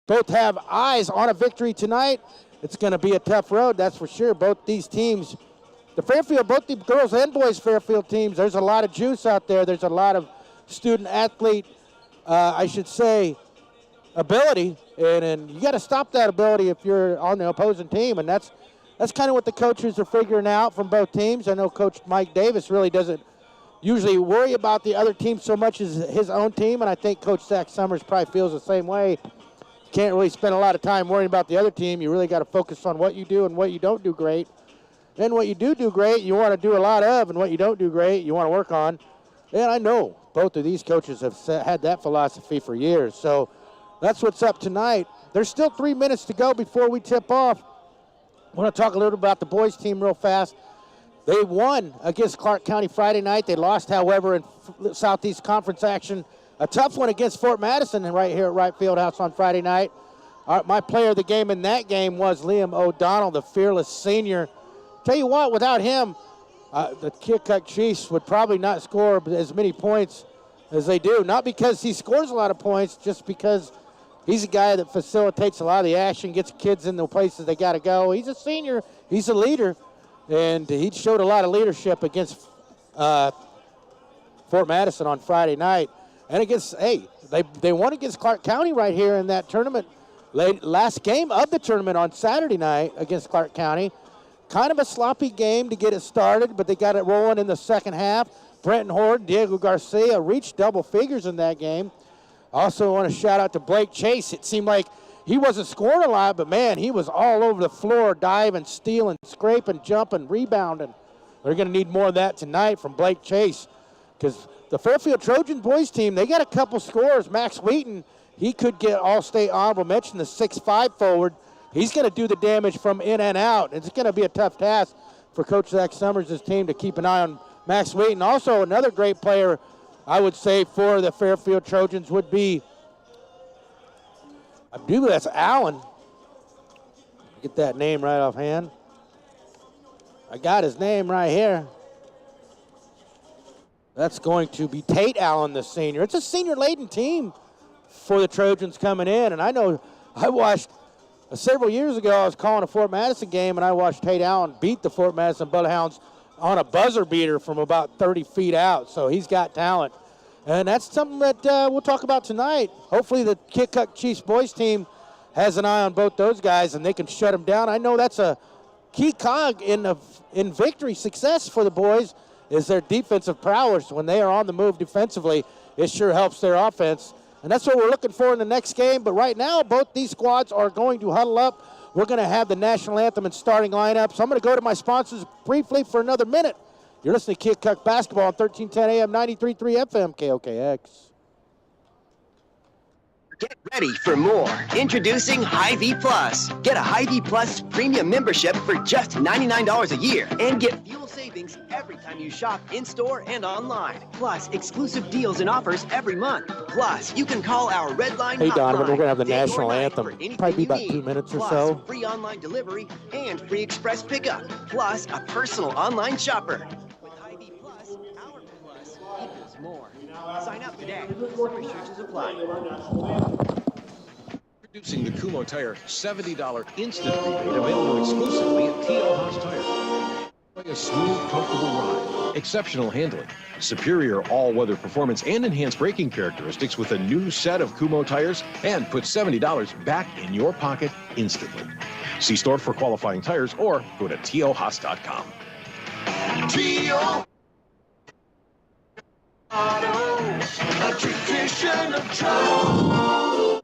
both have eyes on a victory tonight. It's going to be a tough road, that's for sure. Both these teams, the Fairfield, both the girls and boys Fairfield teams, there's a lot of juice out there. There's a lot of student athlete, ability, and you got to stop that ability if you're on the opposing team, and that's kind of what the coaches are figuring out from both teams. I know Coach Mike Davis really doesn't usually worry about the other team so much as his own team, and I think Coach Zach Summers probably feels the same way. Can't really spend a lot of time worrying about the other team. You really got to focus on what you do and what you don't do great. And what you do great, you want to do a lot of, and what you don't do great, you want to work on. And I know both of these coaches have had that philosophy for years. So that's what's up tonight. There's still 3 minutes to go before we tip off. I want to talk a little about the boys team real fast. They won against Clark County Friday night. They lost, however, in Southeast Conference action. A tough one against Fort Madison right here at Wright Fieldhouse on Friday night. My player of the game in that game was Liam O'Donnell, the fearless senior. Tell you what, without him, the Keokuk Chiefs would probably not score as many points as they do. Not because he scores a lot of points, just because he's a guy that facilitates a lot of the action, gets kids in the places they got to go. He's a senior. He's a leader. And he showed a lot of leadership against Fort Madison on Friday night. And they won against Clark County right here in that tournament. Last game of the tournament on Saturday night against Clark County. Kind of a sloppy game to get it started, but they got it rolling in the second half. Brenton Horde, Diego Garcia reached double figures in that game. Also want to shout out to Blake Chase. It seemed like he wasn't scoring a lot, but, man, he was all over the floor, diving, stealing, scraping, jumping, rebounding. They're going to need more of that tonight from Blake Chase because the Fairfield Trojan boys team, they got a couple scores. Max Wheaton, he could get All-State honorable mention, the 6'5" forward. He's going to do the damage from in and out. It's going to be a tough task for Coach Zach Summers' team to keep an eye on Max Wheaton. Also, another great player, I would say, for the Fairfield Trojans would be, I believe that's Allen. Get that name right offhand. I got his name right here. That's going to be Tate Allen, the senior. It's a senior-laden team for the Trojans coming in, and I know I watched several years ago, I was calling a Fort Madison game, and I watched Tate Allen beat the Fort Madison Bloodhounds on a buzzer beater from about 30 feet out. So he's got talent. And that's something that we'll talk about tonight. Hopefully the Keokuk Chiefs boys team has an eye on both those guys, and they can shut them down. I know that's a key cog in victory success for the boys is their defensive prowess. When they are on the move defensively, it sure helps their offense. And that's what we're looking for in the next game. But right now, both these squads are going to huddle up. We're going to have the national anthem and starting lineup. So I'm going to go to my sponsors briefly for another minute. You're listening to Keokuk Basketball on 1310 AM, 93.3 FM, KOKX. Get ready for more. Introducing Hy-Vee Plus. Get a Hy-Vee Plus premium membership for just $99 a year and get fuel savings every time you shop in-store and online. Plus, exclusive deals and offers every month. Plus, you can call our Red Line Hey, Donovan, we're going to have the day or national night anthem. for anything Probably be you about need. 2 minutes or Plus, so. free online delivery and free express pickup. Plus, a personal online shopper. With Hy-Vee Plus, our plus equals more. Sign up today. Some restrictions apply. Introducing the Kumho Tire $70 instant rebate available exclusively at T.O. Haas Tire. Enjoy a smooth, comfortable ride, exceptional handling, superior all-weather performance, and enhanced braking characteristics with a new set of Kumho tires, and put $70 back in your pocket instantly. See store for qualifying tires or go to tohaas.com. T.O. Auto, a tradition of travel.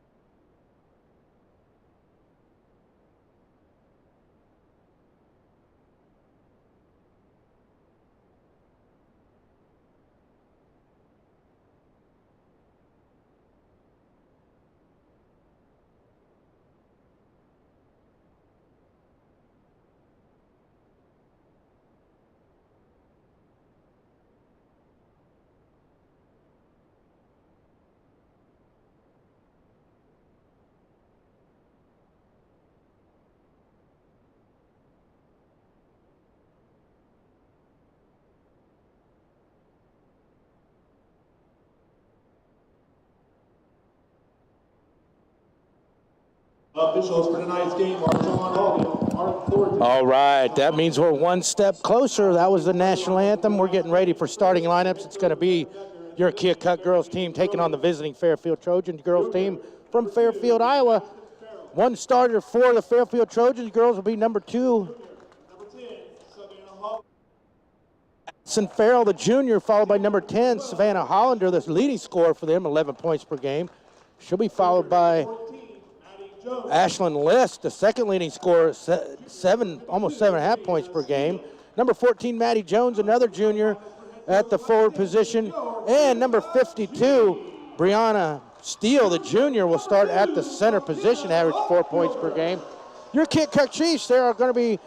Officials for tonight's game are John Alden, Mark Thornton. All right, that means we're one step closer. That was the national anthem. We're getting ready for starting lineups. It's going to be your Keokuk girls team taking on the visiting Fairfield Trojans girls team from Fairfield, Iowa. One starter for the Fairfield Trojans girls will be number 2. Addison Farrell, the junior, followed by number 10, Savannah Hollander, the leading scorer for them, 11 points per game. She'll be followed by Ashlyn List, the second leading scorer, almost 7.5 points per game. Number 14, Maddie Jones, another junior at the forward position. And number 52, Brianna Steele, the junior, will start at the center position, average 4 points per game. Your Keokuk Chiefs, they are going to be,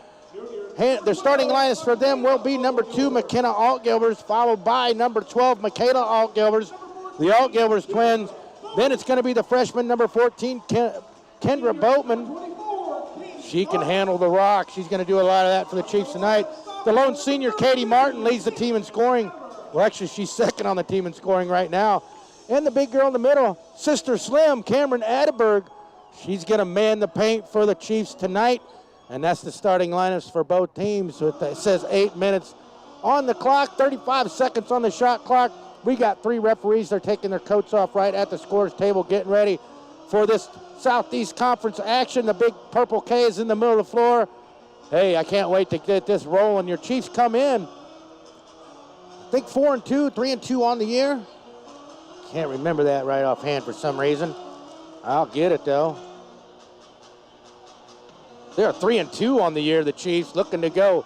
their starting lineups for them will be number 2, McKenna Altgilbers, followed by number 12, Michaela Altgilbers, the Altgilbers twins. Then it's going to be the freshman, number 14, Kendra Boatman. She can handle the rock. She's going to do a lot of that for the Chiefs tonight. The lone senior, Katie Martin, leads the team in scoring. Well, actually, she's second on the team in scoring right now. And the big girl in the middle, Sister Slim, Cameron Atterberg. She's going to man the paint for the Chiefs tonight. And that's the starting lineups for both teams. It says 8 minutes on the clock, 35 seconds on the shot clock. We got 3 referees. They're taking their coats off right at the scorer's table, getting ready for this Southeast Conference action. The big purple K is in the middle of the floor. Hey, I can't wait to get this rolling. Your Chiefs come in, I think 4-2, 3-2 on the year. Can't remember that right offhand for some reason. I'll get it though. They're 3-2 on the year, the Chiefs, looking to go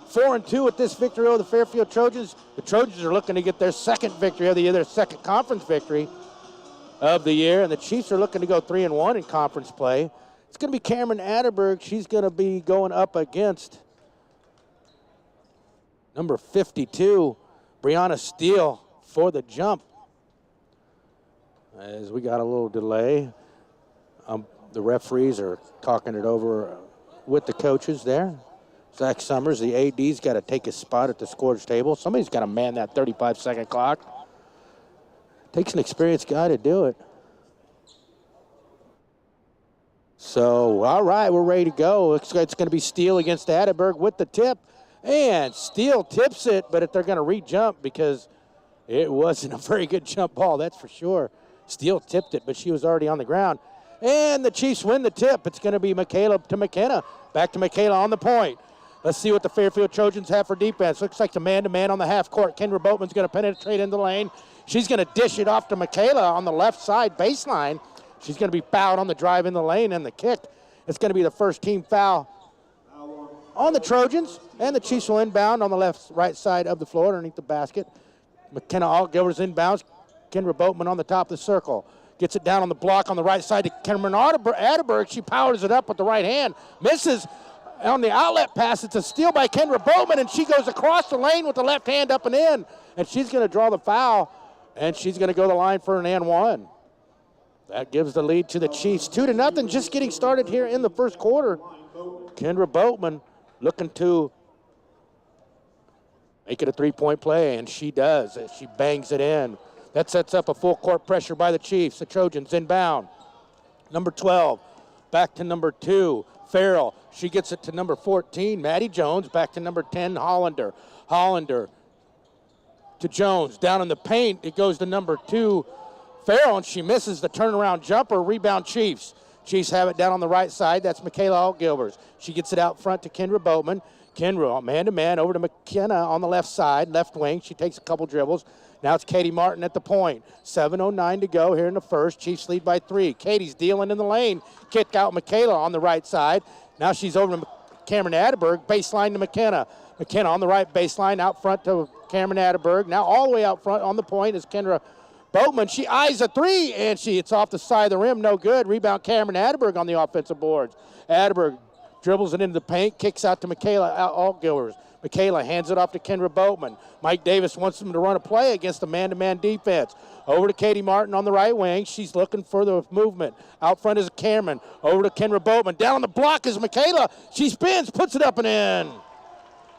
4-2 with this victory over the Fairfield Trojans. The Trojans are looking to get their second victory of the year, their second conference victory of the year, and the Chiefs are looking to go 3-1 in conference play. It's going to be Cameron Atterberg. She's going to be going up against number 52, Brianna Steele, for the jump. As we got a little delay, the referees are talking it over with the coaches there. Zach Summers, the AD's got to take his spot at the scorer's table. Somebody's got to man that 35-second clock. Takes an experienced guy to do it. So, all right, we're ready to go. It's going to be Steele against Atterberg with the tip. And Steele tips it, but if they're going to re-jump because it wasn't a very good jump ball, that's for sure. Steele tipped it, but she was already on the ground. And the Chiefs win the tip. It's going to be Michaela to McKenna. Back to Michaela on the point. Let's see what the Fairfield Trojans have for defense. Looks like the man-to-man on the half court. Kendra Boatman's going to penetrate in the lane. She's going to dish it off to Michaela on the left side baseline. She's going to be fouled on the drive in the lane and the kick. It's going to be the first team foul on the Trojans. And the Chiefs will inbound on the right side of the floor underneath the basket. McKenna Altgilber's inbounds. Kendra Boatman on the top of the circle. Gets it down on the block on the right side to Cameron Atterberg. She powers it up with the right hand. Misses on the outlet pass. It's a steal by Kendra Boatman, and she goes across the lane with the left hand up and in. And she's going to draw the foul, and she's going to go to the line for an and one. That gives the lead to the Chiefs. 2-0, just getting started here in the first quarter. Kendra Boatman looking to make it a three-point play, and she does. She bangs it in. That sets up a full court pressure by the Chiefs. The Trojans inbound. Number 12, back to number 2, Farrell. She gets it to number 14, Maddie Jones. Back to number 10, Hollander. Hollander to Jones. Down in the paint, it goes to number 2, Farrell, and she misses the turnaround jumper. Rebound Chiefs. Chiefs have it down on the right side. That's Michaela Altgilbers. She gets it out front to Kendra Boatman. Kendra, man-to-man, over to McKenna on the left side, left wing. She takes a couple dribbles. Now it's Katie Martin at the point. 7:09 to go here in the first. Chiefs lead by 3. Katie's dealing in the lane. Kick out Michaela on the right side. Now she's over to Cameron Atterberg. Baseline to McKenna. McKenna on the right baseline, out front to Cameron Atterberg. Now all the way out front on the point is Kendra Boatman. She eyes a three, and it's off the side of the rim. No good. Rebound Cameron Atterberg on the offensive boards. Atterberg dribbles it into the paint, kicks out to Michaela Altgilbers. Michaela hands it off to Kendra Boatman. Mike Davis wants them to run a play against the man-to-man defense. Over to Katie Martin on the right wing. She's looking for the movement. Out front is Cameron. Over to Kendra Boatman. Down on the block is Michaela. She spins, puts it up and in.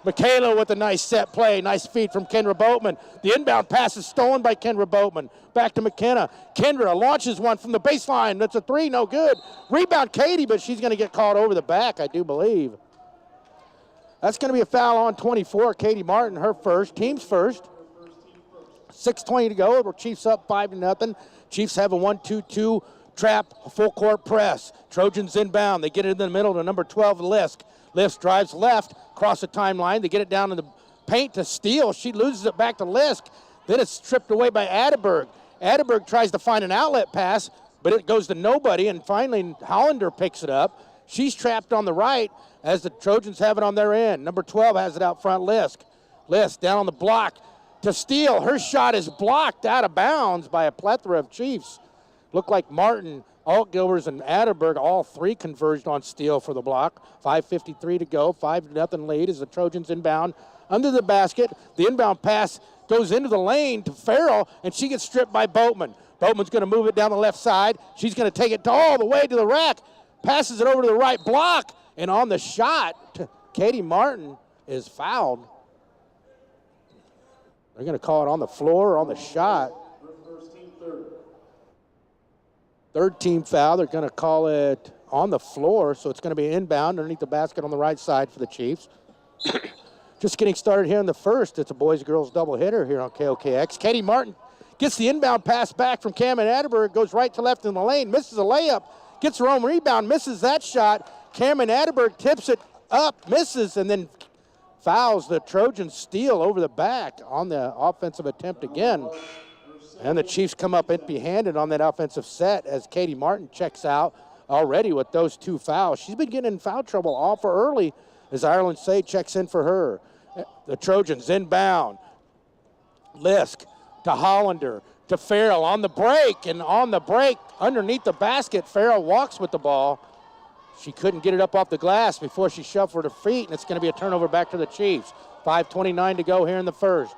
Michaela with a nice set play. Nice feed from Kendra Boatman. The inbound pass is stolen by Kendra Boatman. Back to McKenna. Kendra launches one from the baseline. That's a three, no good. Rebound Katie, but she's going to get called over the back, I do believe. That's going to be a foul on 24. Katie Martin, her first, team's first. 6:20 to go. The Chiefs up 5-0. Chiefs have a 1-2-2 trap, a full court press. Trojans inbound. They get it in the middle to number 12, Lisk. Lisk drives left, across the timeline. They get it down in the paint to Steele. She loses it back to Lisk. Then it's stripped away by Adderberg. Adderberg tries to find an outlet pass, but it goes to nobody, and finally Hollander picks it up. She's trapped on the right as the Trojans have it on their end. Number 12 has it out front, Lisk. Lisk down on the block to Steele. Her shot is blocked out of bounds by a plethora of Chiefs. Looked like Martin, Altgilvers, and Adderberg, all three converged on Steele for the block. 5:53 to go, 5-0 lead as the Trojans inbound under the basket. The inbound pass goes into the lane to Farrell, and she gets stripped by Boatman. Boatman's going to move it down the left side. She's going to take it all the way to the rack, passes it over to the right block, and on the shot, Katie Martin is fouled. They're going to call it on the floor or on the shot. Third team foul. They're going to call it on the floor, so it's going to be inbound underneath the basket on the right side for the Chiefs. Just getting started here in the first. It's a boys-girls doubleheader here on KOKX. Katie Martin gets the inbound pass back from Cameron Adderberg, goes right to left in the lane, misses a layup, gets her own rebound, misses that shot. Cameron Adderberg tips it up, misses, and then fouls the Trojans. Steele over the back on the offensive attempt again. And the Chiefs come up empty-handed on that offensive set as Katie Martin checks out already with those two fouls. She's been getting in foul trouble all for early as Ireland Say checks in for her. The Trojans inbound. Lisk to Hollander to Farrell on the break, and on the break underneath the basket, Farrell walks with the ball. She couldn't get it up off the glass before she shuffled her feet, and it's going to be a turnover back to the Chiefs. 5:29 to go here in the first.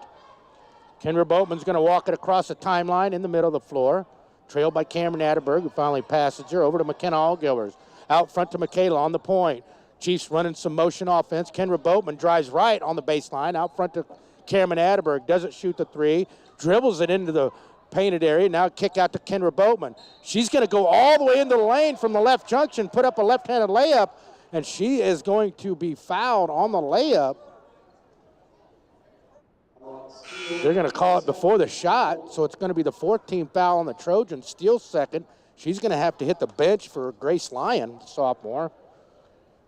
Kendra Boatman's going to walk it across the timeline in the middle of the floor, trailed by Cameron Adderberg, who finally passes her over to McKenna Allgilvers. Out front to Michaela on the point. Chiefs running some motion offense. Kendra Boatman drives right on the baseline, out front to Cameron Adderberg. Doesn't shoot the three, dribbles it into the painted area. Now kick out to Kendra Boatman. She's going to go all the way into the lane from the left junction, put up a left-handed layup, and she is going to be fouled on the layup. They're going to call it before the shot, so it's going to be the fourth team foul on the Trojans. Steele second. She's going to have to hit the bench for Grace Lyon, sophomore.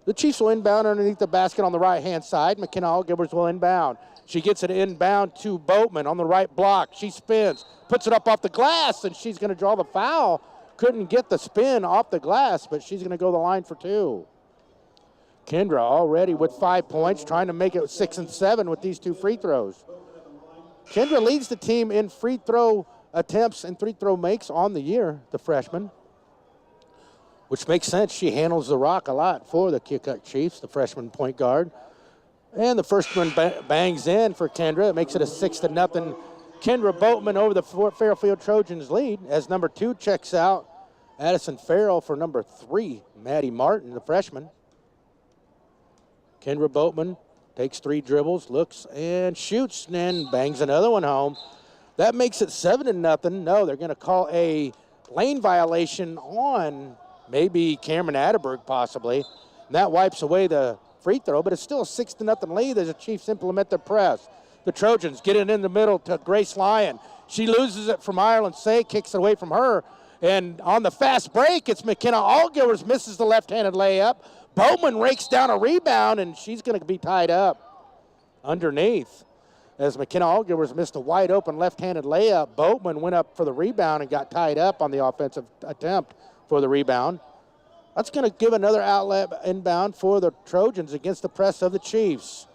The Chiefs will inbound underneath the basket on the right-hand side. McKenna Allgilvers will inbound. She gets it inbound to Boatman on the right block. She spins, puts it up off the glass, and she's going to draw the foul. Couldn't get the spin off the glass, but she's going to go the line for two. Kendra already with 5 points, trying to make it 6 and 7 with these two free throws. Kendra leads the team in free throw attempts and free throw makes on the year, the freshman, which makes sense. She handles the rock a lot for the Keokuk Chiefs, the freshman point guard. And the first one bangs in for Kendra. It makes it a 6-0 Kendra Boatman over the Fairfield Trojans lead as number 2 checks out Addison Farrell for number 3, Maddie Martin, the freshman. Kendra Boatman takes 3 dribbles, looks and shoots, and bangs another one home. That makes it 7-0. No, they're going to call a lane violation on maybe Cameron Adderberg possibly. And that wipes away the free throw, but it's still a 6-0 lead as the Chiefs implement their press. The Trojans get it in the middle to Grace Lyon. She loses it from Ireland Say, kicks it away from her. And on the fast break, it's McKenna Allgilvers misses the left-handed layup. Bowman rakes down a rebound, and she's going to be tied up underneath. As McKenna Allgilvers missed a wide-open left-handed layup, Boatman went up for the rebound and got tied up on the offensive attempt for the rebound. That's going to give another outlet inbound for the Trojans against the press of the Chiefs.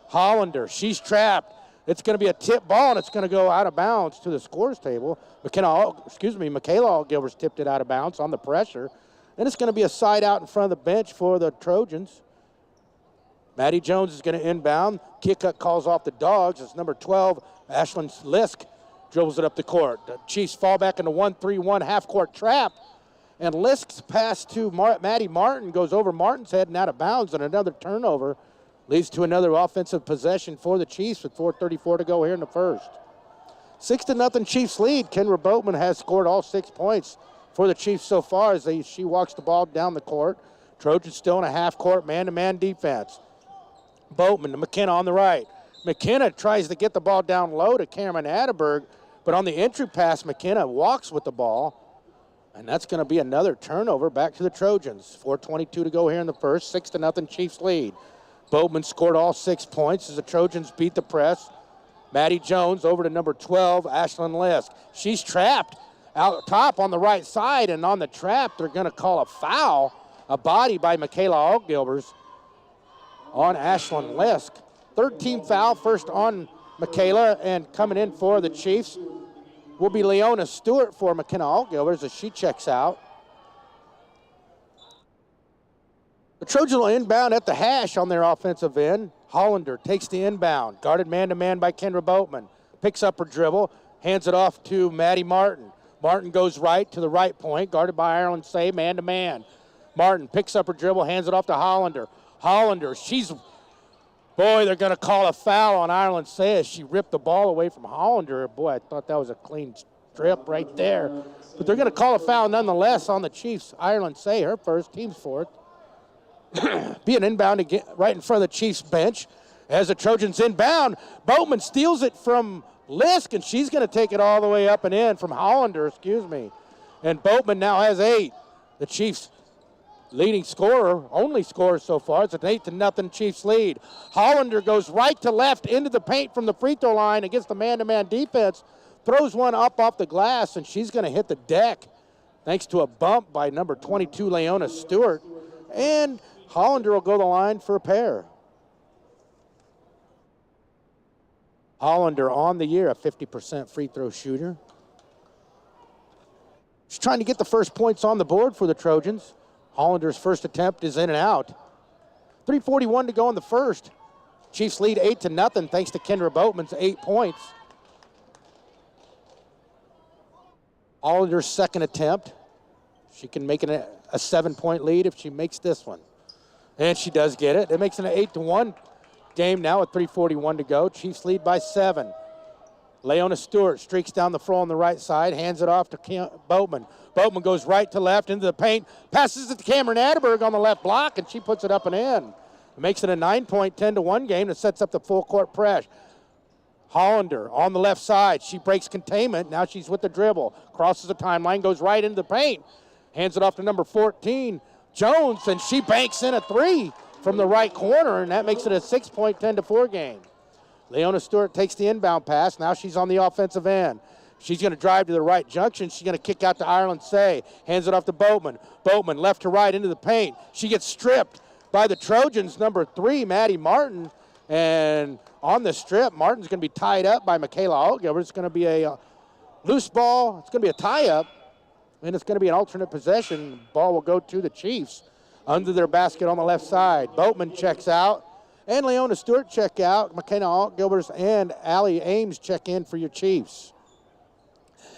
Hollander, she's trapped. It's going to be a tip ball, and it's going to go out of bounds to the scores table. Michaela Allgilvers tipped it out of bounds on the pressure. And it's going to be a side out in front of the bench for the Trojans. Maddie Jones is going to inbound. Keokuk calls off the Dogs. It's number 12, Ashlyn Lisk, dribbles it up the court. The Chiefs fall back into 1-3-1 half-court trap. And Lisk's pass to Maddie Martin goes over Martin's head and out of bounds, and another turnover Leads to another offensive possession for the Chiefs with 4:34 to go here in the first. 6-0 Chiefs lead. Kendra Boatman has scored all 6 points for the Chiefs so far as she walks the ball down the court. Trojans still in a half-court man-to-man defense. Boatman to McKenna on the right. McKenna tries to get the ball down low to Cameron Atterberg, but on the entry pass, McKenna walks with the ball, and that's going to be another turnover back to the Trojans. 4:22 to go here in the first. 6-0 Chiefs lead. Boatman scored all 6 points as the Trojans beat the press. Maddie Jones over to number 12, Ashlyn Lisk. She's trapped out top on the right side, and on the trap, they're going to call a foul, a body by Michaela Altgilbers on Ashlyn Lisk. 13 foul, first on Michaela, and coming in for the Chiefs will be Leona Stewart for McKenna Altgilbers as she checks out. The Trojans will inbound at the hash on their offensive end. Hollander takes the inbound, guarded man-to-man by Kendra Boatman. Picks up her dribble, hands it off to Maddie Martin. Martin goes right to the right point, guarded by Ireland Say, man-to-man. Martin picks up her dribble, hands it off to Hollander. Hollander, boy, they're going to call a foul on Ireland Say as she ripped the ball away from Hollander. Boy, I thought that was a clean strip right there. But they're going to call a foul nonetheless on the Chiefs. Ireland Say, her first, team's fourth. Be an inbound again, right in front of the Chiefs bench. As the Trojans inbound, Boatman steals it from Lisk, and she's going to take it all the way up and in from Hollander, And Boatman now has 8. The Chiefs leading scorer, only scorer so far. It's an 8-0 Chiefs lead. Hollander goes right to left into the paint from the free throw line against the man-to-man defense. Throws one up off the glass, and she's going to hit the deck thanks to a bump by number 22, Leona Stewart. And Hollander will go to the line for a pair. Hollander on the year, a 50% free throw shooter. She's trying to get the first points on the board for the Trojans. Hollander's first attempt is in and out. 3:41 to go in the first. Chiefs lead 8-0 thanks to Kendra Boatman's 8 points. Hollander's second attempt. She can make it a 7-point lead if she makes this one. And she does get it. It makes it an 8-1 game now with 3:41 to go. Chiefs lead by 7. Leona Stewart streaks down the floor on the right side, hands it off to Boatman. Boatman goes right to left into the paint, passes it to Cameron Atterberg on the left block, and she puts it up and in. It makes it a 9-point, 10-1 game that sets up the full court press. Hollander on the left side. She breaks containment. Now she's with the dribble. Crosses the timeline, goes right into the paint. Hands it off to number 14, Jones, and she banks in a 3 from the right corner, and that makes it a 6-point, 10-4 game. Leona Stewart takes the inbound pass. Now she's on the offensive end. She's going to drive to the right junction. She's going to kick out to Ireland Say. Hands it off to Boatman. Boatman left to right into the paint. She gets stripped by the Trojans, number 3, Maddie Martin. And on the strip, Martin's going to be tied up by Michaela Altgilbert. It's going to be a loose ball. It's going to be a tie-up. And it's going to be an alternate possession. The ball will go to the Chiefs under their basket on the left side. Boatman checks out. And Leona Stewart check out. McKenna Altgilbers and Allie Ames check in for your Chiefs.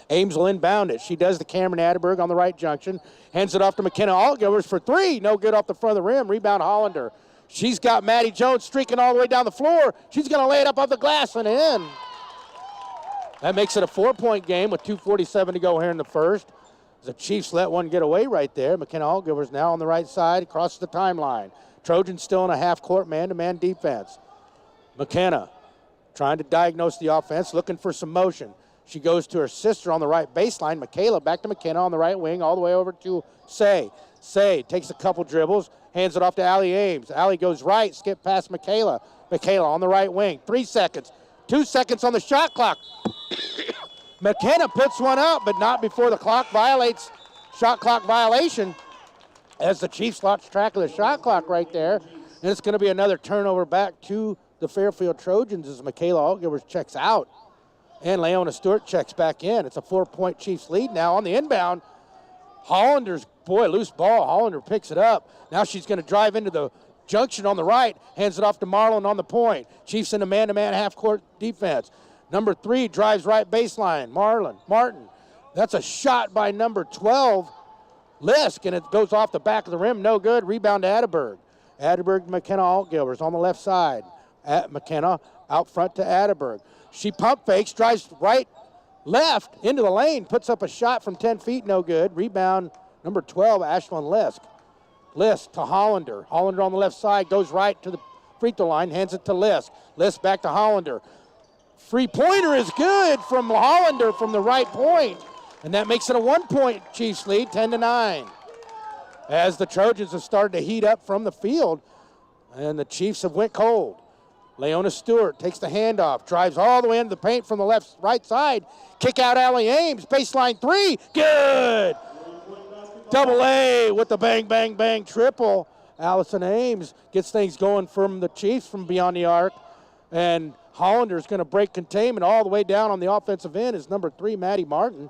Ames will inbound it. She does to Cameron Atterberg on the right junction. Hands it off to McKenna Altgilbers for 3. No good off the front of the rim. Rebound Hollander. She's got Maddie Jones streaking all the way down the floor. She's going to lay it up off the glass and in. That makes it a 4-point game with 2:47 to go here in the first. The Chiefs let one get away right there. McKenna Altgilbers now on the right side, across the timeline. Trojans still in a half-court man-to-man defense. McKenna trying to diagnose the offense, looking for some motion. She goes to her sister on the right baseline. Michaela back to McKenna on the right wing, all the way over to Say. Say takes a couple dribbles, hands it off to Allie Ames. Allie goes right, skip past Michaela. Michaela on the right wing, 3 seconds. 2 seconds on the shot clock. McKenna puts one up, but not before the clock violates, shot clock violation, as the Chiefs lost track of the shot clock right there. And it's going to be another turnover back to the Fairfield Trojans as Michaela Altgilbers checks out. And Leona Stewart checks back in. It's a 4-point Chiefs lead now on the inbound. Hollander's, loose ball. Hollander picks it up. Now she's going to drive into the junction on the right, hands it off to Marlin on the point. Chiefs in a man-to-man half-court defense. Number 3 drives right baseline. Martin. That's a shot by number 12, Lisk, and it goes off the back of the rim. No good. Rebound to Atterberg. Atterberg, McKenna, Altgilbers on the left side. At McKenna out front to Atterberg. She pump fakes, drives right, left into the lane, puts up a shot from 10 feet, no good. Rebound, number 12, Ashlyn Lisk. Lisk to Hollander. Hollander on the left side, goes right to the free throw line, hands it to Lisk. Lisk back to Hollander. Three-pointer is good from Hollander from the right point, and that makes it a 1-point Chiefs lead, 10-9. As the Trojans have started to heat up from the field, and the Chiefs have went cold. Leona Stewart takes the handoff, drives all the way into the paint from the right side. Kick out Allie Ames, baseline three, good! Double A with the bang, bang, bang triple. Allison Ames gets things going from the Chiefs from beyond the arc, and Hollander's going to break containment all the way down on the offensive end is number 3, Maddie Martin.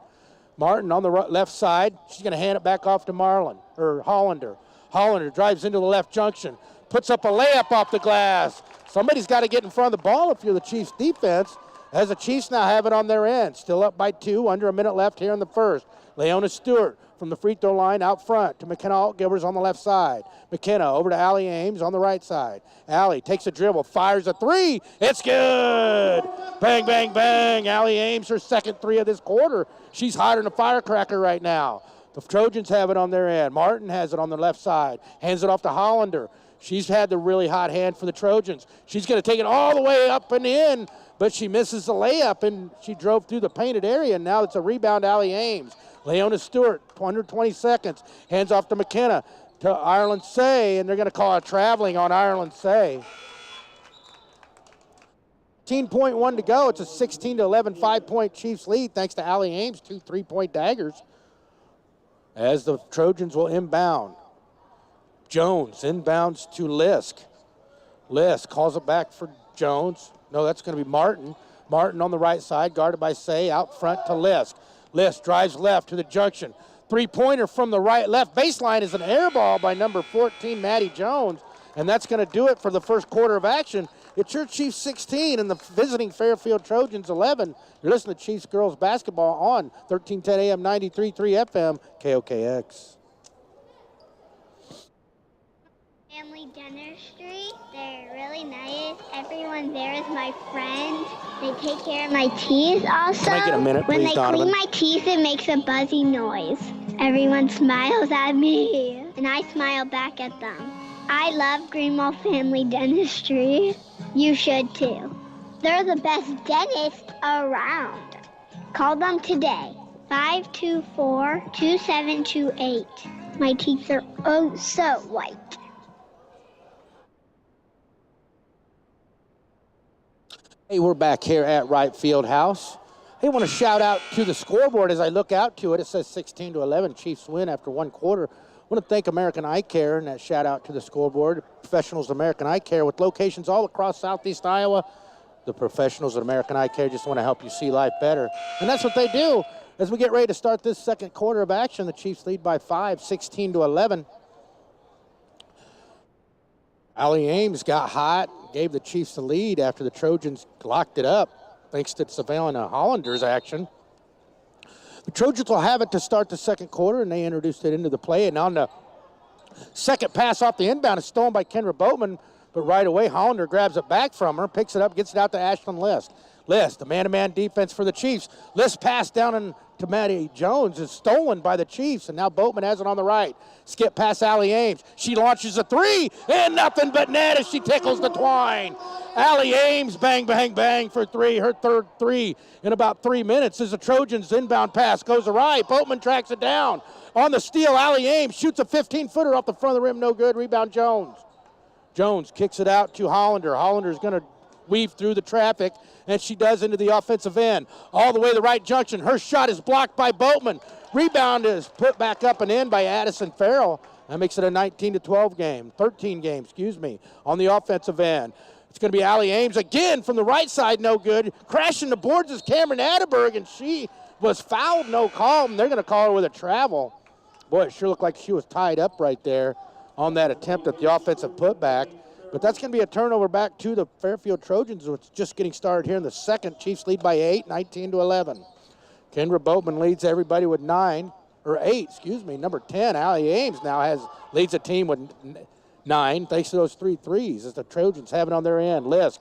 Martin on the left side. She's going to hand it back off to Hollander. Hollander drives into the left junction, puts up a layup off the glass. Somebody's got to get in front of the ball if you're the Chiefs defense, as the Chiefs now have it on their end. Still up by 2, under a minute left here in the first. Leona Stewart from the free throw line out front to McKenna Altgilbers on the left side. McKenna over to Allie Ames on the right side. Allie takes a dribble, fires a three. It's good. Bang, bang, bang. Allie Ames, her second three of this quarter. She's hotter than a firecracker right now. The Trojans have it on their end. Martin has it on the left side. Hands it off to Hollander. She's had the really hot hand for the Trojans. She's going to take it all the way up and in, but she misses the layup, and she drove through the painted area, and now it's a rebound, Allie Ames. Leona Stewart, under 20 seconds, hands off to McKenna, to Ireland Say, and they're going to call a traveling on Ireland Say. 15.1 to go. It's a 16-11 5-point Chiefs lead thanks to Allie Ames, 2 3-point daggers, as the Trojans will inbound. Jones inbounds to Lisk. Lisk calls it back for Jones. No, that's going to be Martin. Martin on the right side, guarded by Say, out front to Lisk. Lisk drives left to the junction. Three-pointer from the left baseline is an air ball by number 14, Maddie Jones, and that's going to do it for the first quarter of action. It's your Chiefs 16 and the visiting Fairfield Trojans 11. You're listening to Chiefs girls basketball on 1310 AM, 93.3 FM, KOKX. Family Dentistry. They're really nice. Everyone there is my friend. They take care of my teeth also. Can I get a minute, when please, they Donovan? clean my teeth, it makes a buzzy noise. Everyone smiles at me, and I smile back at them. I love Greenwell Family Dentistry. You should too. They're the best dentists around. Call them today. 524-2728. My teeth are oh so white. Hey, we're back here at Wright Field House. Hey, I want to shout out to the scoreboard as I look out to it. It says 16-11, Chiefs win after one quarter. I want to thank American Eye Care, and that shout out to the scoreboard. Professionals at American Eye Care with locations all across Southeast Iowa. The professionals at American Eye Care just want to help you see life better. And that's what they do. As we get ready to start this second quarter of action, the Chiefs lead by 5, 16-11. Allie Ames got hot, gave the Chiefs the lead after the Trojans locked it up, thanks to Savannah Hollander's action. The Trojans will have it to start the second quarter, and they introduced it into the play. And on the second pass off the inbound, it's stolen by Kendra Boatman, but right away Hollander grabs it back from her, picks it up, gets it out to Ashlyn Lisk. Lisk, the man-to-man defense for the Chiefs. Lisk pass down to Maddie Jones is stolen by the Chiefs, and now Boatman has it on the right. Skip past Allie Ames. She launches a three, and nothing but net as she tickles the twine. Allie Ames, bang, bang, bang for three, her third three in about 3 minutes as the Trojans' inbound pass goes awry. Boatman tracks it down. On the steal, Allie Ames shoots a 15-footer off the front of the rim, no good. Rebound Jones. Jones kicks it out to Hollander. Hollander's going to weave through the traffic, and she does into the offensive end. All the way to the right junction. Her shot is blocked by Boatman. Rebound is put back up and in by Addison Farrell. That makes it a 19-12 game, 13 game, on the offensive end. It's going to be Allie Ames again from the right side, no good. Crashing the boards is Cameron Atterberg, and she was fouled, no call, and they're going to call her with a travel. Boy, it sure looked like she was tied up right there on that attempt at the offensive putback. But that's going to be a turnover back to the Fairfield Trojans. It's just getting started here in the second. Chiefs lead by 8, 19-11. Kendra Boatman leads everybody with 8. Number 10, Allie Ames, now leads the team with 9 thanks to those 3 threes as the Trojans have it on their end. Lisk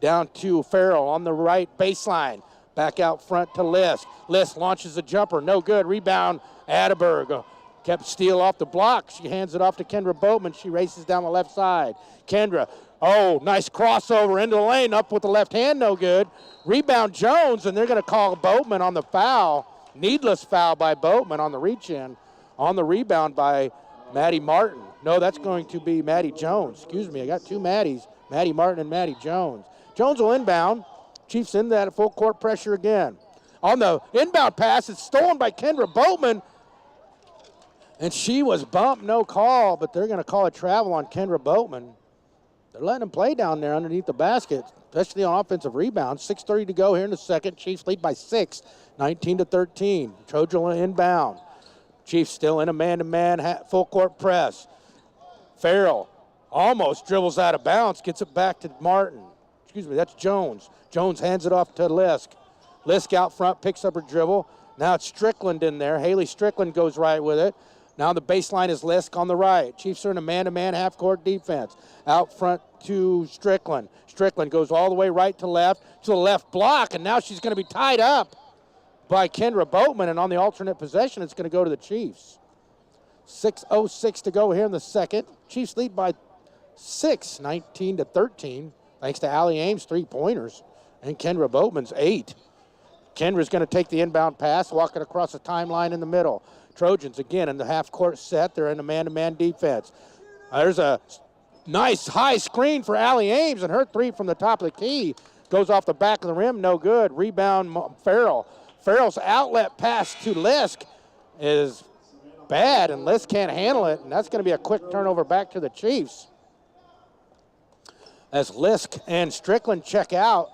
down to Farrell on the right baseline. Back out front to Lisk. Lisk launches a jumper. No good. Rebound, Atterberg. Kept steal off the block. She hands it off to Kendra Boatman. She races down the left side. Kendra, nice crossover into the lane. Up with the left hand, no good. Rebound Jones, and they're going to call Boatman on the foul. Needless foul by Boatman on the reach-in. On the rebound by Maddie Martin. No, that's going to be Maddie Jones. Excuse me, I got 2 Maddies. Maddie Martin and Maddie Jones. Jones will inbound. Chiefs in that full court pressure again. On the inbound pass, it's stolen by Kendra Boatman. And she was bumped, no call, but they're going to call a travel on Kendra Boatman. They're letting him play down there underneath the basket, especially on offensive rebounds. 6:30 to go here in the second. Chiefs lead by 6, 19-13. Trojan inbound. Chiefs still in a man-to-man full court press. Farrell almost dribbles out of bounds, gets it back to Martin. Excuse me, that's Jones. Jones hands it off to Lisk. Lisk out front, picks up her dribble. Now it's Strickland in there. Haley Strickland goes right with it. Now the baseline is Lisk on the right. Chiefs are in a man-to-man half-court defense. Out front to Strickland. Strickland goes all the way right to the left block, and now she's going to be tied up by Kendra Boatman, and on the alternate possession, it's going to go to the Chiefs. 6:06 to go here in the second. Chiefs lead by 6, 19-13, thanks to Allie Ames' 3-pointers and Kendra Boatman's 8. Kendra's going to take the inbound pass, walk it across the timeline in the middle. Trojans again in the half-court set. They're in a man-to-man defense. There's a nice high screen for Allie Ames, and her 3 from the top of the key goes off the back of the rim, no good. Rebound Farrell. Farrell's outlet pass to Lisk is bad, and Lisk can't handle it, and that's going to be a quick turnover back to the Chiefs. As Lisk and Strickland check out.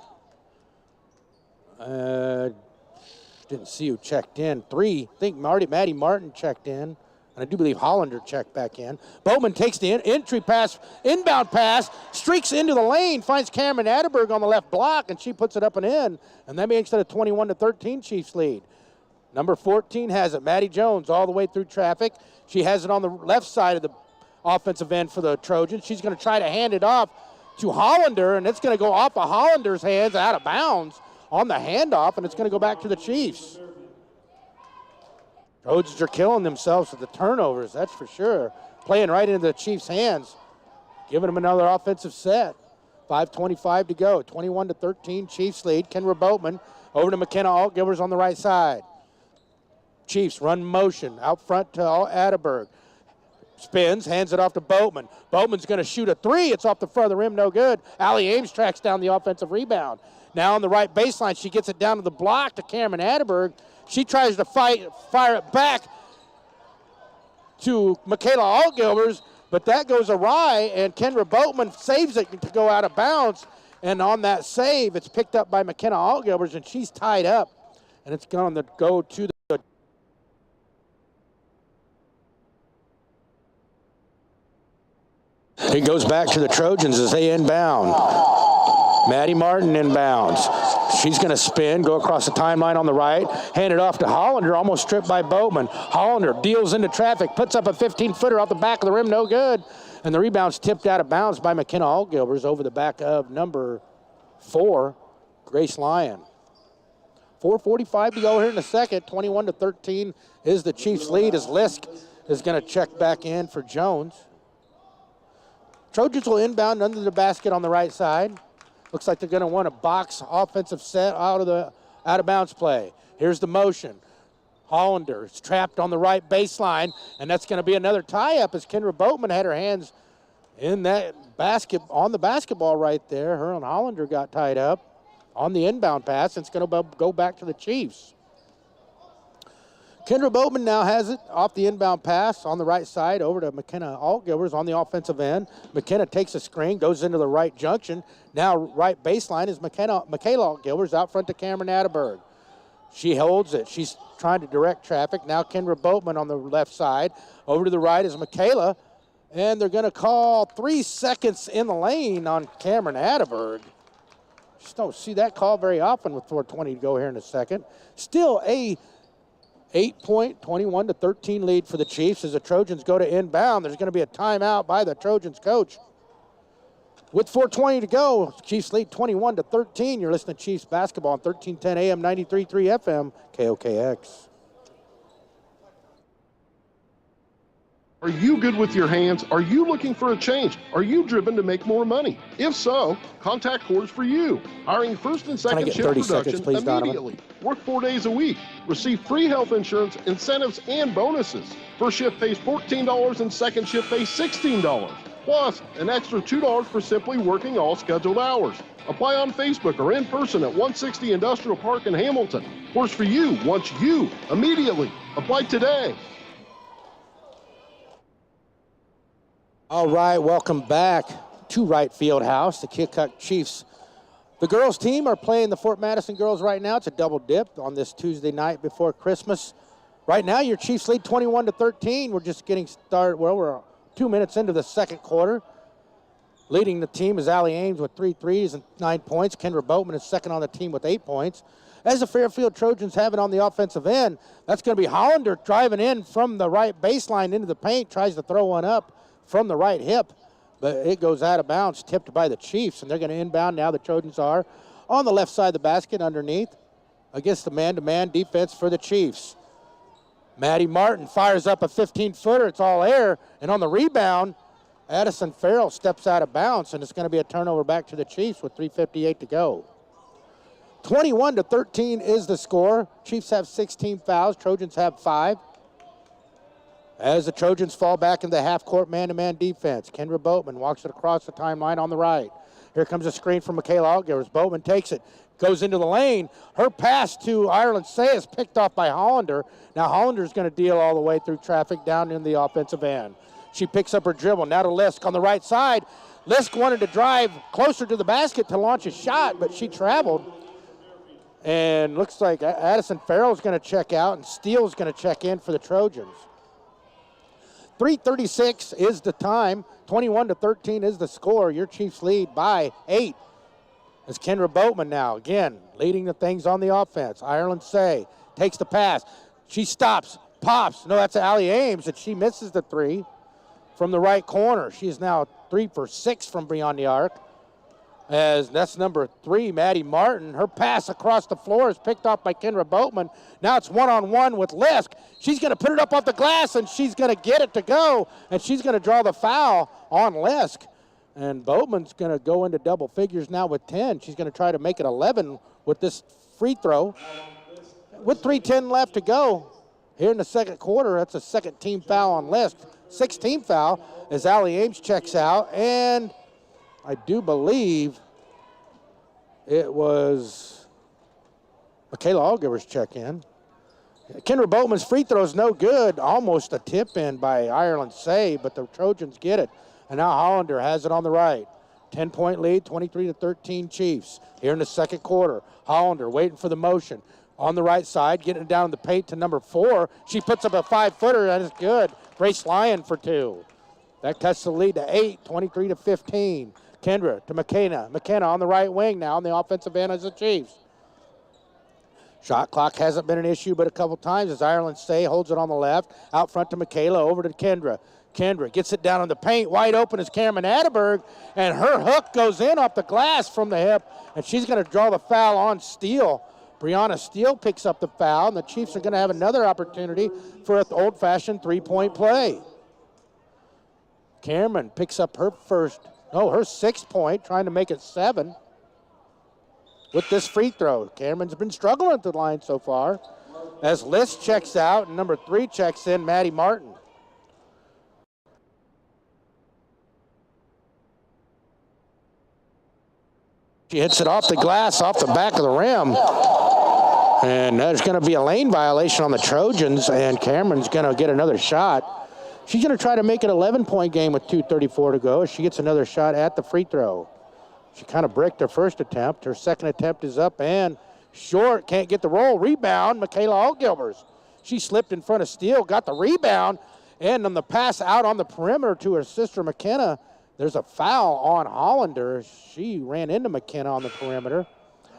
Didn't see who checked in. 3, I think Maddie Martin checked in, and I do believe Hollander checked back in. Bowman takes the entry pass, inbound pass, streaks into the lane, finds Cameron Atterberg on the left block, and she puts it up and in, and that makes it a 21-13 Chiefs lead. Number 14 has it. Maddie Jones all the way through traffic. She has it on the left side of the offensive end for the Trojans. She's going to try to hand it off to Hollander, and it's going to go off of Hollander's hands out of bounds on the handoff, and it's going to go back to the Chiefs. Trojans are killing themselves with the turnovers, that's for sure. Playing right into the Chiefs' hands, giving them another offensive set. 5:25 to go, 21-13, Chiefs lead. Kendra Boatman over to McKenna Altgivers on the right side. Chiefs run motion out front to Atterberg. Spins, hands it off to Boatman. Boatman's going to shoot a 3. It's off the front of the rim, no good. Allie Ames tracks down the offensive rebound. Now on the right baseline, she gets it down to the block to Cameron Atterberg. She tries to fire it back to Michaela Altgilbers, but that goes awry, and Kendra Boatman saves it to go out of bounds. And on that save, it's picked up by McKenna Altgilbers, and she's tied up. And it's going to go to the it goes back to the Trojans as they inbound. Maddie Martin inbounds. She's going to spin, go across the timeline on the right, hand it off to Hollander, almost stripped by Boatman. Hollander deals into traffic, puts up a 15-footer off the back of the rim, no good. And the rebound's tipped out of bounds by McKenna Altgilbers over the back of number 4, Grace Lyon. 4:45 to go here in the second. 21-13 is the Chiefs' lead as Lisk is going to check back in for Jones. Trojans will inbound under the basket on the right side. Looks like they're going to want a box offensive set out of bounds play. Here's the motion. Hollander is trapped on the right baseline, and that's going to be another tie-up as Kendra Boatman had her hands in that basket, on the basketball right there. Her and Hollander got tied up on the inbound pass, and it's going to go back to the Chiefs. Kendra Boatman now has it off the inbound pass on the right side over to McKenna Altgivers on the offensive end. McKenna takes a screen, goes into the right junction. Now right baseline is Michaela Altgivers out front to Cameron Atterberg. She holds it. She's trying to direct traffic. Now Kendra Boatman on the left side. Over to the right is Michaela. And they're going to call 3 seconds in the lane on Cameron Atterberg. Just don't see that call very often with 4:20 to go here in a second. Still a 8-point, 21-13 lead for the Chiefs as the Trojans go to inbound. There's going to be a timeout by the Trojans coach. With 4:20 to go, Chiefs lead 21-13. You're listening to Chiefs basketball on 1310 AM, 93.3 FM, KOKX. Are you good with your hands? Are you looking for a change? Are you driven to make more money? If so, contact Coors for You. Hiring first and second shift production please, immediately. Work 4 days a week. Receive free health insurance, incentives, and bonuses. First shift pays $14 and second shift pays $16. Plus, an extra $2 for simply working all scheduled hours. Apply on Facebook or in person at 160 Industrial Park in Hamilton. Coors for You wants you immediately. Apply today. All right, welcome back to Wright Field House. The Keokuk Chiefs. The girls team are playing the Fort Madison girls right now. It's a double dip on this Tuesday night before Christmas. Right now, your Chiefs lead 21-13. We're just getting started. Well, we're 2 minutes into the second quarter. Leading the team is Allie Ames with 3 threes and 9 points. Kendra Boatman is second on the team with 8 points. As the Fairfield Trojans have it on the offensive end, that's going to be Hollander driving in from the right baseline into the paint, tries to throw one up from the right hip, but it goes out of bounds, tipped by the Chiefs, and they're going to inbound now. The Trojans are on the left side of the basket underneath against the man-to-man defense for the Chiefs. Maddie Martin fires up a 15-footer. It's all air, and on the rebound, Addison Farrell steps out of bounds, and it's going to be a turnover back to the Chiefs with 3:58 to go. 21-13 is the score. Chiefs have 16 fouls. Trojans have 5. As the Trojans fall back into the half-court man-to-man defense, Kendra Boatman walks it across the timeline on the right. Here comes a screen from Michaela Altgivers. Boatman takes it, goes into the lane. Her pass to Ireland Say is picked off by Hollander. Now Hollander's going to deal all the way through traffic down in the offensive end. She picks up her dribble. Now to Lisk on the right side. Lisk wanted to drive closer to the basket to launch a shot, but she traveled. And looks like Addison Farrell's going to check out, and Steele's going to check in for the Trojans. 3:36 is the time. 21-13 is the score. Your Chiefs lead by 8. It's Kendra Boatman now, again, leading the things on the offense. Ireland Say takes the pass. She stops, pops. No, that's Allie Ames, and she misses the 3 from the right corner. She is now 3 for 6 from beyond the arc. As that's number 3, Maddie Martin. Her pass across the floor is picked off by Kendra Boatman. Now it's one-on-one with Lisk. She's going to put it up off the glass, and she's going to get it to go, and she's going to draw the foul on Lisk. And Boatman's going to go into double figures now with 10. She's going to try to make it 11 with this free throw. With 3:10 left to go here in the second quarter, that's a second team foul on Lisk. 6th-team foul as Allie Ames checks out, and I do believe it was Michaela Allgiver's check-in. Kendra Boatman's free throw is no good. Almost a tip-in by Ireland Say, but the Trojans get it. And now Hollander has it on the right. 10-point lead, 23-13 Chiefs. Here in the second quarter, Hollander waiting for the motion. On the right side, getting it down in the paint to number 4. She puts up a 5-footer, that is good. Grace Lyon for 2. That cuts the lead to 8, 23-15. Kendra to McKenna. McKenna on the right wing now on the offensive end as the Chiefs. Shot clock hasn't been an issue but a couple times as Ireland Say holds it on the left. Out front to Michaela, over to Kendra. Kendra gets it down in the paint. Wide open is Cameron Atterberg, and her hook goes in off the glass from the hip, and she's going to draw the foul on Steele. Brianna Steele picks up the foul, and the Chiefs are going to have another opportunity for an old-fashioned 3-point play. Cameron picks up her 6th point, trying to make it 7 with this free throw. Cameron's been struggling at the line so far as Lisk checks out and number 3 checks in, Maddie Martin. She hits it off the glass, off the back of the rim. And there's going to be a lane violation on the Trojans, and Cameron's going to get another shot. She's going to try to make it an 11-point game with 2:34 to go. She gets another shot at the free throw. She kind of bricked her first attempt. Her second attempt is up and short. Can't get the roll. Rebound, Michaela Altgilvers. She slipped in front of Steele, got the rebound, and on the pass out on the perimeter to her sister McKenna, there's a foul on Hollander. She ran into McKenna on the perimeter.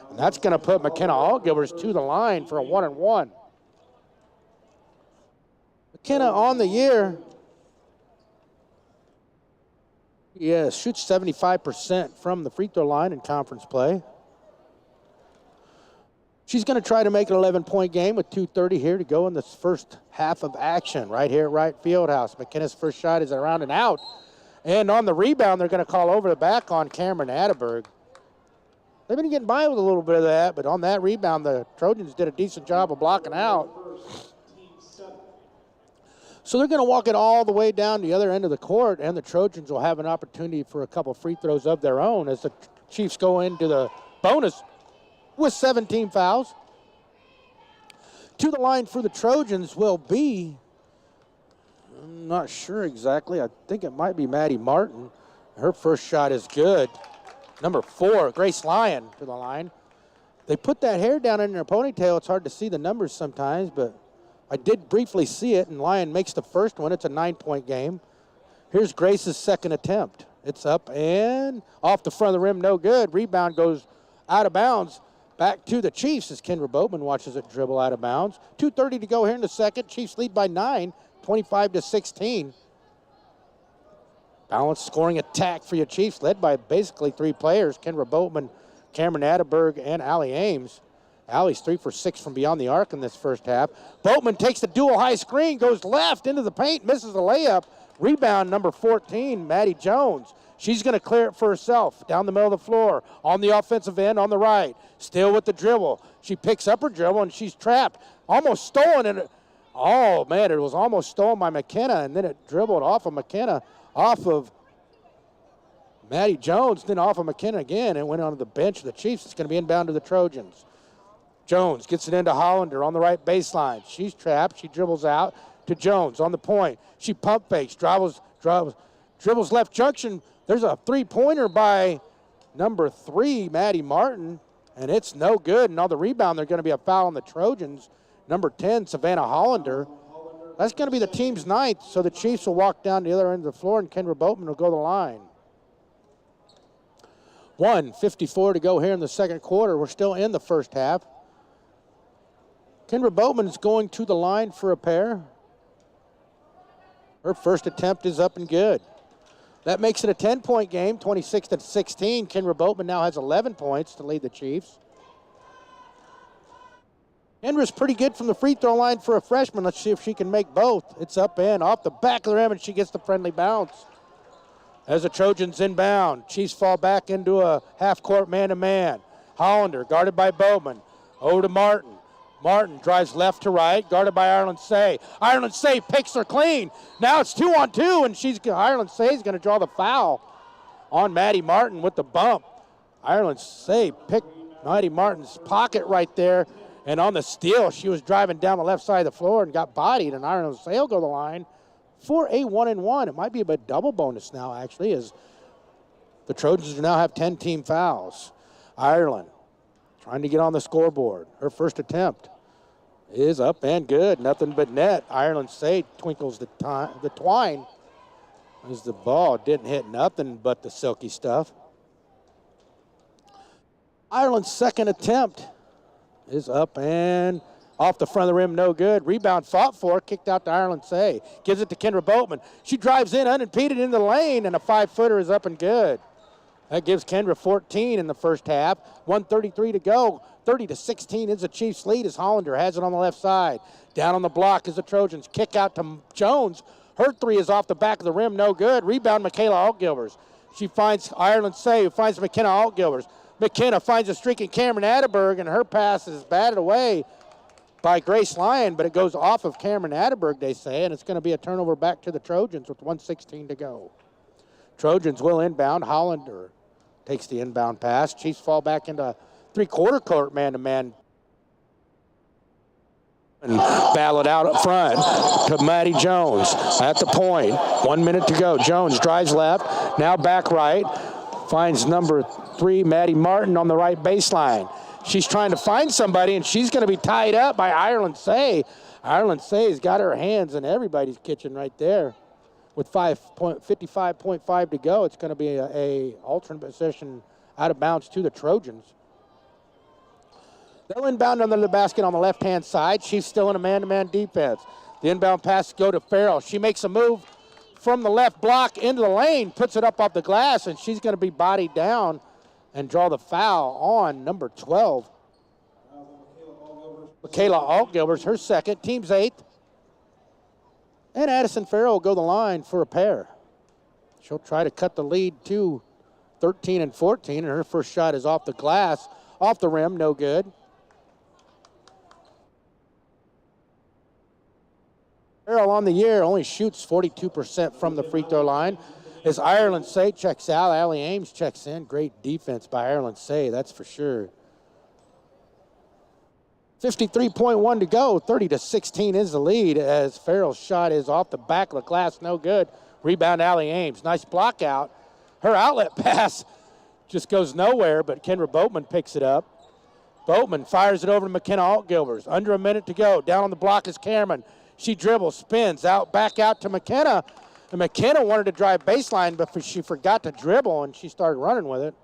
And that's going to put McKenna Altgilvers to the line for a 1-and-1. McKenna on the year. Yeah, shoots 75% from the free throw line in conference play. She's going to try to make an 11-point game with 2:30 here to go in this first half of action right here at Wright Fieldhouse. McKenna's first shot is around and out. And on the rebound, they're going to call over the back on Cameron Atterberg. They've been getting by with a little bit of that, but on that rebound, the Trojans did a decent job of blocking out. So they're going to walk it all the way down the other end of the court, and the Trojans will have an opportunity for a couple free throws of their own as the Chiefs go into the bonus with 17 fouls. To the line for the Trojans will be, I'm not sure exactly, I think it might be Maddie Martin. Her first shot is good. Number 4, Grace Lyon to the line. They put that hair down in their ponytail. It's hard to see the numbers sometimes, but I did briefly see it, and Lyon makes the first one. It's a 9-point game. Here's Grace's second attempt. It's up and off the front of the rim, no good. Rebound goes out of bounds. Back to the Chiefs as Kendra Boatman watches it dribble out of bounds. 2:30 to go here in the second. Chiefs lead by 9, 25-16. Balanced scoring attack for your Chiefs, led by basically 3 players, Kendra Boatman, Cameron Atterberg, and Allie Ames. Allie's 3 for 6 from beyond the arc in this first half. Boatman takes the dual high screen, goes left into the paint, misses the layup. Rebound number 14, Maddie Jones. She's going to clear it for herself down the middle of the floor on the offensive end on the right. Still with the dribble. She picks up her dribble and she's trapped. Almost stolen. And oh, man, it was almost stolen by McKenna, and then it dribbled off of McKenna, off of Maddie Jones, then off of McKenna again, and went onto the bench of the Chiefs. It's going to be inbound to the Trojans. Jones gets it into Hollander on the right baseline. She's trapped. She dribbles out to Jones on the point. She pump fakes, dribbles left junction. There's a three-pointer by number 3, Maddie Martin, and it's no good. And on the rebound, there's going to be a foul on the Trojans. Number 10, Savannah Hollander. That's going to be the team's 9th, so the Chiefs will walk down the other end of the floor, and Kendra Boatman will go to the line. 1:54 to go here in the second quarter. We're still in the first half. Kendra Boatman is going to the line for a pair. Her first attempt is up and good. That makes it a 10-point game, 26-16. Kendra Boatman now has 11 points to lead the Chiefs. Kendra's pretty good from the free throw line for a freshman. Let's see if she can make both. It's up and off the back of the rim, and she gets the friendly bounce. As the Trojans inbound, Chiefs fall back into a half-court man-to-man. Hollander guarded by Boatman. Over to Martin. Martin drives left to right, guarded by Ireland Say. Ireland Say picks her clean. Now it's 2-on-2, and Ireland Say is going to draw the foul on Maddie Martin with the bump. Ireland Say picked Maddie Martin's pocket right there, and on the steal, she was driving down the left side of the floor and got bodied, and Ireland Say will go to the line for a 1-and-1. It might be a bit double bonus now, actually, as the Trojans now have 10 team fouls. Ireland trying to get on the scoreboard. Her first attempt is up and good. Nothing but net. Ireland Say twinkles the twine as the ball didn't hit nothing but the silky stuff. Ireland's second attempt is up and off the front of the rim, no good. Rebound fought for, kicked out to Ireland Say. Gives it to Kendra Boatman. She drives in unimpeded in the lane, and a 5-footer is up and good. That gives Kendra 14 in the first half. 1:33 to go. 30-16 is the Chiefs' lead as Hollander has it on the left side. Down on the block is the Trojans. Kick out to Jones. Her 3 is off the back of the rim, no good. Rebound, Michaela Altgilbers. She finds Ireland Say, who finds McKenna Altgilbers. McKenna finds a streaking Cameron Atterberg, and her pass is batted away by Grace Lyon, but it goes off of Cameron Atterberg, they say, and it's going to be a turnover back to the Trojans with 1:16 to go. Trojans will inbound. Hollander takes the inbound pass. Chiefs fall back into three-quarter court man-to-man. And battle it out up front to Maddie Jones at the point. 1 minute to go. Jones drives left, now back right. Finds number 3, Maddie Martin, on the right baseline. She's trying to find somebody, and she's going to be tied up by Ireland Say. Ireland Say's got her hands in everybody's kitchen right there. With 55.5 to go, it's going to be a alternate position out of bounds to the Trojans. They'll inbound under the basket on the left-hand side. She's still in a man-to-man defense. The inbound pass go to Farrell. She makes a move from the left block into the lane, puts it up off the glass, and she's going to be bodied down and draw the foul on number 12. Michaela Altgilbert's her second, team's 8th. And Addison Farrell will go the line for a pair. She'll try to cut the lead to 13 and 14, and her first shot is off the glass, off the rim, no good. Farrell on the year only shoots 42% from the free throw line. As Ireland Say checks out, Allie Ames checks in. Great defense by Ireland Say, that's for sure. 53.1 to go, 30-16 is the lead as Farrell's shot is off the back of the glass, no good. Rebound, Allie Ames. Nice block out. Her outlet pass just goes nowhere, but Kendra Boatman picks it up. Boatman fires it over to McKenna Altgilbers. Under a minute to go. Down on the block is Cameron. She dribbles, spins, back out to McKenna. And McKenna wanted to drive baseline, but she forgot to dribble, and she started running with it.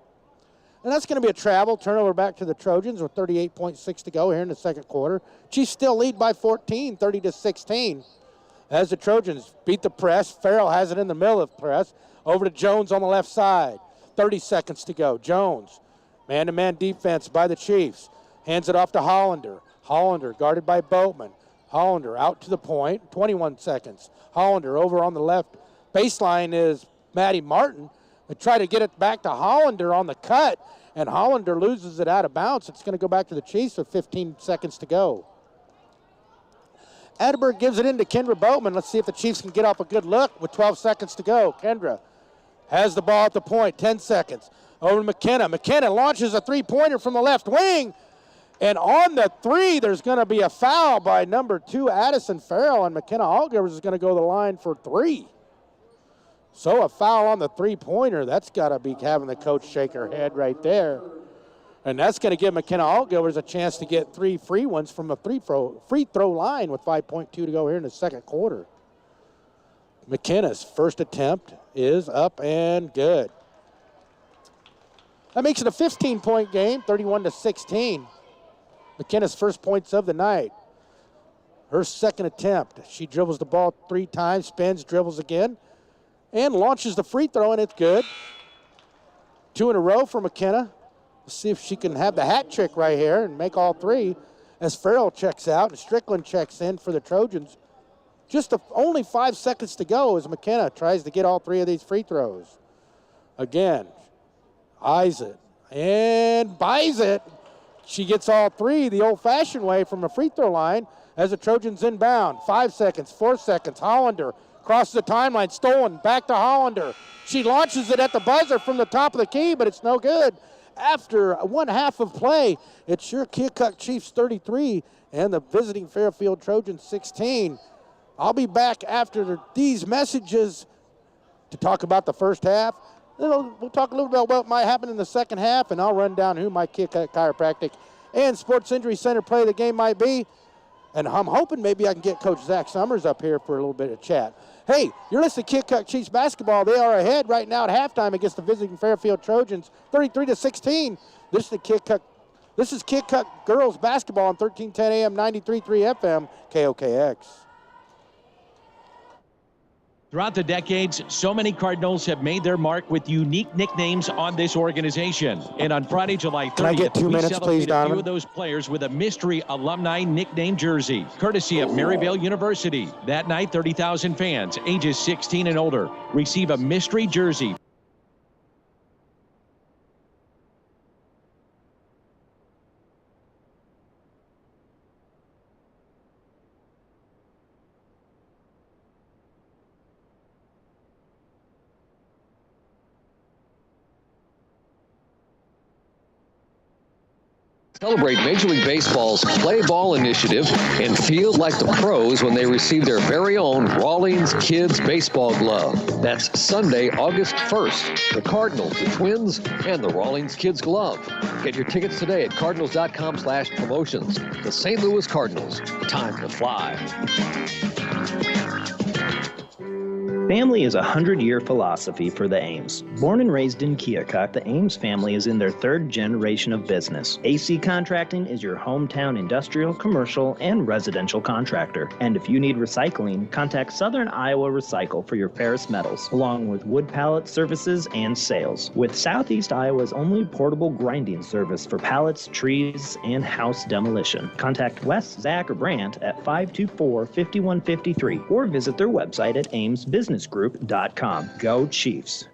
And that's going to be a travel. Turnover back to the Trojans with 38.6 to go here in the second quarter. Chiefs still lead by 14, 30-16. As the Trojans beat the press, Farrell has it in the middle of the press. Over to Jones on the left side. 30 seconds to go. Jones, man-to-man defense by the Chiefs. Hands it off to Hollander. Hollander guarded by Boatman. Hollander out to the point, 21 seconds. Hollander over on the left baseline is Maddie Martin. They try to get it back to Hollander on the cut, and Hollander loses it out of bounds. It's going to go back to the Chiefs with 15 seconds to go. Edberg gives it in to Kendra Boatman. Let's see if the Chiefs can get off a good look with 12 seconds to go. Kendra has the ball at the point, 10 seconds. Over to McKenna. McKenna launches a three-pointer from the left wing. And on the three, there's going to be a foul by number 2, Addison Farrell, and McKenna Altgivers is going to go to the line for 3. So a foul on the three-pointer. That's got to be having the coach shake her head right there. And that's going to give McKenna Altgivers a chance to get 3 free ones from a free throw line with 5.2 to go here in the second quarter. McKenna's first attempt is up and good. That makes it a 15-point game, 31-16. McKenna's first points of the night. Her second attempt. She dribbles the ball 3 times, spins, dribbles again, and launches the free throw, and it's good. 2 in a row for McKenna. Let's see if she can have the hat trick right here and make all 3 as Farrell checks out and Strickland checks in for the Trojans. Just only 5 seconds to go as McKenna tries to get all 3 of these free throws. Again, eyes it and buys it. She gets all 3 the old-fashioned way from a free throw line as the Trojans inbound. 5 seconds, 4 seconds. Hollander crosses the timeline, stolen, back to Hollander. She launches it at the buzzer from the top of the key, but it's no good. After 1 half of play, it's your Keokuk Chiefs 33 and the visiting Fairfield Trojans 16. I'll be back after these messages to talk about the first half. We'll talk a little bit about what might happen in the second half, and I'll run down who my Keokuk Chiropractic and Sports Injury Center play of the game might be. And I'm hoping maybe I can get Coach Zach Summers up here for a little bit of chat. Hey, you're listening to Keokuk Chiefs basketball. They are ahead right now at halftime against the visiting Fairfield Trojans, 33-16. This is Keokuk girls basketball on 1310 AM, 93.3 FM, KOKX. Throughout the decades, so many Cardinals have made their mark with unique nicknames on this organization. And on Friday, July 30th, Can I get 2 minutes, please, a few Donovan? of those players with a mystery alumni nickname jersey, courtesy of Maryvale University. That night, 30,000 fans, ages 16 and older, receive a mystery jersey. Celebrate Major League Baseball's Play Ball initiative and feel like the pros when they receive their very own Rawlings Kids Baseball Glove. That's Sunday, August 1st. The Cardinals, the Twins, and the Rawlings Kids Glove. Get your tickets today at cardinals.com/promotions. The St. Louis Cardinals, time to fly. Family is a 100-year philosophy for the Ames. Born and raised in Keokuk, the Ames family is in their third generation of business. AC Contracting is your hometown industrial, commercial, and residential contractor. And if you need recycling, contact Southern Iowa Recycle for your ferrous metals, along with wood pallet services and sales. With Southeast Iowa's only portable grinding service for pallets, trees, and house demolition. Contact Wes, Zach, or Brandt at 524-5153 or visit their website at amesbusinessgroup.com. Go Chiefs.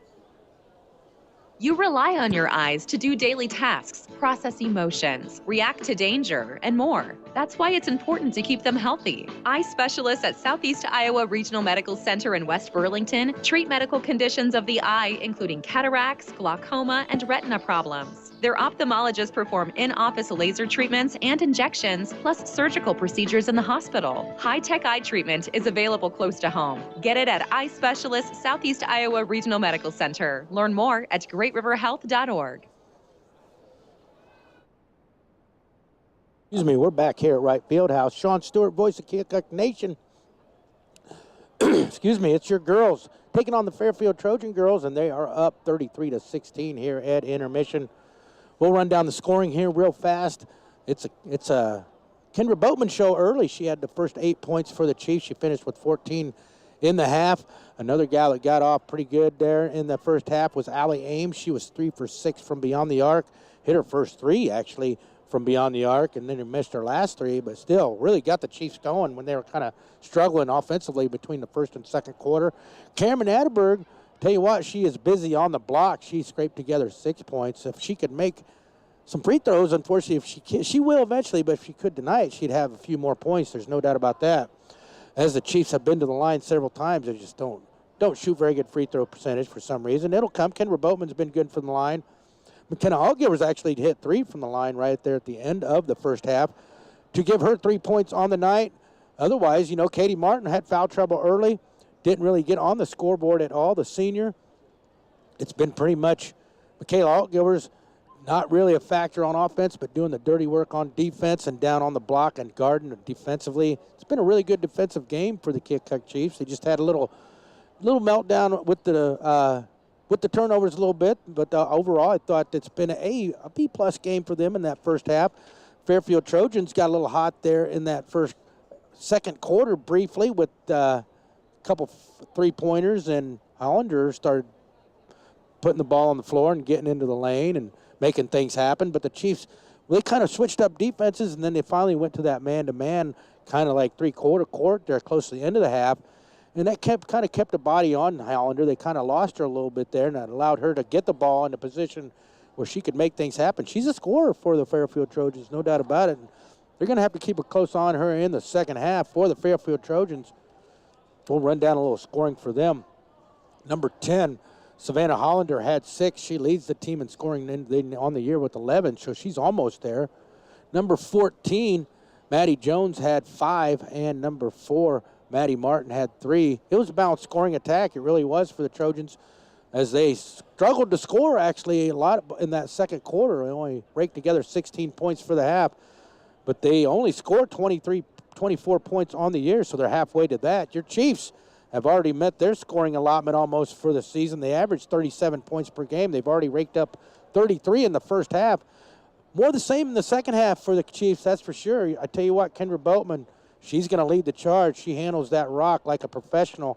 You rely on your eyes to do daily tasks, process emotions, react to danger, and more. That's why it's important to keep them healthy. Eye specialists at Southeast Iowa Regional Medical Center in West Burlington treat medical conditions of the eye, including cataracts, glaucoma, and retina problems. Their ophthalmologists perform in-office laser treatments and injections, plus surgical procedures in the hospital. High-tech eye treatment is available close to home. Get it at Eye Specialists Southeast Iowa Regional Medical Center. Learn more at greatriverhealth.org. Excuse me, we're back here at Wright Fieldhouse. Sean Stewart, voice of Keokuk Nation. Excuse me, it's your girls taking on the Fairfield Trojan girls, and they are up 33-16 here at intermission. We'll run down the scoring here real fast. It's a Kendra Boatman show early. She had the first 8 points for the Chiefs. She finished with 14 in the half. Another gal that got off pretty good there in the first half was Allie Ames. She was 3 for 6 from beyond the arc. Hit her first 3, actually, from beyond the arc, and then missed her last 3, but still really got the Chiefs going when they were kind of struggling offensively between the first and second quarter. Cameron Atterberg, tell you what, she is busy on the block. She scraped together 6 points. If she could make some free throws, unfortunately, if she will eventually, but if she could tonight, she'd have a few more points. There's no doubt about that. As the Chiefs have been to the line several times, they just don't shoot very good free throw percentage for some reason. It'll come. Kendra Boatman's been good from the line. McKenna Allgiver's actually hit 3 from the line right there at the end of the first half to give her 3 points on the night. Otherwise, Katie Martin had foul trouble early. Didn't really get on the scoreboard at all, the senior. It's been pretty much Michaela Allgiver's not really a factor on offense, but doing the dirty work on defense and down on the block and guarding defensively. It's been a really good defensive game for the Keokuk Chiefs. They just had a little meltdown with the turnovers a little bit, but overall I thought it's been a B-plus game for them in that first half. Fairfield Trojans got a little hot there in that second quarter briefly with a couple three-pointers, and Hollander started putting the ball on the floor and getting into the lane and making things happen. But the Chiefs, they kind of switched up defenses, and then they finally went to that man-to-man kind of like three-quarter court there close to the end of the half. And that kept the body on Hollander. They kind of lost her a little bit there, and that allowed her to get the ball in a position where she could make things happen. She's a scorer for the Fairfield Trojans, no doubt about it. And they're going to have to keep a close eye on her in the second half for the Fairfield Trojans. We'll run down a little scoring for them. Number 10, Savannah Hollander had 6. She leads the team in scoring on the year with 11, so she's almost there. Number 14, Maddie Jones had 5, and number 4, Maddie Martin had 3. It was a balanced scoring attack. It really was for the Trojans, as they struggled to score actually a lot in that second quarter. They only raked together 16 points for the half, but they only scored 24 points on the year, so they're halfway to that. Your Chiefs have already met their scoring allotment almost for the season. They averaged 37 points per game. They've already raked up 33 in the first half. More the same in the second half for the Chiefs, that's for sure. I tell you what, Kendra Boatman, she's going to lead the charge. She handles that rock like a professional.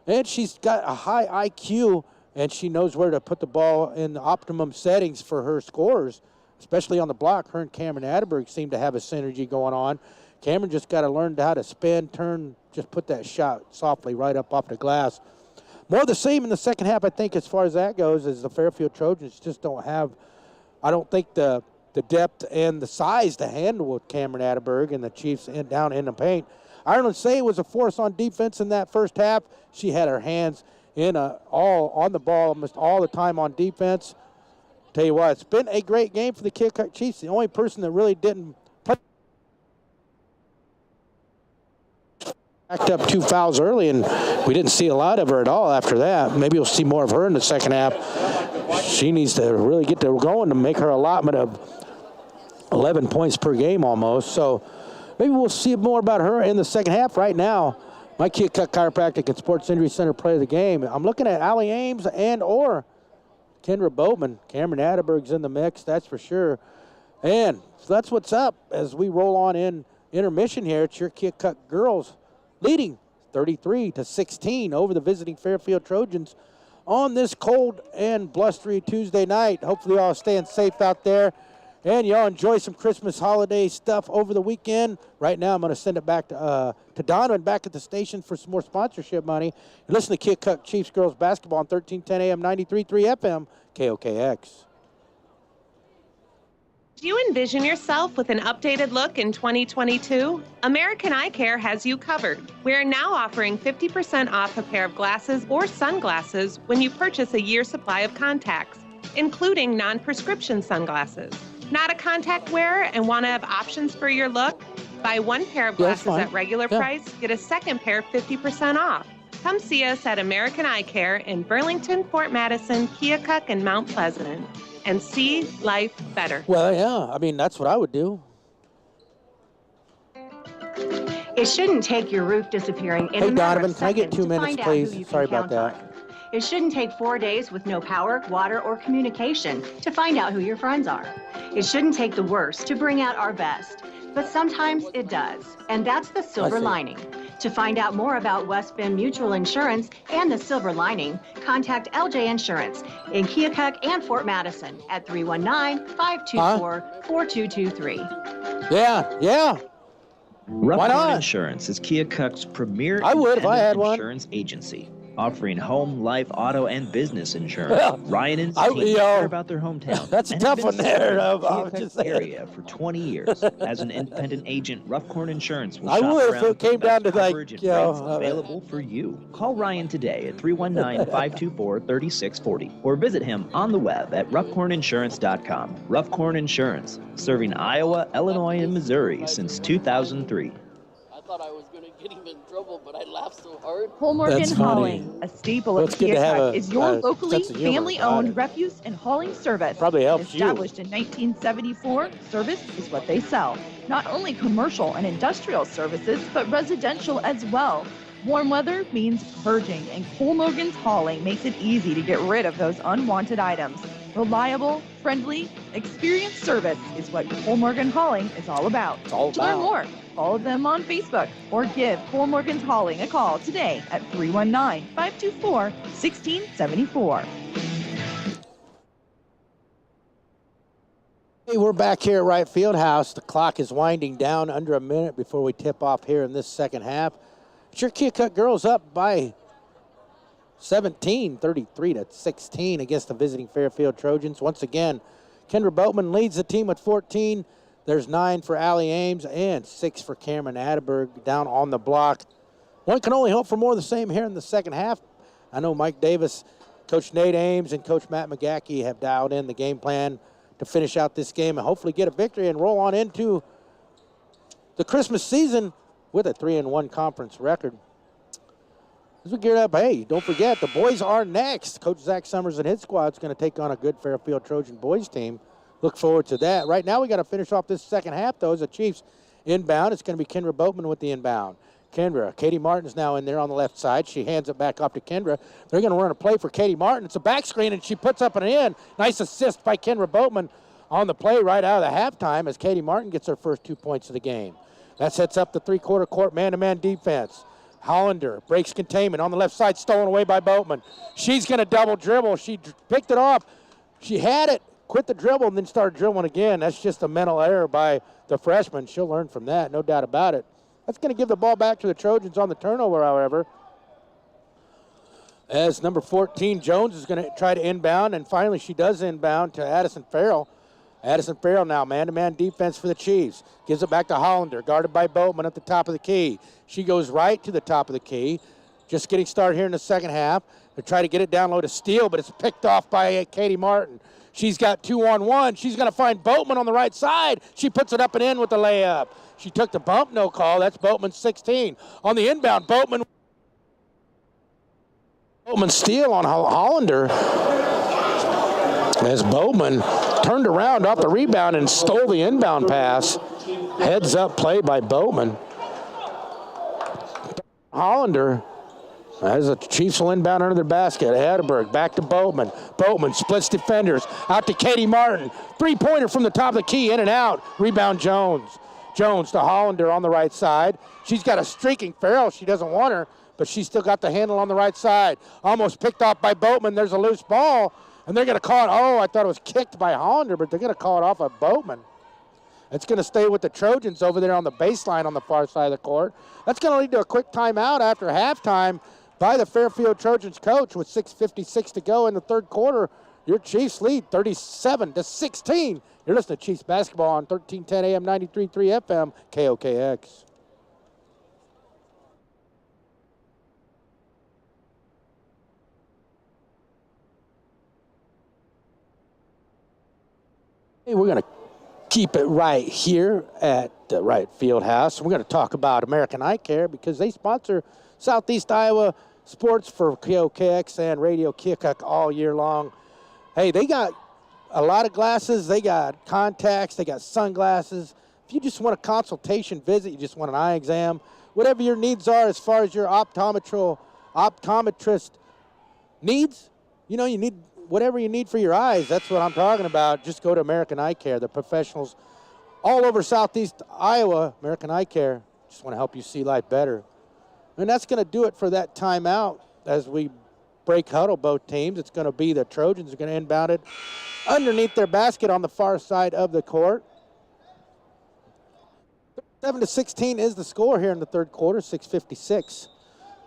And she's got a high IQ, and she knows where to put the ball in the optimum settings for her scorers, especially on the block. Her and Cameron Atterberg seem to have a synergy going on. Cameron just got to learn how to spin, turn, just put that shot softly right up off the glass. More the same in the second half, I think, as far as that goes, is the Fairfield Trojans just don't have, I don't think, the depth and the size to handle with Cameron Atterberg and the Chiefs down in the paint. Ireland Say was a force on defense in that first half. She had her hands all on the ball almost all the time on defense. Tell you what, it's been a great game for the Keokuk Chiefs. The only person that really didn't play backed up 2 fouls early, and we didn't see a lot of her at all after that. Maybe we'll see more of her in the second half. She needs to really get to going to make her allotment of 11 points per game almost. So maybe we'll see more about her in the second half. Right now, My Keokuk Chiropractic and Sports Injury Center play of the game. I'm looking at Allie Ames and or Kendra Boatman. Cameron Atterberg's in the mix, that's for sure. And so that's what's up as we roll on in intermission here. It's your Keokuk girls leading 33-16 over the visiting Fairfield Trojans on this cold and blustery Tuesday night. Hopefully y'all staying safe out there. And y'all enjoy some Christmas holiday stuff over the weekend. Right now, I'm going to send it back to Donovan back at the station for some more sponsorship money. And listen to Keokuk Chiefs girls basketball on 1310 AM, 93.3 FM, KOKX. Do you envision yourself with an updated look in 2022? American Eye Care has you covered. We are now offering 50% off a pair of glasses or sunglasses when you purchase a year's supply of contacts, including non-prescription sunglasses. Not a contact wearer and want to have options for your look? Buy one pair of glasses at regular price, get a second pair 50% off. Come see us at American Eye Care in Burlington, Fort Madison, Keokuk, and Mount Pleasant, and see life better. Well, yeah, I mean, that's what I would do. It shouldn't take your roof disappearing in Hey, a matter Donovan, of can I get 2 seconds to minutes, find out who please? you can Sorry about count that. on. It shouldn't take 4 days with no power, water, or communication to find out who your friends are. It shouldn't take the worst to bring out our best, but sometimes it does, and that's the silver lining. To find out more about West Bend Mutual Insurance and the silver lining, contact LJ Insurance in Keokuk and Fort Madison at 319-524-4223. Yeah. Rough Why Corn not? Insurance is Keokuk's premier I would if I had one. insurance agency, offering home, life, auto, and business insurance. Well, Ryan and his team care about their hometown. That's a and tough have one been there. serving the I'm Keokuk just saying. area for 20 years. As an independent agent, Rough Corn Insurance will I shop would if around it came for the down best to, like, coverage and you know, rates available for you. Call Ryan today at 319-524-3640 or visit him on the web at roughcorninsurance.com. Rough Corn Insurance, serving Iowa, Illinois, and Missouri since 2003. I thought I was going to get him in trouble, but I laughed so hard. Holmorgan Hauling, a staple of Keokuk, is your locally family-owned refuse and hauling service. Probably helps Established in 1974, service is what they sell. Not only commercial and industrial services, but residential as well. Warm weather means purging, and Holmorgan's Hauling makes it easy to get rid of those unwanted items. Reliable, friendly, experienced service is what Holmorgan Hauling is all about. It's all To learn about. more, follow them on Facebook or give Holmorgan's Hauling a call today at 319-524-1674. Hey, we're back here at Wright Fieldhouse. The clock is winding down under a minute before we tip off here in this second half. It's your Keokuk girls up by 17, 33-16 against the visiting Fairfield Trojans. Once again, Kendra Boatman leads the team with 14. There's 9 for Allie Ames and 6 for Cameron Atterberg down on the block. One can only hope for more of the same here in the second half. I know Mike Davis, Coach Nate Ames, and Coach Matt McGackey have dialed in the game plan to finish out this game and hopefully get a victory and roll on into the Christmas season with a 3-1 conference record. As we gear up, hey, don't forget, the boys are next. Coach Zach Summers and his squad is going to take on a good Fairfield Trojan boys team. Look forward to that. Right now, we got to finish off this second half, though, as the Chiefs inbound. It's going to be Kendra Boatman with the inbound. Katie Martin's now in there on the left side. She hands it back off to Kendra. They're going to run a play for Katie Martin. It's a back screen, and she puts up an in. Nice assist by Kendra Boatman on the play right out of the halftime as Katie Martin gets her first 2 points of the game. That sets up the three-quarter court man-to-man defense. Hollander breaks containment on the left side, stolen away by Boatman. She's going to double dribble. She picked it off. She had it, quit the dribble, and then started dribbling again. That's just a mental error by the freshman. She'll learn from that, no doubt about it. That's going to give the ball back to the Trojans on the turnover, however. As number 14, Jones, is going to try to inbound, and finally she does inbound to Addison Farrell. Addison Farrell now, man-to-man defense for the Chiefs. Gives it back to Hollander, guarded by Boatman at the top of the key. She goes right to the top of the key. Just getting started here in the second half. They try to get it down low to Steele, but it's picked off by Katie Martin. She's got 2-on-1. She's going to find Boatman on the right side. She puts it up and in with the layup. She took the bump, no call. That's Boatman 16. On the inbound, Boatman steal on Hollander. As Boatman turned around off the rebound and stole the inbound pass. Heads up play by Boatman. Hollander. As the Chiefs will inbound under their basket. Hatterberg back to Boatman. Boatman splits defenders. Out to Katie Martin. Three-pointer from the top of the key. In and out. Rebound Jones. Jones to Hollander on the right side. She's got a streaking Farrell. She doesn't want her, but she's still got the handle on the right side. Almost picked off by Boatman. There's a loose ball, and they're going to call it. Oh, I thought it was kicked by Hollander, but they're going to call it off of Boatman. It's going to stay with the Trojans over there on the baseline on the far side of the court. That's going to lead to a quick timeout after halftime by the Fairfield Trojans coach with 6:56 to go in the third quarter. Your Chiefs lead 37-16. You're listening to Chiefs basketball on 1310 AM 93.3 FM KOKX. Hey, we're going to keep it right here at the Wright Fieldhouse. We're going to talk about American Eye Care because they sponsor Southeast Iowa sports for KOKX and Radio Keokuk all year long. Hey, they got a lot of glasses. They got contacts. They got sunglasses. If you just want a consultation visit, you just want an eye exam, whatever your needs are as far as your optometrist needs, you know, you need whatever you need for your eyes. That's what I'm talking about. Just go to American Eye Care. The professionals all over Southeast Iowa, American Eye Care, just want to help you see life better. And that's going to do it for that timeout as we break huddle both teams. It's going to be the Trojans are going to inbound it underneath their basket on the far side of the court. 7-16 is the score here in the third quarter, 6:56.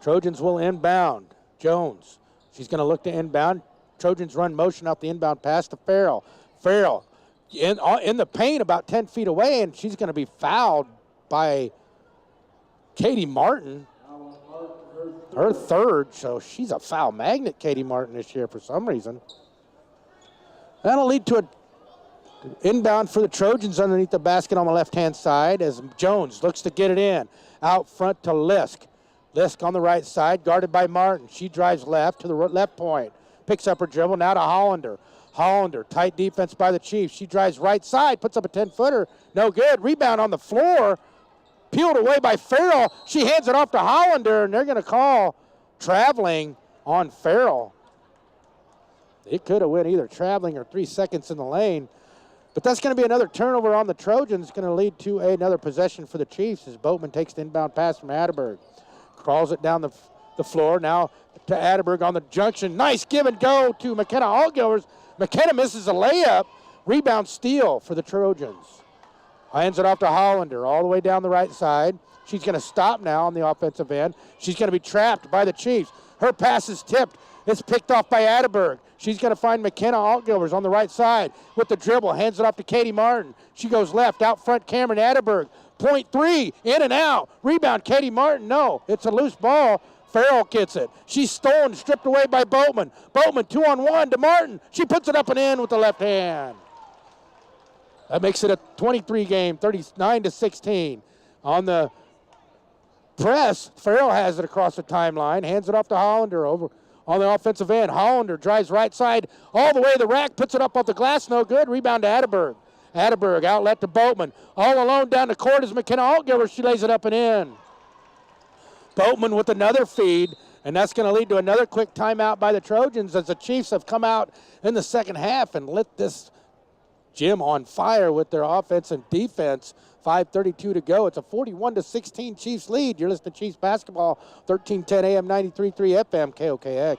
Trojans will inbound. Jones, she's going to look to inbound. Trojans run motion out the inbound pass to Farrell. Farrell in the paint about 10 feet away, and she's going to be fouled by Katie Martin. Her third, so she's a foul magnet, Katie Martin, this year for some reason. That'll lead to an inbound for the Trojans underneath the basket on the left-hand side as Jones looks to get it in. Out front to Lisk. Lisk on the right side, guarded by Martin. She drives left to the left point. Picks up her dribble, now to Hollander. Hollander, tight defense by the Chiefs. She drives right side, puts up a 10-footer. No good. Rebound on the floor. Peeled away by Farrell. She hands it off to Hollander, and they're going to call traveling on Farrell. It could have went either traveling or 3 seconds in the lane. But that's going to be another turnover on the Trojans. Going to lead to another possession for the Chiefs as Boatman takes the inbound pass from Hatterberg. Crawls it down the floor. Now to Hatterberg on the junction. Nice give and go to McKenna Allgillers. McKenna misses a layup. Rebound steal for the Trojans. Hands it off to Hollander all the way down the right side. She's going to stop now on the offensive end. She's going to be trapped by the Chiefs. Her pass is tipped. It's picked off by Hatterberg. She's going to find McKenna Altgilvers on the right side with the dribble. Hands it off to Katie Martin. She goes left. Out front, Cameron Hatterberg. Point three. In and out. Rebound, Katie Martin. No, it's a loose ball. Farrell gets it. She's stolen, stripped away by Boatman. Boatman 2-on-1 to Martin. She puts it up and in with the left hand. That makes it a 23 game, 39-16. On the press, Farrell has it across the timeline, hands it off to Hollander over on the offensive end. Hollander drives right side all the way to the rack, puts it up off the glass, no good. Rebound to Hatterberg. Hatterberg outlet to Boatman. All alone down the court is McKenna Altgilver. She lays it up and in. Boatman with another feed, and that's going to lead to another quick timeout by the Trojans as the Chiefs have come out in the second half and lit this gym on fire with their offense and defense. 5:32 to go. It's a 41-16 Chiefs lead. You're listening to Chiefs basketball, 1310 AM 93.3 FM KOKX.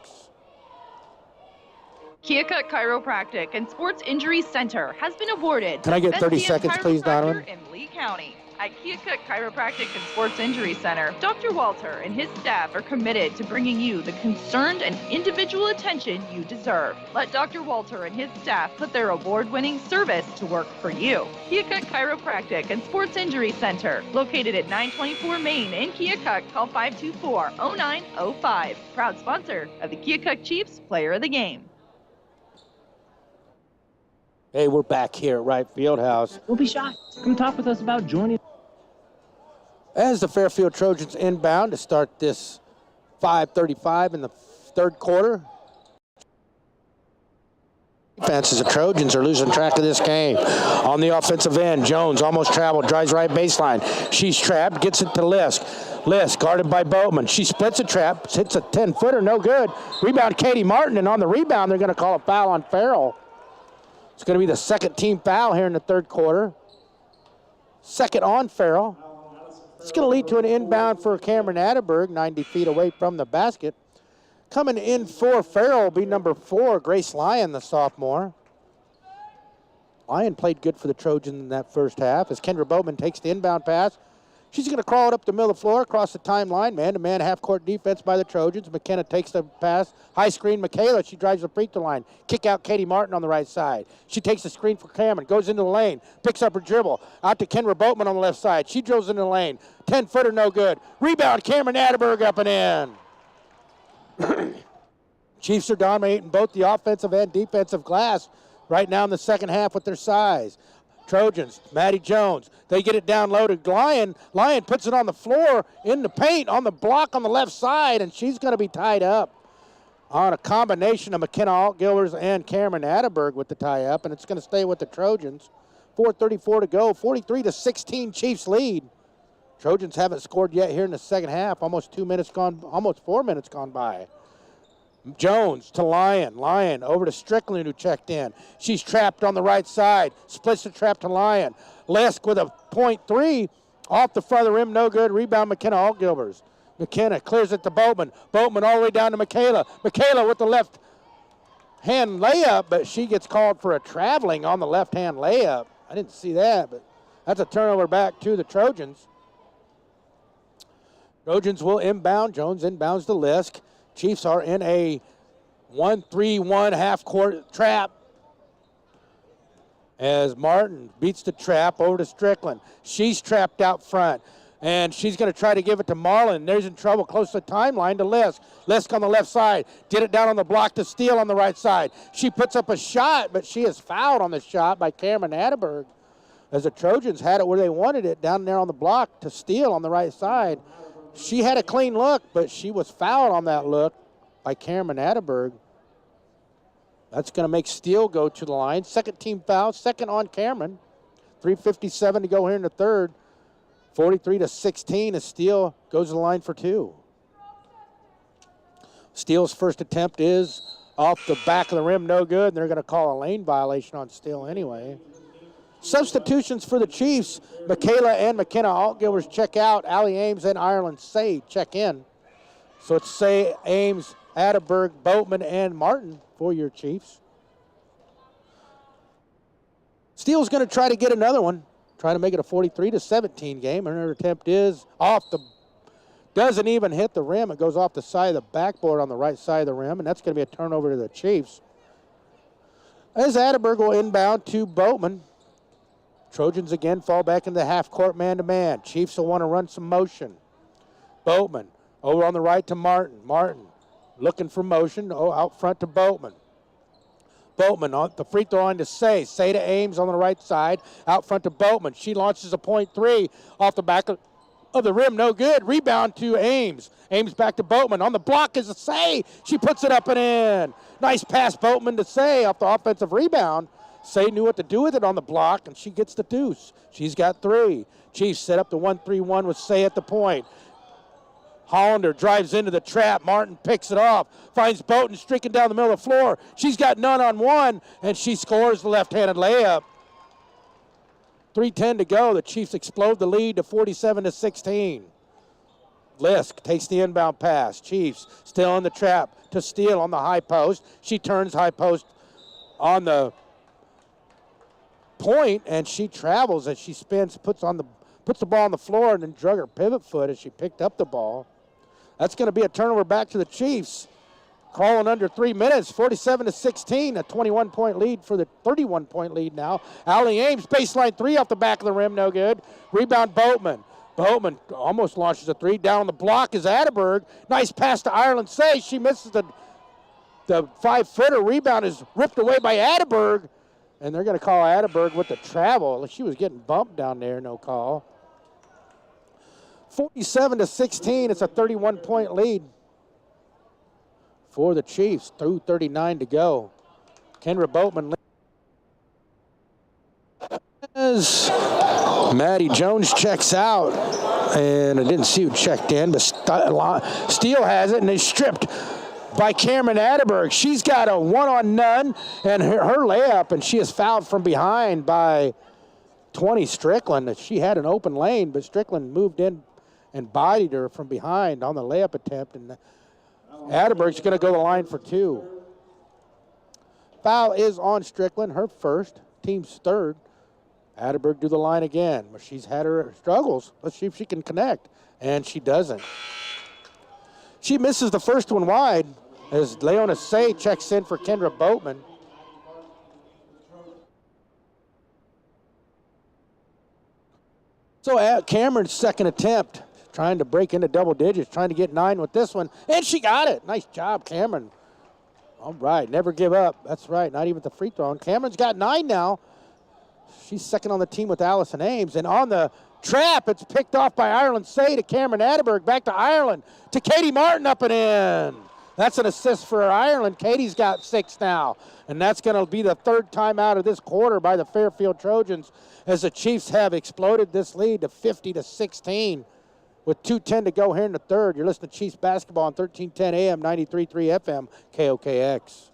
Keokuk Chiropractic and Sports Injury Center has been awarded. Can I get 30 Best seconds, please, Donovan? in Lee County. At Keokuk Chiropractic and Sports Injury Center, Dr. Walter and his staff are committed to bringing you the concerned and individual attention you deserve. Let Dr. Walter and his staff put their award-winning service to work for you. Keokuk Chiropractic and Sports Injury Center, located at 924 Main in Keokuk, call 524-0905. Proud sponsor of the Keokuk Chiefs Player of the Game. Hey, we're back here at Wright Fieldhouse. We'll be shocked. Come talk with us about joining. As the Fairfield Trojans inbound to start this 5:35 in the third quarter. Defenses, the Trojans are losing track of this game. On the offensive end, Jones almost traveled, drives right baseline. She's trapped, gets it to Lisk. Lisk guarded by Boatman. She splits a trap, hits a 10-footer, no good. Rebound Katie Martin, and on the rebound, they're going to call a foul on Farrell. It's going to be the second team foul here in the third quarter. Second on Farrell. It's going to lead to an inbound for Cameron Atterberg, 90 feet away from the basket. Coming in for Farrell will be number 4, Grace Lyon, the sophomore. Lyon played good for the Trojans in that first half as Kendra Boatman takes the inbound pass. She's going to crawl it up the middle of the floor, across the timeline. Man-to-man half-court defense by the Trojans. McKenna takes the pass. High screen, Michaela. She drives the free throw line. Kick out Katie Martin on the right side. She takes the screen for Cameron. Goes into the lane. Picks up her dribble. Out to Kendra Boatman on the left side. She drills into the lane. 10-footer, no good. Rebound, Cameron Atterberg up and in. Chiefs are dominating both the offensive and defensive glass right now in the second half with their size. Trojans, Maddie Jones, they get it down low to Lyon. Lyon puts it on the floor in the paint on the block on the left side, and she's going to be tied up on a combination of McKenna Alt-Gilbers and Cameron Atterberg with the tie-up, and it's going to stay with the Trojans. 4:34 to go, 43-16 Chiefs lead. Trojans haven't scored yet here in the second half. Almost 4 minutes gone by. Jones to Lyon. Lyon over to Strickland, who checked in. She's trapped on the right side. Splits the trap to Lyon. Lisk with a .3 off the front of the rim, no good. Rebound McKenna Alt-Gilbers. McKenna clears it to Boatman. Boatman all the way down to Michaela. Michaela with the left hand layup, but she gets called for a traveling on the left hand layup. I didn't see that, but that's a turnover back to the Trojans. Trojans will inbound. Jones inbounds to Lisk. Chiefs are in a 1-3-1 half-court trap as Martin beats the trap over to Strickland. She's trapped out front, and she's going to try to give it to Marlin. There's in trouble close to the timeline to Lisk. Lisk on the left side. Did it down on the block to Steele on the right side. She puts up a shot, but she is fouled on the shot by Cameron Atterberg as the Trojans had it where they wanted it, down there on the block to Steele on the right side. She had a clean look, but she was fouled on that look by Cameron Atterberg. That's going to make Steele go to the line. Second team foul, second on Cameron. 3:57 to go here in the third. 43-16 as Steele goes to the line for 2. Steele's first attempt is off the back of the rim, no good. And they're going to call a lane violation on Steele anyway. Substitutions for the Chiefs. Michaela and McKenna Alt-Gilbers check out. Allie Ames and Ireland Say check in. So it's Say, Ames, Atterberg, Boatman, and Martin for your Chiefs. Steele's going to try to get another one. Trying to make it a 43-17 game. Her attempt is off the, doesn't even hit the rim. It goes off the side of the backboard on the right side of the rim, and that's going to be a turnover to the Chiefs. As Atterberg will inbound to Boatman. Trojans again fall back into the half-court man-to-man. Chiefs will want to run some motion. Boatman over on the right to Martin. Martin looking for motion. Out front to Boatman. Boatman on the free throw line to Say. Say to Ames on the right side. Out front to Boatman. She launches a .3 off the back of the rim. No good. Rebound to Ames. Ames back to Boatman. On the block is a Say. She puts it up and in. Nice pass, Boatman to Say off the offensive rebound. Say knew what to do with it on the block, and she gets the deuce. She's got 3. Chiefs set up the 1-3-1 with Say at the point. Hollander drives into the trap. Martin picks it off. Finds Boatman streaking down the middle of the floor. She's got none on one, and she scores the left-handed layup. 3:10 to go. The Chiefs explode the lead to 47-16. Lisk takes the inbound pass. Chiefs still in the trap to Steele on the high post. She turns high post on the point, and she travels as she spins, puts the ball on the floor, and then drug her pivot foot as she picked up the ball. That's going to be a turnover back to the Chiefs. Crawling under 3 minutes, 47-16, a 21-point lead for the 31-point lead now. Allie Ames, baseline 3 off the back of the rim, no good. Rebound Boatman. Boatman almost launches a 3. Down on the block is Atterberg. Nice pass to Ireland Say. She misses the 5-footer. Rebound is ripped away by Atterberg. And they're going to call Atterberg with the travel. She was getting bumped down there, no call. 47-16, it's a 31-point lead for the Chiefs. 2:39 to go. Kendra Boatman is Maddie Jones checks out, and I didn't see who checked in, but Steele has it, and they stripped by Cameron Atterberg. She's got a one-on-none, and her layup, and she is fouled from behind by 20 Strickland. She had an open lane, but Strickland moved in and bodied her from behind on the layup attempt, and Atterberg's going to go to the line for 2. Foul is on Strickland, her first, team's third. Atterberg to the line again. She's had her struggles. Let's see if she can connect, and she doesn't. She misses the first one wide as Leona Say checks in for Kendra Boatman. So Cameron's second attempt, trying to break into double digits, trying to get 9 with this one, and she got it. Nice job, Cameron. All right, never give up. That's right, not even the free throw. And Cameron's got 9 now. She's second on the team with Allison Ames. And on the trap, it's picked off by Ireland Say to Cameron Atterberg. Back to Ireland, to Katie Martin, up and in. That's an assist for Ireland. Katie's got 6 now. And that's going to be the third time out of this quarter by the Fairfield Trojans as the Chiefs have exploded this lead to 50-16 with 2:10 to go here in the third. You're listening to Chiefs basketball on 1310 AM, 93.3 FM, KOKX.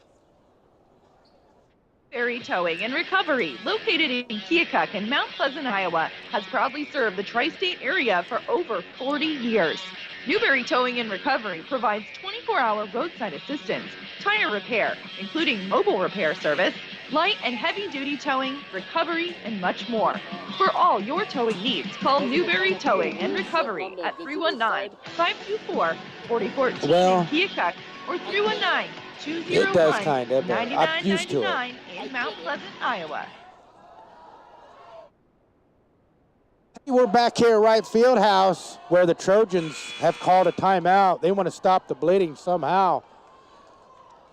Ferry Towing and Recovery, located in Keokuk and Mount Pleasant, Iowa, has proudly served the tri-state area for over 40 years. Newberry Towing and Recovery provides 24-hour roadside assistance, tire repair, including mobile repair service, light and heavy-duty towing, recovery, and much more. For all your towing needs, call Newberry Towing and Recovery at 319-524-4014 in Keokuk or 319 It does kind of, but I'm used to it. In Mount Pleasant, Iowa. We're back here at Wright Fieldhouse where the Trojans have called a timeout. They want to stop the bleeding somehow.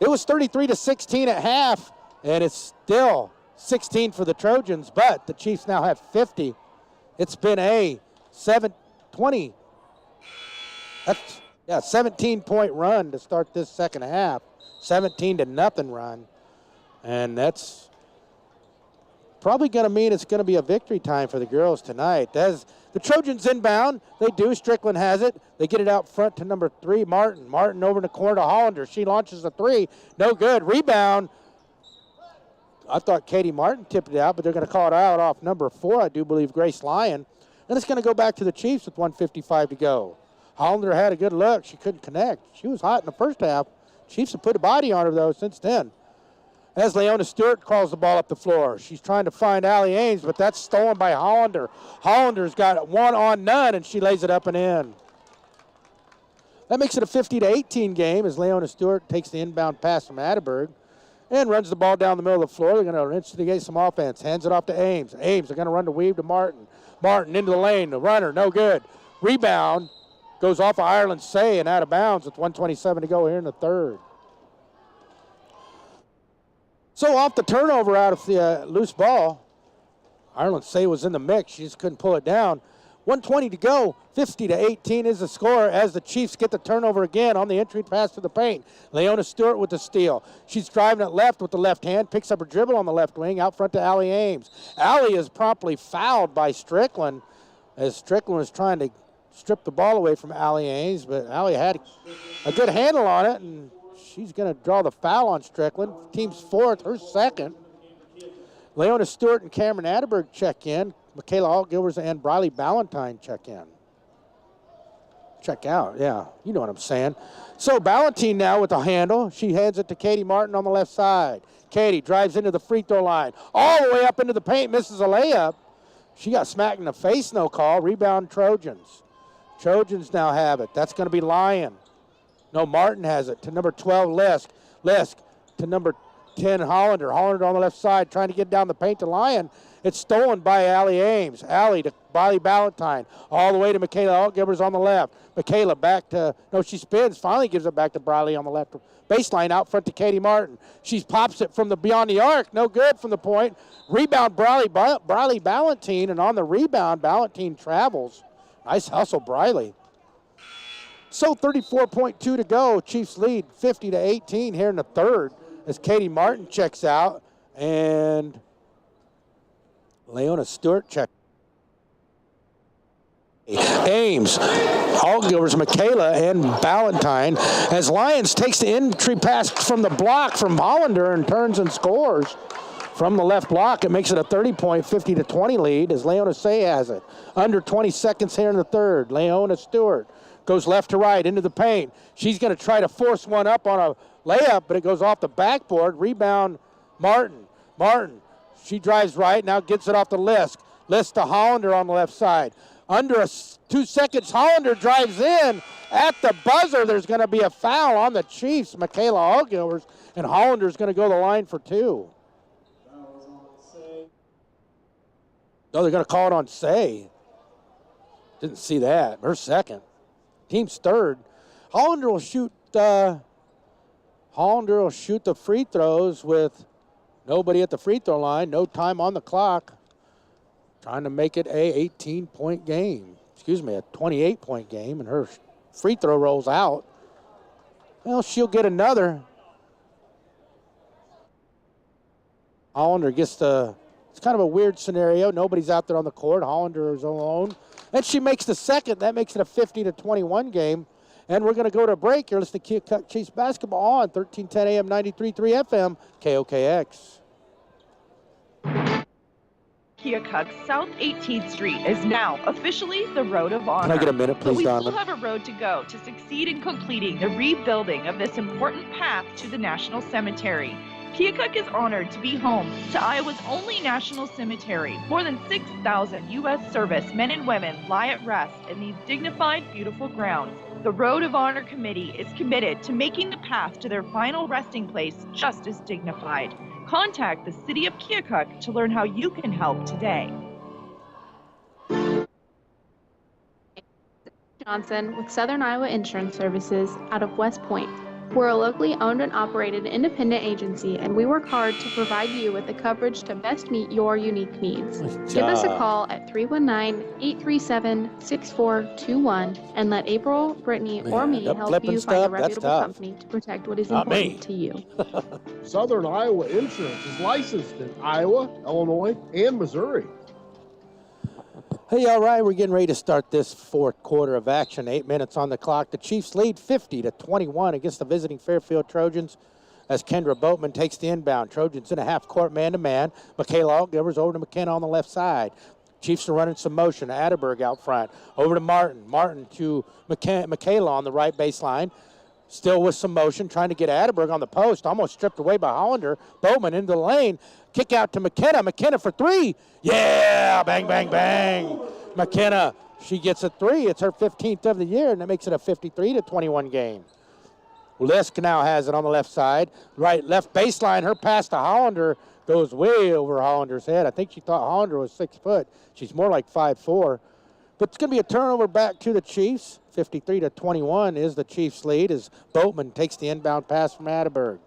It was 33-16 at half, and it's still 16 for the Trojans, but the Chiefs now have 50. It's been a 17-point run to start this second half. 17-0 run, and that's probably going to mean it's going to be a victory time for the girls tonight. As the Trojans inbound, they do. Strickland has it. They get it out front to number 3, Martin. Martin over in the corner to Hollander. She launches a 3. No good. Rebound. I thought Katie Martin tipped it out, but they're going to call it out off number 4, I do believe, Grace Lyon. And it's going to go back to the Chiefs with 1:55 to go. Hollander had a good look. She couldn't connect. She was hot in the first half. Chiefs have put a body on her, though, since then. As Leona Stewart calls the ball up the floor. She's trying to find Allie Ames, but that's stolen by Hollander. Hollander's got one on none, and she lays it up and in. That makes it a 50-18 game as Leona Stewart takes the inbound pass from Atterberg and runs the ball down the middle of the floor. They're going to instigate some offense. Hands it off to Ames. Ames, they're going to run the weave to Martin. Martin into the lane. The runner, no good. Rebound. Goes off of Ireland Say and out of bounds with 1:27 to go here in the third. So off the turnover out of the loose ball, Ireland Say was in the mix. She just couldn't pull it down. 1:20 to go. 50-18 is the score as the Chiefs get the turnover again on the entry pass to the paint. Leona Stewart with the steal. She's driving it left with the left hand, picks up her dribble on the left wing, out front to Allie Ames. Allie is promptly fouled by Strickland as Strickland was trying to strip the ball away from Allie Ames, but Allie had a good handle on it, and she's going to draw the foul on Strickland. Team's fourth, her second. Leona Stewart and Cameron Atterberg check in. Michaela Altgilvers and Briley Ballantyne check in. Check out, yeah, you know what I'm saying. So Ballantyne now with the handle. She hands it to Katie Martin on the left side. Katie drives into the free throw line, all the way up into the paint, misses a layup. She got smacked in the face, no call. Rebound Trojans. Trojans now have it. That's going to be Lyon. No, Martin has it to number 12, Lisk. Lisk to number 10, Hollander. Hollander on the left side trying to get down the paint to Lyon. It's stolen by Allie Ames. Allie to Briley Ballantyne. All the way to Michaela Altgivers on the left. Michaela back to, no, she spins. Finally gives it back to Briley on the left baseline out front to Katie Martin. She pops it from the beyond the arc. No good from the point. Rebound Briley Ballantyne. And on the rebound, Ballantyne travels. Nice hustle, Briley. So 34.2 to go. Chiefs lead 50-18 here in the third as Katie Martin checks out and Leona Stewart checks. Ames, Allgivers, Michaela, and Ballantyne as Lyons takes the entry pass from the block from Hollander and turns and scores from the left block. It makes it a 30-point, 50-20 lead as Leona Say has it. Under 20 seconds here in the third. Leona Stewart goes left to right into the paint. She's going to try to force one up on a layup, but it goes off the backboard. Rebound, Martin. Martin, she drives right, now gets it off the Lisk. Lisk to Hollander on the left side. Under 2 seconds, Hollander drives in. At the buzzer, there's going to be a foul on the Chiefs. Michaela Allgivers, and Hollander's going to go to the line for 2. No, they're going to call it on Say. Didn't see that. Her second. Team's third. Hollander will shoot the free throws with nobody at the free throw line. No time on the clock. Trying to make it a 18-point game. Excuse me, a 28-point game, and her free throw rolls out. Well, she'll get another. Hollander gets the, it's kind of a weird scenario. Nobody's out there on the court. Hollander is alone. And she makes the second. That makes it a 50-21 game. And we're going to go to a break. You're listening to Keokuk Chiefs basketball on 1310 AM, 93.3 FM, KOKX. Keokuk South 18th Street is now officially the Road of Honor. Can I get a minute, please, but we Donovan? still have a road to go to succeed in completing the rebuilding of this important path to the National Cemetery. Keokuk is honored to be home to Iowa's only national cemetery. More than 6,000 U.S. service men and women lie at rest in these dignified, beautiful grounds. The Road of Honor Committee is committed to making the path to their final resting place just as dignified. Contact the City of Keokuk to learn how you can help today. Johnson with Southern Iowa Insurance Services out of West Point. We're a locally owned and operated independent agency, and we work hard to provide you with the coverage to best meet your unique needs. Give us a call at 319-837-6421 and let April, Brittany, or me help you find a reputable company to protect what is important to you. Southern Iowa Insurance is licensed in Iowa, Illinois, and Missouri. Hey, all right, we're getting ready to start this fourth quarter of action. 8 minutes on the clock. The Chiefs lead 50-21 against the visiting Fairfield Trojans as Kendra Boatman takes the inbound. Trojans in a half-court man-to-man. Michaela Allgivers over to McKenna on the left side. Chiefs are running some motion. Atterberg out front. Over to Martin. Martin to Michaela on the right baseline. Still with some motion, trying to get Atterberg on the post. Almost stripped away by Hollander. Boatman into the lane. Kick out to McKenna. McKenna for 3. Yeah! Bang, bang, bang. McKenna, she gets a 3. It's her 15th of the year, and that makes it a 53-21 game. Lisk now has it on the left side. Left baseline. Her pass to Hollander goes way over Hollander's head. I think she thought Hollander was 6 foot. She's more like 5'4". But it's going to be a turnover back to the Chiefs. 53-21 is the Chiefs' lead as Boatman takes the inbound pass from Atterberg.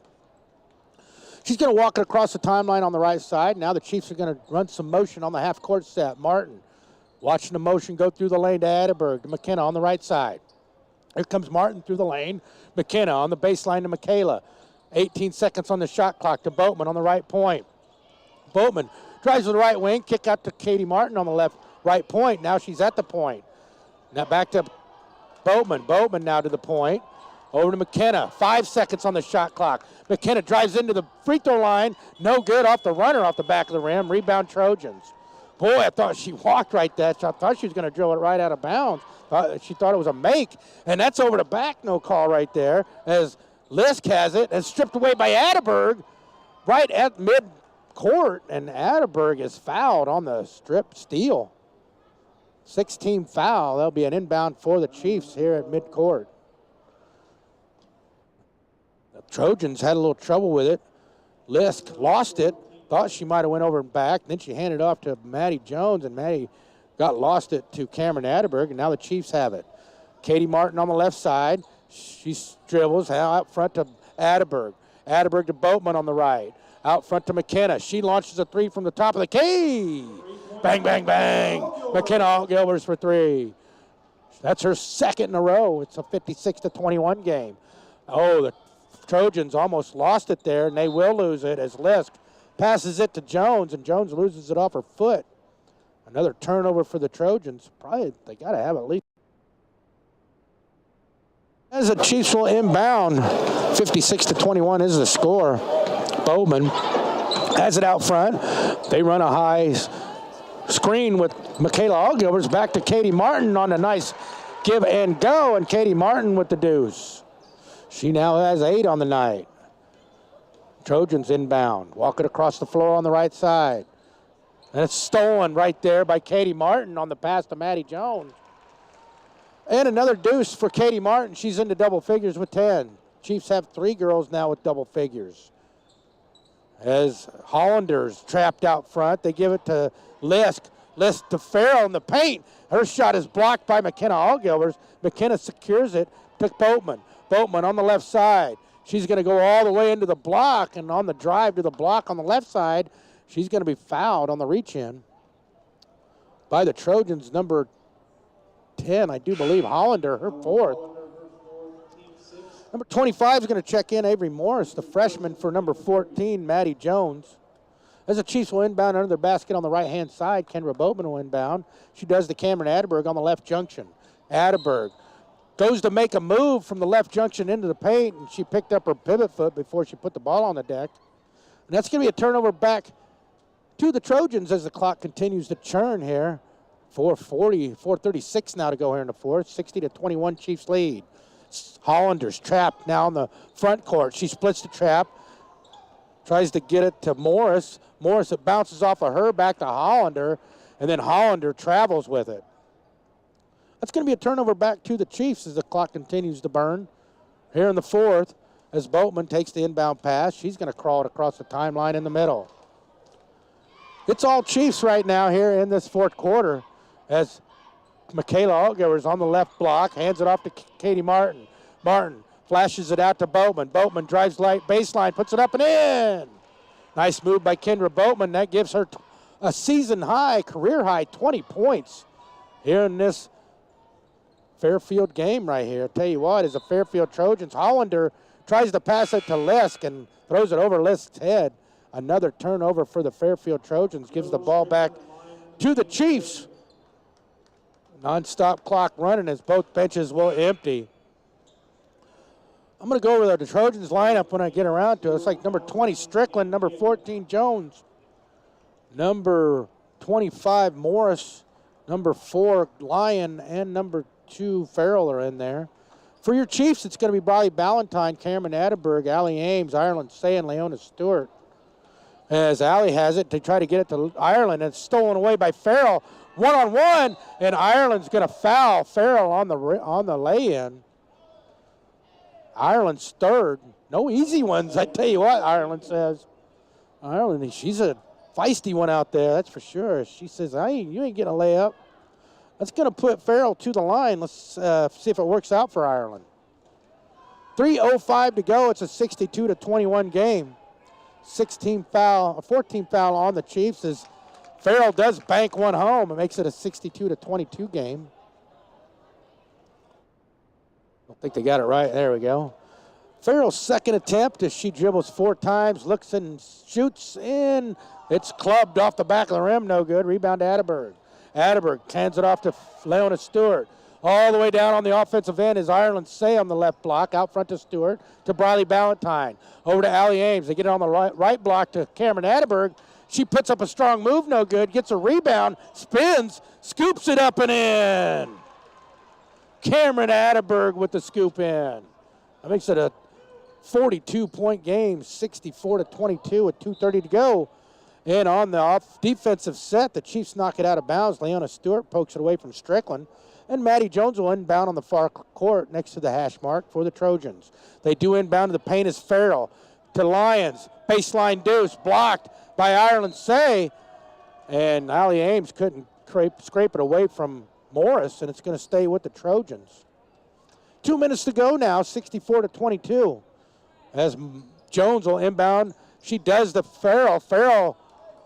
She's going to walk it across the timeline on the right side. Now the Chiefs are going to run some motion on the half-court set. Martin watching the motion go through the lane to Atterberg, to McKenna on the right side. Here comes Martin through the lane. McKenna on the baseline to Michaela. 18 seconds on the shot clock to Boatman on the right point. Boatman drives to the right wing, kick out to Katie Martin on the right point. Now she's at the point. Now back to Boatman. Boatman now to the point. Over to McKenna. 5 seconds on the shot clock. McKenna drives into the free throw line. No good off the runner off the back of the rim. Rebound Trojans. Boy, I thought she walked right there. I thought she was going to drill it right out of bounds. She thought it was a make. And that's over the back. No call right there as Lisk has it and stripped away by Atterberg right at mid-court. And Atterberg is fouled on the strip steal. 16 foul. That'll be an inbound for the Chiefs here at mid-court. The Trojans had a little trouble with it. Lisk lost it. Thought she might have went over and back. Then she handed it off to Maddie Jones, and Maddie lost it to Cameron Atterberg, and now the Chiefs have it. Katie Martin on the left side. She dribbles out front to Atterberg. Atterberg to Boatman on the right. Out front to McKenna. She launches a 3 from the top of the key. Bang, bang, bang. McKenna Allgivers for 3. That's her second in a row. It's a 56-21 game. Oh, the Trojans almost lost it there, and they will lose it as Lisk passes it to Jones, and Jones loses it off her foot. Another turnover for the Trojans. Probably they got to have at least. As the Chiefs will inbound, 56-21 is the score. Bowman has it out front. They run a high screen with Michaela Allgilbert's back to Katie Martin on a nice give and go, and Katie Martin with the deuce. She now has 8 on the night. Trojans inbound, walk it across the floor on the right side. And it's stolen right there by Katie Martin on the pass to Maddie Jones. And another deuce for Katie Martin. She's into double figures with 10. Chiefs have 3 girls now with double figures. As Hollanders trapped out front, they give it to Lisk. Lisk to Farrell in the paint. Her shot is blocked by McKenna Allgilbert. McKenna secures it to Boatman. Boatman on the left side. She's going to go all the way into the block, and on the drive to the block on the left side, she's going to be fouled on the reach-in by the Trojans, number 10, I do believe, Hollander, her 4th. Number 25 is going to check in Avery Morris, the freshman for number 14, Maddie Jones. As the Chiefs will inbound under their basket on the right-hand side, Kendra Boatman will inbound. She does to Cameron Atterberg on the left junction. Atterberg goes to make a move from the left junction into the paint, and she picked up her pivot foot before she put the ball on the deck. And that's going to be a turnover back to the Trojans as the clock continues to churn here. 4:36 now to go here in the fourth. 60-21 Chiefs lead. Hollanders trapped now in the front court. She splits the trap, tries to get it to Morris. Morris, it bounces off of her back to Hollander, and then Hollander travels with it. That's going to be a turnover back to the Chiefs as the clock continues to burn. Here in the fourth, as Boatman takes the inbound pass, she's going to crawl it across the timeline in the middle. It's all Chiefs right now here in this fourth quarter as Michaela Allgaier is on the left block, hands it off to Katie Martin. Martin flashes it out to Boatman. Boatman drives light baseline, puts it up and in. Nice move by Kendra Boatman. That gives her a season high, career high, 20 points here in this Fairfield game right here. I'll tell you what, as the Fairfield Trojans, Hollander tries to pass it to Lisk and throws it over Lisk's head. Another turnover for the Fairfield Trojans, gives the ball back to the Chiefs. Non-stop clock running as both benches will empty. I'm going to go over the Trojans lineup when I get around to it. It's like number 20, Strickland, number 14, Jones, number 25, Morris, number 4, Lyon, and number 2, Farrell are in there. For your Chiefs, it's going to be Briley Ballantyne, Cameron Atterberg, Allie Ames, Ireland Say, and Leona Stewart. As Allie has it to try to get it to Ireland, and it's stolen away by Farrell. One-on-one, and Ireland's going to foul Farrell on the lay-in. Ireland's third. No easy ones, I tell you what, Ireland says. Ireland, she's a feisty one out there, that's for sure. She says, you ain't getting a layup. That's going to put Farrell to the line. Let's see if it works out for Ireland. 3:05 to go. It's a 62-21 game. 14 foul on the Chiefs as Farrell does bank one home. It makes it a 62-22 game. I don't think they got it right. There we go. Farrell's second attempt as she dribbles 4 times, looks and shoots in. It's clubbed off the back of the rim. No good. Rebound to Atterberg. Atterberg hands it off to Leona Stewart. All the way down on the offensive end is Ireland Say on the left block. Out front to Stewart to Briley Ballantyne. Over to Allie Ames. They get it on the right block to Cameron Atterberg. She puts up a strong move, no good. Gets a rebound, spins, scoops it up and in. Cameron Atterberg with the scoop in. That makes it a 42-point game, 64-22 with 2:30 to go. And on the defensive set, the Chiefs knock it out of bounds. Leona Stewart pokes it away from Strickland. And Maddie Jones will inbound on the far court next to the hash mark for the Trojans. They do inbound to the paint as Farrell to Lyons. Baseline deuce blocked by Ireland Say. And Allie Ames couldn't scrape it away from Morris, and it's going to stay with the Trojans. 2 minutes to go now, 64-22. As Jones will inbound, she does to Farrell. Farrell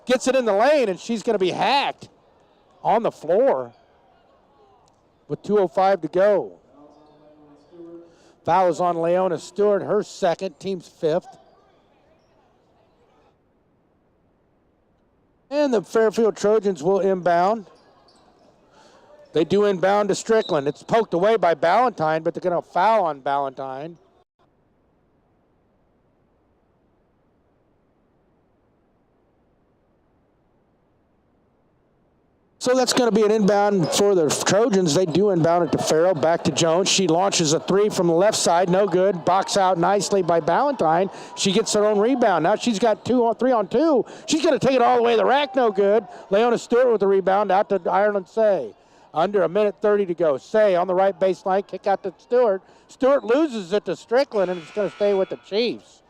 gets it in the lane, and she's going to be hacked on the floor with 2:05 to go. Foul is on Leona Stewart, her second, team's 5th. And the Fairfield Trojans will inbound. They do inbound to Strickland. It's poked away by Ballantyne, but they're going to foul on Ballantyne. So that's going to be an inbound for the Trojans. They do inbound it to Farrell, back to Jones. She launches a three from the left side, no good. Box out nicely by Ballantyne. She gets her own rebound. Now she's got 3-on-2. She's going to take it all the way to the rack, no good. Leona Stewart with the rebound out to Ireland Say. Under a minute 30 to go. Say on the right baseline, kick out to Stewart. Stewart loses it to Strickland, and it's going to stay with the Chiefs.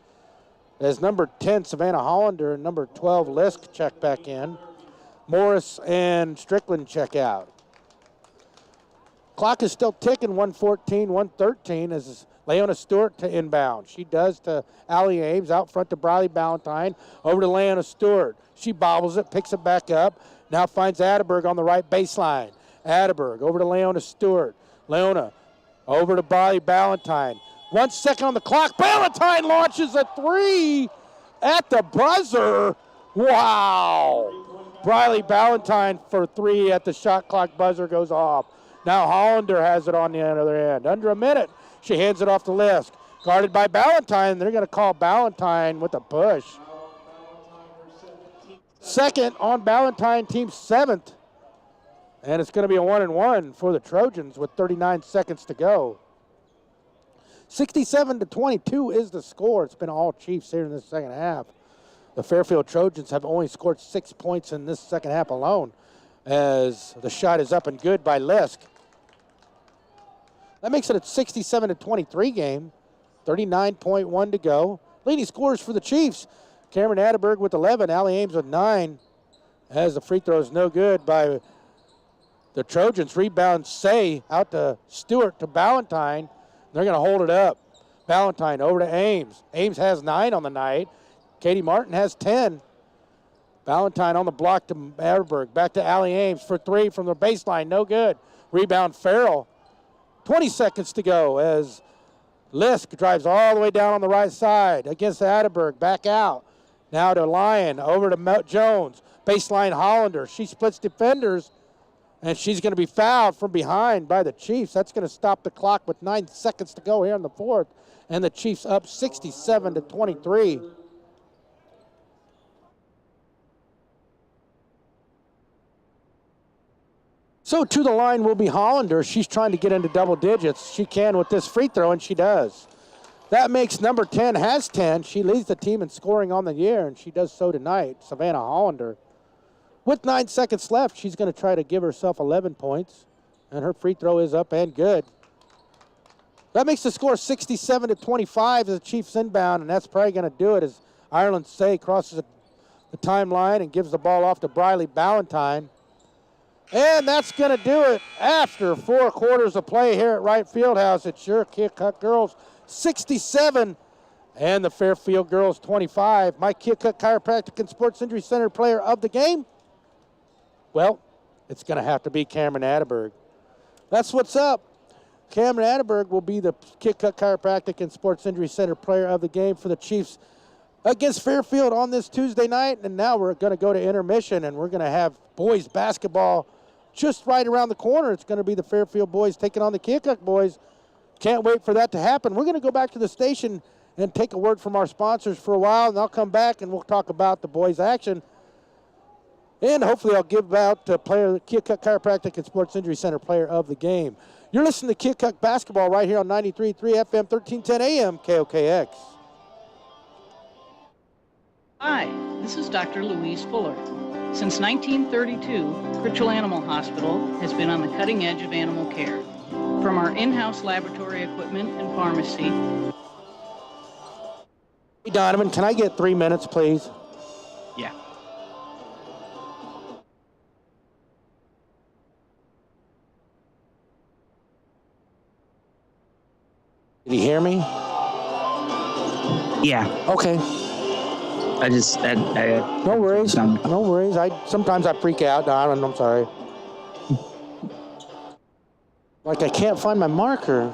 As number 10, Savannah Hollander, and number 12, Lisk check back in. Morris and Strickland check out. Clock is still ticking, 1:14, 1:13 as Leona Stewart to inbound. She does to Allie Ames, out front to Briley Ballantyne, over to Leona Stewart. She bobbles it, picks it back up, now finds Atterberg on the right baseline. Atterberg over to Leona Stewart. Leona over to Briley Ballantyne. 1 second on the clock. Ballantyne launches a three at the buzzer. Wow. Briley Ballantyne for three at the shot clock buzzer goes off. Now Hollander has it on the other end. Under a minute, she hands it off to Lisk. Guarded by Ballantyne. They're going to call Ballantyne with a push. Second on Ballantyne, team 7th. And it's going to be a 1-and-1 for the Trojans with 39 seconds to go. 67-22 is the score. It's been all Chiefs here in this second half. The Fairfield Trojans have only scored 6 points in this second half alone, as the shot is up and good by Lisk. That makes it a 67-23 game. 39.1 to go. Leading scorers for the Chiefs, Cameron Atterberg with 11, Allie Ames with 9. As the free throw is no good by the Trojans. Rebound Say out to Stewart to Ballantyne. They're going to hold it up. Ballantyne over to Ames. Ames has 9 on the night. Katie Martin has 10. Ballantyne on the block to Atterberg. Back to Allie Ames for three from the baseline. No good. Rebound Farrell. 20 seconds to go as Lisk drives all the way down on the right side against Atterberg. Back out. Now to Lyon. Over to Jones. Baseline Hollander. She splits defenders, and she's going to be fouled from behind by the Chiefs. That's going to stop the clock with 9 seconds to go here in the fourth. And the Chiefs up 67-23. So to the line will be Hollander. She's trying to get into double digits. She can with this free throw, and she does. That makes number 10 has 10. She leads the team in scoring on the year, and she does so tonight, Savannah Hollander. With 9 seconds left, she's going to try to give herself 11 points, and her free throw is up and good. That makes the score 67-25 as the Chiefs inbound, and that's probably going to do it as Ireland Say crosses the timeline and gives the ball off to Briley Ballantyne. And that's going to do it after 4 quarters of play here at Wright Fieldhouse. It's your Keokuk girls 67 and the Fairfield girls 25. My Keokuk Chiropractic and Sports Injury Center player of the game, well, it's going to have to be Cameron Atterberg. That's what's up. Cameron Atterberg will be the Keokuk Chiropractic and Sports Injury Center player of the game for the Chiefs against Fairfield on this Tuesday night. And now we're going to go to intermission, and we're going to have boys basketball just right around the corner. It's going to be the Fairfield boys taking on the Keokuk boys. Can't wait for that to happen. We're going to go back to the station and take a word from our sponsors for a while, and I'll come back and we'll talk about the boys' action. And hopefully I'll give out the Keokuk Chiropractic and Sports Injury Center player of the game. You're listening to Keokuk basketball right here on 93.3 FM, 1310 AM, KOKX. Hi, this is Dr. Louise Fuller. Since 1932, Critchell Animal Hospital has been on the cutting edge of animal care. From our in-house laboratory equipment and pharmacy. Hey, Donovan, can I get 3 minutes, please? Yeah. Did he hear me? Yeah. Okay. I no worries. No worries. Sometimes I freak out, Donovan. I'm sorry. Like I can't find my marker.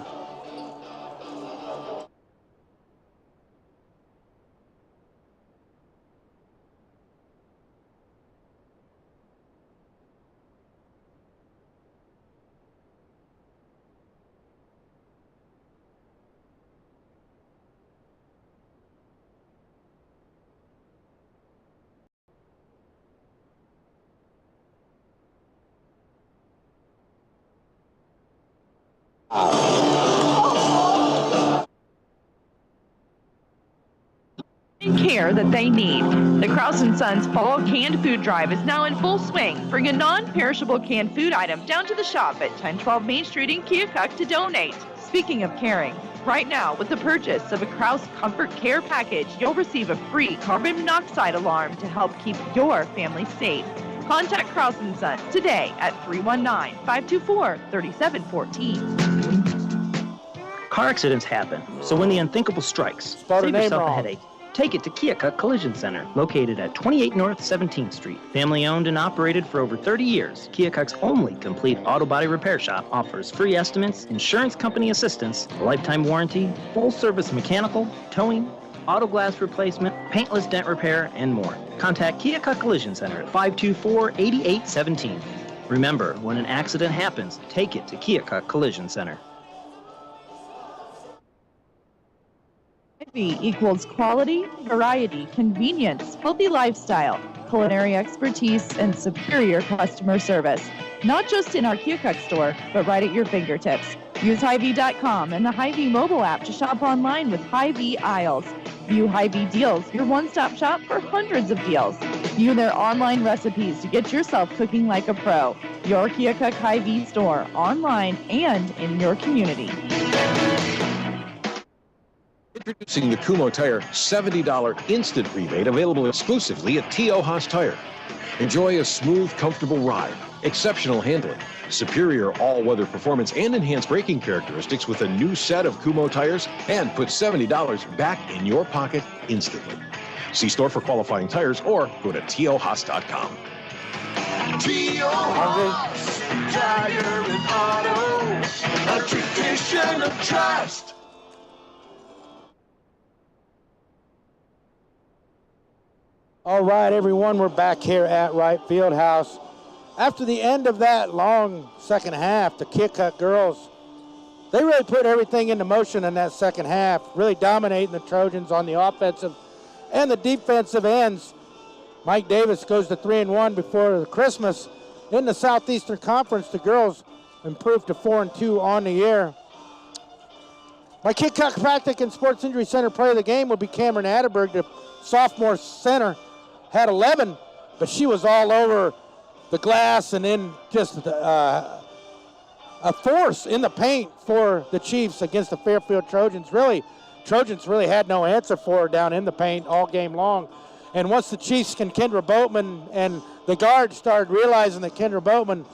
Care that they need. The Kraus & Sons Fall Canned Food Drive is now in full swing. Bring a non-perishable canned food item down to the shop at 1012 Main Street in Keokuk to donate. Speaking of caring, right now with the purchase of a Kraus Comfort Care package, you'll receive a free carbon monoxide alarm to help keep your family safe. Contact Kraus & Sons today at 319-524-3714. Car accidents happen, so when the unthinkable strikes, Spelled her save name yourself a wrong. headache. Take it to Keokuk Collision Center, located at 28 North 17th Street. Family owned and operated for over 30 years, Keokuk's only complete auto body repair shop offers free estimates, insurance company assistance, a lifetime warranty, full service mechanical, towing, auto glass replacement, paintless dent repair, and more. Contact Keokuk Collision Center at 524-8817. Remember, when an accident happens, take it to Keokuk Collision Center. Hy-Vee equals quality, variety, convenience, healthy lifestyle, culinary expertise, and superior customer service. Not just in our Keokuk store, but right at your fingertips. Use Hy-Vee.com and the Hy-Vee mobile app to shop online with Hy-Vee aisles. View Hy-Vee Deals, your one-stop shop for hundreds of deals. View their online recipes to get yourself cooking like a pro. Your Keokuk Hy-Vee store, online and in your community. Introducing the Kumho Tire $70 instant rebate available exclusively at T.O. Haas Tire. Enjoy a smooth, comfortable ride, exceptional handling, superior all-weather performance, and enhanced braking characteristics with a new set of Kumho tires, and put $70 back in your pocket instantly. See store for qualifying tires or go to tohaas.com. T.O. Haas, Tire and Auto, a tradition of trust. All right, everyone, we're back here at Wright Fieldhouse. After the end of that long second half, the Keokuk girls, they really put everything into motion in that second half, really dominating the Trojans on the offensive and the defensive ends. Mike Davis goes to 3-1 before Christmas. In the Southeastern Conference, the girls improved to 4-2 on the year. My Keokuk Practic and Sports Injury Center player of the game will be Cameron Atterberg, the sophomore center. Had 11, but she was all over the glass and in just a force in the paint for the Chiefs against the Fairfield Trojans. Trojans really had no answer for her down in the paint all game long. And once the Chiefs and Kendra Boatman and the guards started realizing that Kendra Boatman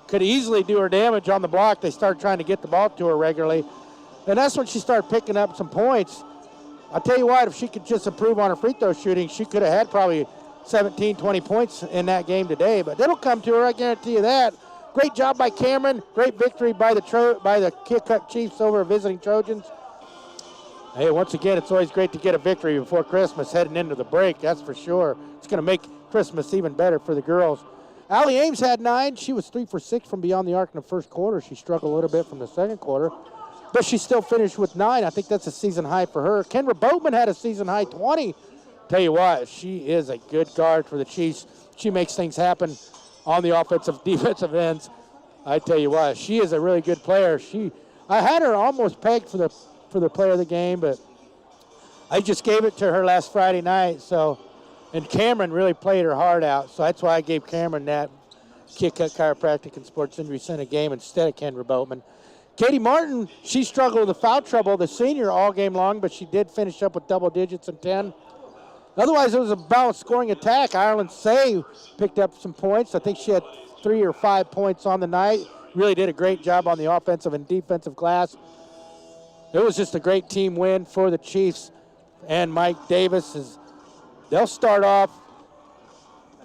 could easily do her damage on the block, they started trying to get the ball to her regularly. And that's when she started picking up some points. I'll tell you what, if she could just improve on her free throw shooting, she could have had probably 17, 20 points in that game today, but it'll come to her, I guarantee you that. Great job by Cameron. Great victory by the Keokuk Chiefs over visiting Trojans. Hey, once again, it's always great to get a victory before Christmas heading into the break, that's for sure. It's going to make Christmas even better for the girls. Allie Ames had 9. She was 3 for 6 from beyond the arc in the first quarter. She struggled a little bit from the second quarter, but she still finished with 9. I think that's a season high for her. Kendra Boatman had a season high 20. Tell you what, she is a good guard for the Chiefs. She makes things happen on the offensive, defensive ends. I tell you what, she is a really good player. I had her almost pegged for the player of the game, but I just gave it to her last Friday night. And Cameron really played her heart out, so that's why I gave Cameron that Keokuk Chiropractic and Sports Injury Center game instead of Kendra Boatman. Katie Martin, she struggled with foul trouble, the senior, all game long, but she did finish up with double digits and 10. Otherwise, it was a balanced scoring attack. Ireland Say picked up some points. I think she had 3 or 5 points on the night. Really did a great job on the offensive and defensive glass. It was just a great team win for the Chiefs. And Mike Davis, they'll start off.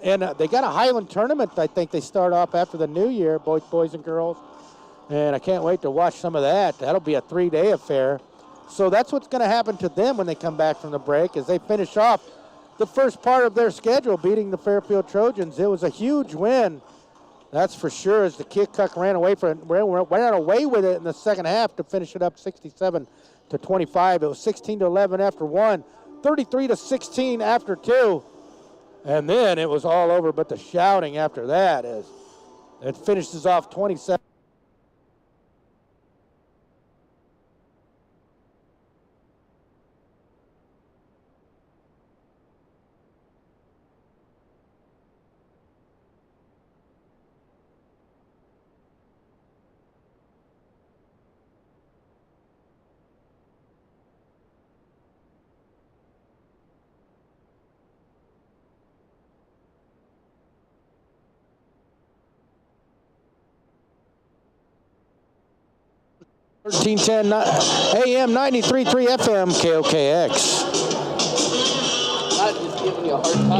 And they got a Highland tournament, I think they start off after the new year, boys and girls. And I can't wait to watch some of that. That'll be a 3-day affair. So that's what's going to happen to them when they come back from the break as they finish off the first part of their schedule, beating the Fairfield Trojans. It was a huge win, that's for sure, as the Keokuk ran away with it in the second half to finish it up 67-25. It was 16-11 after 1, 33-16 after 2, and then it was all over. But the shouting after that is it finishes off 27. 1310 AM 93.3 FM KOKX.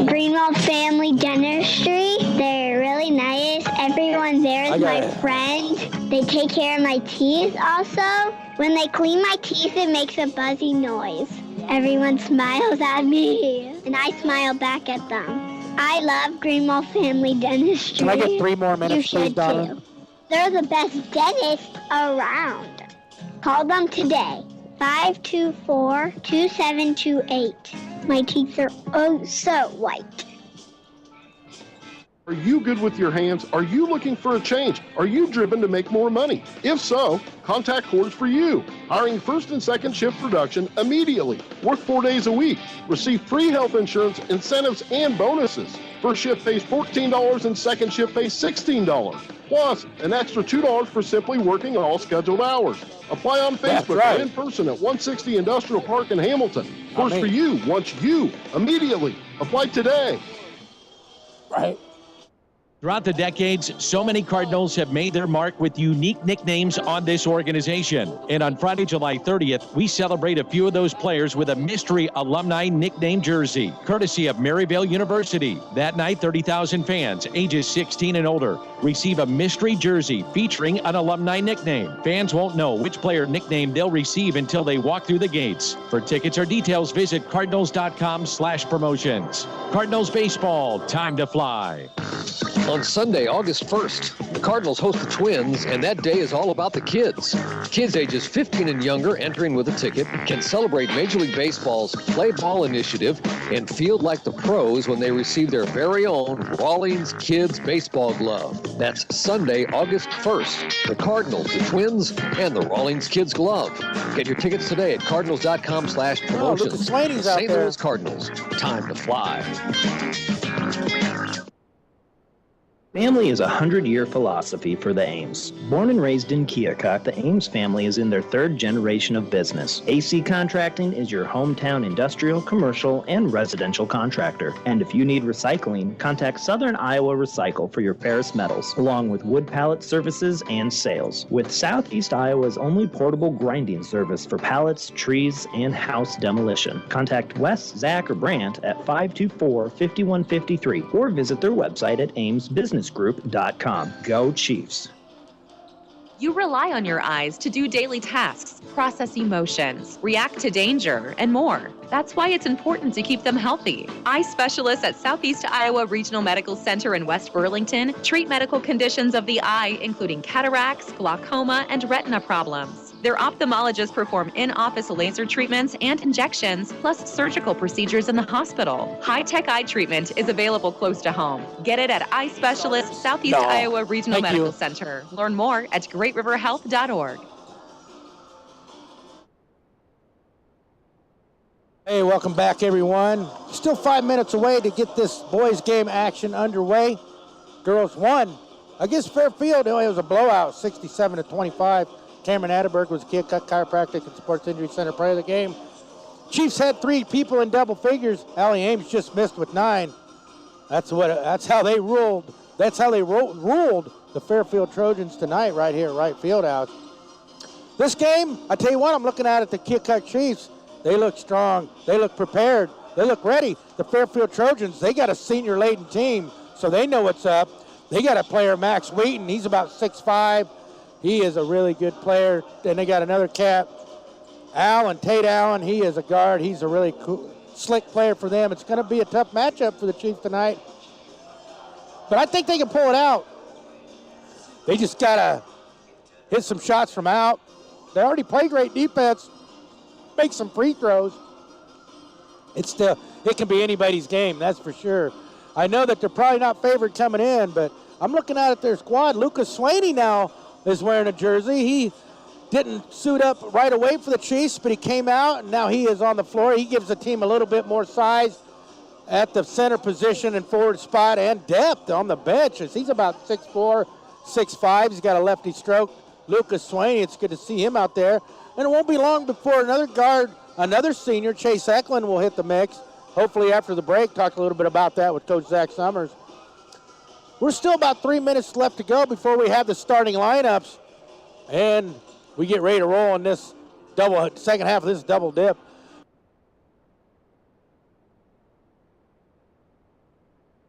Greenwald Family Dentistry. They're really nice. Everyone there is my friend. They take care of my teeth also. When they clean my teeth, it makes a buzzy noise. Everyone smiles at me, and I smile back at them. I love Greenwald Family Dentistry. Can I get 3 more minutes, please, Donna? They're the best dentists around. Call them today. 524-2728. My teeth are oh so white. Are you good with your hands? Are you looking for a change? Are you driven to make more money? If so, contact Core's for you. Hiring first and second shift production immediately. Work 4 days a week. Receive free health insurance, incentives, and bonuses. First shift pays $14 and second shift pays $16. Plus, an extra $2 for simply working all scheduled hours. Apply on Facebook or in person at 160 Industrial Park in Hamilton. Core's for you, wants you, immediately. Apply today. Right. Throughout the decades, so many Cardinals have made their mark with unique nicknames on this organization. And on Friday, July 30th, we celebrate a few of those players with a mystery alumni nickname jersey, courtesy of Maryvale University. That night, 30,000 fans ages 16 and older receive a mystery jersey featuring an alumni nickname. Fans won't know which player nickname they'll receive until they walk through the gates. For tickets or details, visit cardinals.com/promotions. Cardinals baseball, time to fly. On Sunday, August 1st, the Cardinals host the Twins, and that day is all about the kids. Kids ages 15 and younger entering with a ticket can celebrate Major League Baseball's Play Ball initiative and feel like the pros when they receive their very own Rawlings Kids Baseball Glove. That's Sunday, August 1st. The Cardinals, the Twins, and the Rawlings Kids Glove. Get your tickets today at cardinals.com/promotions. St. Louis Cardinals, time to fly. Family is a 100-year philosophy for the Ames. Born and raised in Keokuk, the Ames family is in their 3rd generation of business. AC Contracting is your hometown industrial, commercial, and residential contractor. And if you need recycling, contact Southern Iowa Recycle for your ferrous metals, along with wood pallet services and sales. With Southeast Iowa's only portable grinding service for pallets, trees, and house demolition. Contact Wes, Zach, or Brandt at 524-5153 or visit their website at amesbusinessgroup.com. Go Chiefs. You rely on your eyes to do daily tasks, process emotions, react to danger, and more. That's why it's important to keep them healthy. Eye specialists at Southeast Iowa Regional Medical Center in West Burlington treat medical conditions of the eye, including cataracts, glaucoma, and retina problems. Their ophthalmologists perform in-office laser treatments and injections, plus surgical procedures in the hospital. High-tech eye treatment is available close to home. Get it at Eye Specialists Southeast Iowa Regional Medical Center. Learn more at greatriverhealth.org. Hey, welcome back, everyone. Still 5 minutes away to get this boys' game action underway. Girls won against Fairfield. It was a blowout, 67-25. Cameron Atterberg was Keokuk Chiropractic and Sports Injury Center player of the game. Chiefs had 3 people in double figures. Allie Ames just missed with 9. That's how they ruled. That's how they ruled the Fairfield Trojans tonight, right here, right field house. This game, I tell you what, I'm looking at the Keokuk Chiefs. They look strong. They look prepared. They look ready. The Fairfield Trojans, they got a senior-laden team, so they know what's up. They got a player, Max Wheaton. He's about 6'5". He is a really good player. Then they got another cat, Tate Allen. He is a guard. He's a really cool, slick player for them. It's going to be a tough matchup for the Chiefs tonight. But I think they can pull it out. They just got to hit some shots from out. They already play great defense. Make some free throws. It can be anybody's game, that's for sure. I know that they're probably not favored coming in, but I'm looking at their squad. Lucas Swaney now is wearing a jersey. He didn't suit up right away for the Chiefs, but he came out, and now he is on the floor. He gives the team a little bit more size at the center position and forward spot and depth on the bench. He's about 6'4", 6'5". He's got a lefty stroke. Lucas Swaney, it's good to see him out there. And it won't be long before another guard, another senior, Chase Eklund, will hit the mix. Hopefully after the break, talk a little bit about that with Coach Zach Summers. We're still about 3 minutes left to go before we have the starting lineups. And we get ready to roll in this second half of this double dip.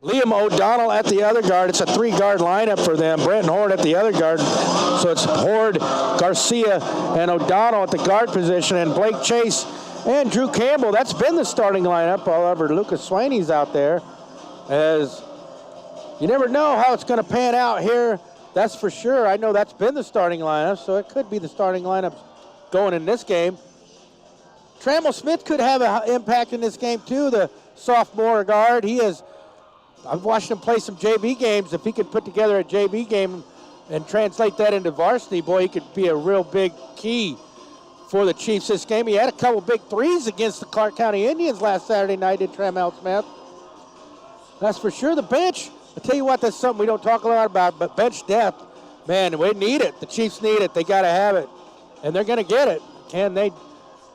Liam O'Donnell at the other guard. It's a 3-guard lineup for them. Brenton Horde at the other guard. So it's Horde, Garcia, and O'Donnell at the guard position, and Blake Chase and Drew Campbell. That's been the starting lineup. However, Lucas Swaney's out there, as you never know how it's going to pan out here. That's for sure. I know that's been the starting lineup, so it could be the starting lineup going in this game. Trammell Smith could have an impact in this game too, the sophomore guard. I've watched him play some JV games. If he could put together a JV game and translate that into varsity, boy, he could be a real big key for the Chiefs this game. He had a couple big threes against the Clark County Indians last Saturday night, did Trammell Smith. That's for sure. The bench, I tell you what, that's something we don't talk a lot about, but bench depth, man, we need it. The Chiefs need it. They got to have it, and they're going to get it. Can they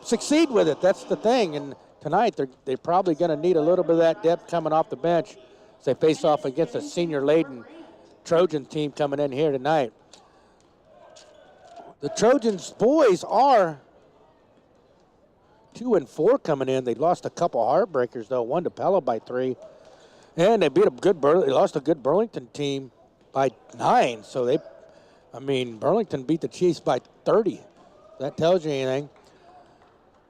succeed with it? That's the thing. And tonight, they're probably going to need a little bit of that depth coming off the bench as they face off against a senior-laden Trojan team coming in here tonight. The Trojans boys are 2-4 coming in. They lost a couple heartbreakers, though. One to Pella by 3. And they beat they lost a good Burlington team by 9. So Burlington beat the Chiefs by 30. That tells you anything.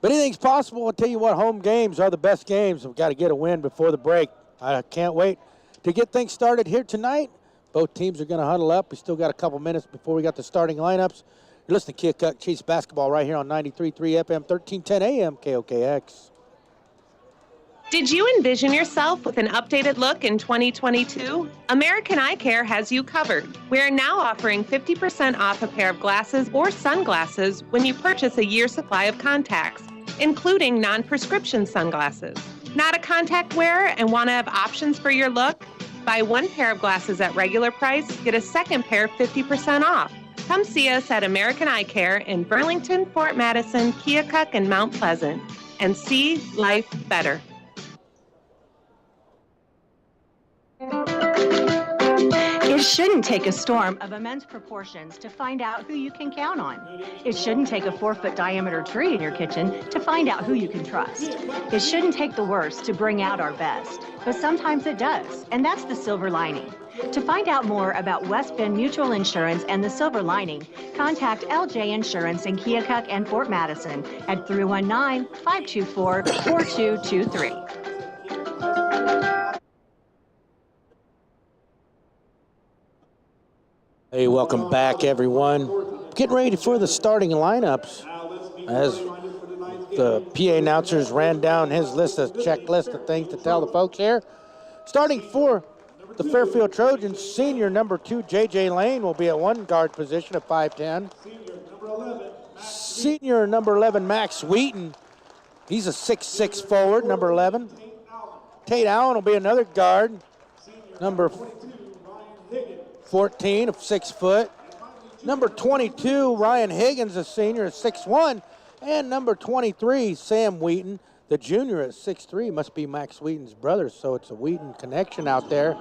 But anything's possible. I'll tell you what, home games are the best games. We've got to get a win before the break. I can't wait to get things started here tonight. Both teams are going to huddle up. We still got a couple minutes before we got the starting lineups. You're listening to Keokuk Chiefs basketball right here on 93.3 FM, 1310 AM, KOKX. Did you envision yourself with an updated look in 2022? American Eye Care has you covered. We are now offering 50% off a pair of glasses or sunglasses when you purchase a year's supply of contacts, including non-prescription sunglasses. Not a contact wearer and want to have options for your look? Buy one pair of glasses at regular price, get a second pair 50% off. Come see us at American Eye Care in Burlington, Fort Madison, Keokuk, and Mount Pleasant, and see life better. It shouldn't take a storm of immense proportions to find out who you can count on. It shouldn't take a 4-foot diameter tree in your kitchen to find out who you can trust. It shouldn't take the worst to bring out our best, but sometimes it does, and that's the silver lining. To find out more about West Bend Mutual Insurance and the silver lining, contact LJ Insurance in Keokuk and Fort Madison at 319-524-4223. Hey, welcome back, everyone. Getting ready for the starting lineups as the PA announcers ran down his checklist of things to tell the folks here. Starting for the Fairfield Trojans, senior number 2, J.J. Lane, will be at one guard position at 5'10". Senior number 11, Max Wheaton. He's a 6'6" forward, number 11. Tate Allen will be another guard, number 14 of 6 foot. Number 22, Ryan Higgins, a senior at 6'1". And number 23, Sam Wheaton, the junior at 6'3". Must be Max Wheaton's brother, so it's a Wheaton connection out there.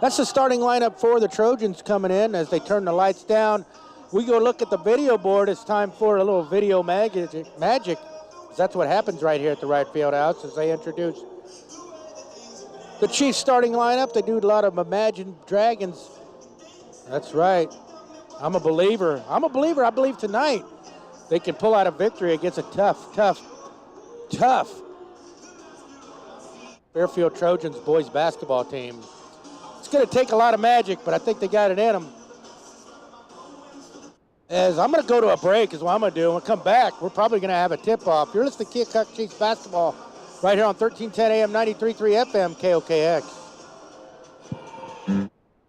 That's the starting lineup for the Trojans coming in as they turn the lights down. We go look at the video board. It's time for a little video magic. That's what happens right here at the right field house as they introduce the Chiefs starting lineup. They do a lot of Imagine Dragons. That's right. I'm a believer. I believe tonight they can pull out a victory against a tough Fairfield Trojans boys basketball team. It's going to take a lot of magic, but I think they got it in them. As I'm going to go to a break is what I'm going to do. When we come back, we're probably going to have a tip-off. You're listening to Keokuk Chiefs basketball right here on 1310 AM, 93.3 FM, KOKX.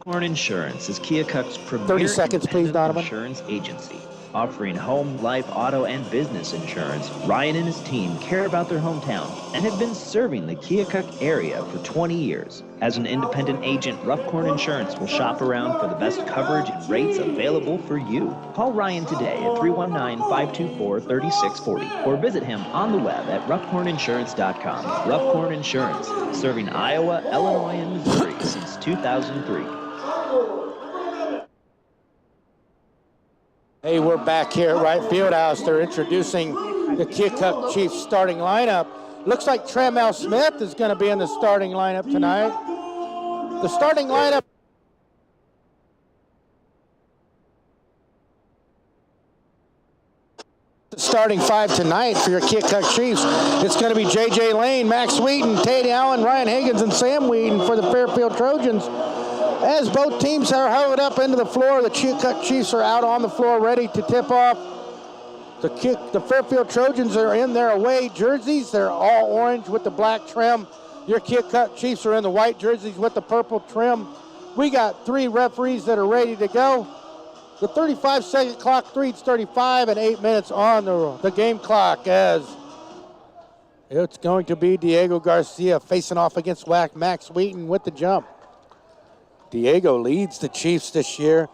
Rockcorn Insurance is Keokuk's premier 30 seconds, please, Donovan. Insurance agency. Offering home, life, auto, and business insurance, Ryan and his team care about their hometown and have been serving the Keokuk area for 20 years. As an independent agent, Rockcorn Insurance will shop around for the best coverage and rates available for you. Call Ryan today at 319-524-3640 or visit him on the web at roughcorninsurance.com. Roughcorn Insurance, serving Iowa, Illinois, and Missouri since 2003. Hey, we're back here at Right Field House. They're introducing the Keokuk Chiefs starting lineup. Looks like Trammell Smith is going to be in the starting lineup tonight. The starting lineup. Starting five tonight for your Keokuk Chiefs. It's going to be J.J. Lane, Max Wheaton, Tate Allen, Ryan Higgins, and Sam Wheaton for the Fairfield Trojans. As both teams are held up into the floor, the Keokuk Chiefs are out on the floor ready to tip off. The Fairfield Trojans are in their away jerseys. They're all orange with the black trim. Your Keokuk Chiefs are in the white jerseys with the purple trim. We got 3 referees that are ready to go. The 35-second clock reads 35 and 8 minutes on the game clock as it's going to be Diego Garcia facing off against Max Wheaton with the jump. Diego leads the Chiefs this year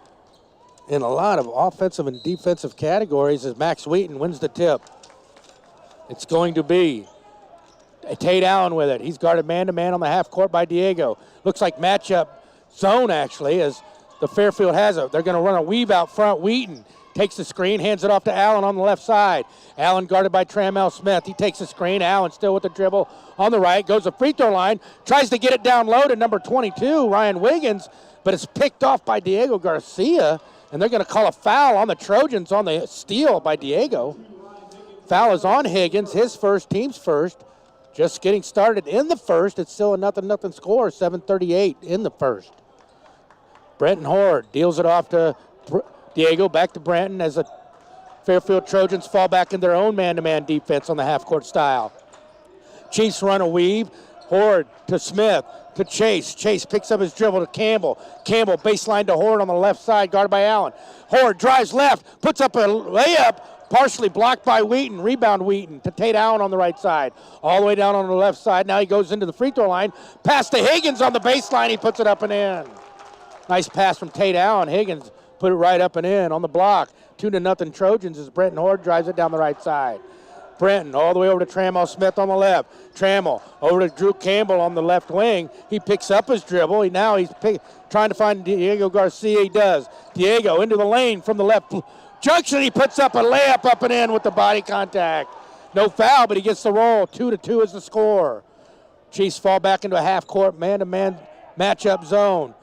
in a lot of offensive and defensive categories as Max Wheaton wins the tip. It's going to be Tate Allen with it. He's guarded man-to-man on the half court by Diego. Looks like matchup zone, actually, as the Fairfield has it. They're going to run a weave out front. Wheaton takes the screen, hands it off to Allen on the left side. Allen guarded by Trammell Smith. He takes the screen. Allen still with the dribble on the right. Goes to free throw line. Tries to get it down low to number 22, Ryan Wiggins, but it's picked off by Diego Garcia, and they're going to call a foul on the Trojans on the steal by Diego. Foul is on Higgins, his first, team's first. Just getting started in the first. It's still a 0-0 score, 7:38 in the first. Brenton Horde deals it off to Diego, back to Brenton as the Fairfield Trojans fall back in their own man-to-man defense on the half-court style. Chiefs run a weave. Horde to Smith to Chase. Chase picks up his dribble to Campbell. Campbell baseline to Horde on the left side, guarded by Allen. Horde drives left, puts up a layup, partially blocked by Wheaton. Rebound Wheaton to Tate Allen on the right side. All the way down on the left side. Now he goes into the free throw line. Pass to Higgins on the baseline. He puts it up and in. Nice pass from Tate Allen. Higgins put it right up and in on the block. 2-0 Trojans as Brenton Horde drives it down the right side. Brenton all the way over to Trammell Smith on the left. Trammell over to Drew Campbell on the left wing. He picks up his dribble. Now he's trying to find Diego Garcia. He does. Diego into the lane from the left junction. He puts up a layup up and in with the body contact. No foul, but he gets the roll. 2-2 is the score. Chiefs fall back into a half-court man-to-man matchup zone.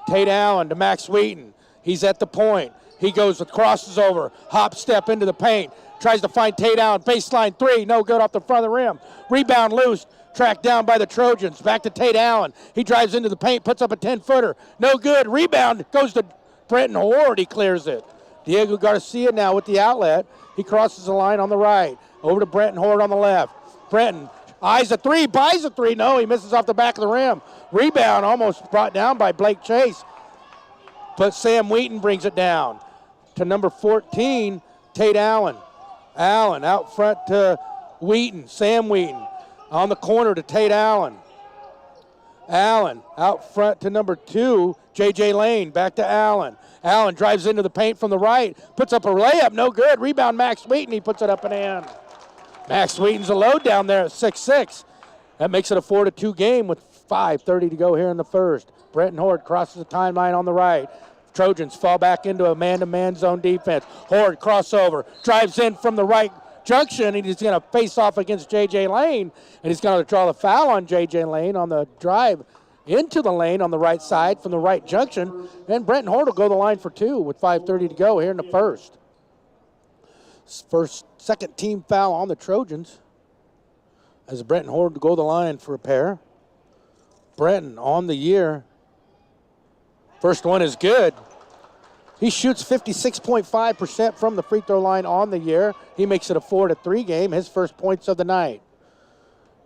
Tate Allen to Max Wheaton. He's at the point. He crosses over, hop step into the paint. Tries to find Tate Allen. Baseline 3, no good off the front of the rim. Rebound loose, tracked down by the Trojans. Back to Tate Allen. He drives into the paint, puts up a 10-footer. No good. Rebound goes to Brenton Horde. He clears it. Diego Garcia now with the outlet. He crosses the line on the right. Over to Brenton Horde on the left. Brenton eyes a 3, buys a 3. No, he misses off the back of the rim. Rebound almost brought down by Blake Chase. But Sam Wheaton brings it down to number 14, Tate Allen. Allen out front to Wheaton, Sam Wheaton. On the corner to Tate Allen. Allen out front to number 2, J.J. Lane. Back to Allen. Allen drives into the paint from the right. Puts up a layup, no good. Rebound Max Wheaton, he puts it up and in. Max Wheaton's a load down there at 6'6". That makes it a 4-2 game with 5:30 to go here in the first. Brenton Horde crosses the timeline on the right. Trojans fall back into a man-to-man zone defense. Horde crossover, drives in from the right junction, and he's going to face off against J.J. Lane, and he's going to draw the foul on J.J. Lane on the drive into the lane on the right side from the right junction, and Brenton Horde will go the line for 2 with 5:30 to go here in the first. Second team foul on the Trojans as Brenton Horde to go the line for a pair. Brenton on the year. First one is good. He shoots 56.5% from the free throw line on the year. He makes it a 4-3 game, his first points of the night.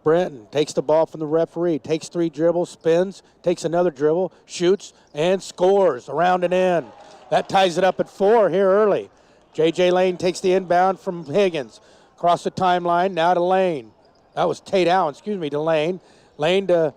Brenton takes the ball from the referee, takes 3 dribbles, spins, takes another dribble, shoots, and scores around and in. That ties it up at 4 here early. J.J. Lane takes the inbound from Higgins. Across the timeline, now to Lane. That was Tate Allen, to Lane. Lane to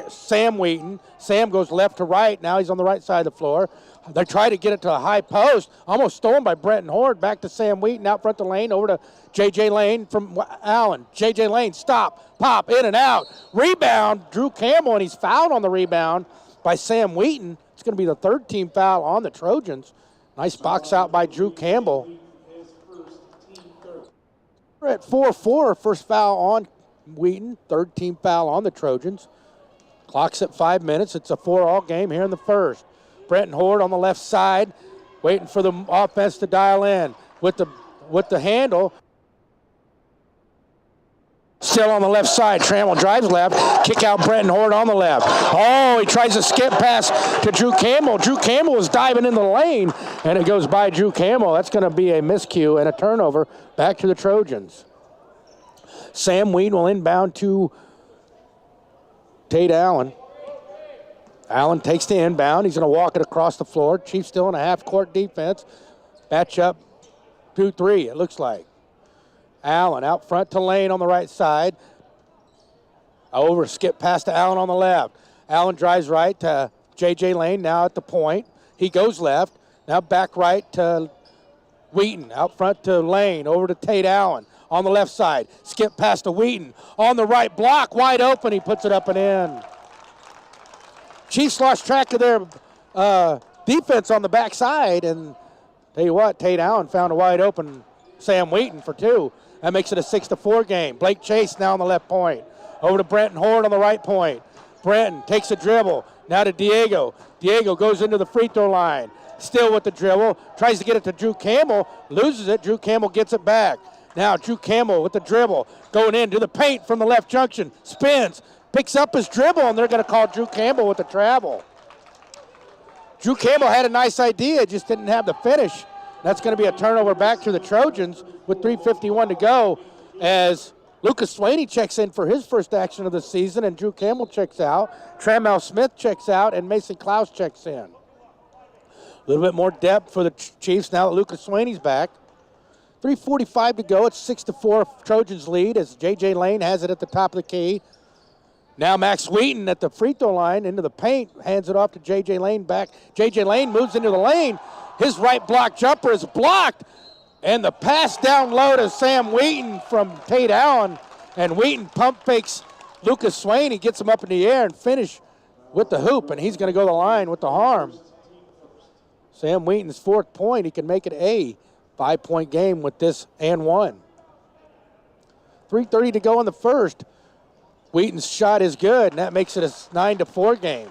Sam Wheaton. Sam goes left to right. Now he's on the right side of the floor. They try to get it to a high post. Almost stolen by Brenton Horde. Back to Sam Wheaton out front to Lane. Over to J.J. Lane from Allen. J.J. Lane, stop, pop, in and out. Rebound, Drew Campbell, and he's fouled on the rebound by Sam Wheaton. It's going to be the third team foul on the Trojans. Nice box out by Drew Campbell. We're at 4-4, first foul on Wheaton, third team foul on the Trojans. Clock's at 5 minutes. It's a 4-all game here in the first. Brenton Horde on the left side, waiting for the offense to dial in with the handle. Still on the left side. Trammell drives left. Kick out Brenton Horde on the left. Oh, he tries to skip pass to Drew Campbell. Drew Campbell is diving in the lane, and it goes by Drew Campbell. That's going to be a miscue and a turnover back to the Trojans. Sam Wheaton will inbound to Tate Allen. Allen takes the inbound. He's going to walk it across the floor. Chiefs still in a half-court defense. Match up 2-3, it looks like. Allen out front to Lane on the right side. Over, skip pass to Allen on the left. Allen drives right to J.J. Lane, now at the point. He goes left. Now back right to Wheaton. Out front to Lane, over to Tate Allen on the left side. Skip pass to Wheaton. On the right block, wide open. He puts it up and in. Chiefs lost track of their defense on the backside, and tell you what, Tate Allen found a wide open Sam Wheaton for two. That makes it a 6-4 game. Blake Chase now on the left point. Over to Brenton Horde on the right point. Brenton takes a dribble. Now to Diego. Diego goes into the free throw line. Still with the dribble. Tries to get it to Drew Campbell. Loses it. Drew Campbell gets it back. Now Drew Campbell with the dribble. Going into the paint from the left junction. Spins. Picks up his dribble, and they're going to call Drew Campbell with the travel. Drew Campbell had a nice idea, just didn't have the finish. That's going to be a turnover back to the Trojans with 3:51 to go as Lucas Swaney checks in for his first action of the season, and Drew Campbell checks out. Trammell Smith checks out, and Mason Klaus checks in. A little bit more depth for the Chiefs now that Lucas Swaney's back. 3:45 to go. It's 6-4 Trojans lead as J.J. Lane has it at the top of the key. Now Max Wheaton at the free throw line into the paint, hands it off to J.J. Lane back. J.J. Lane moves into the lane. His right block jumper is blocked, and the pass down low to Sam Wheaton from Tate Allen, and Wheaton pump fakes Lucas Swain. He gets him up in the air and finish with the hoop, and he's going to go the line with the harm. Sam Wheaton's fourth point. He can make it a 5-point game with this and one. 3:30 to go in the first. Wheaton's shot is good, and that makes it a 9-4 game.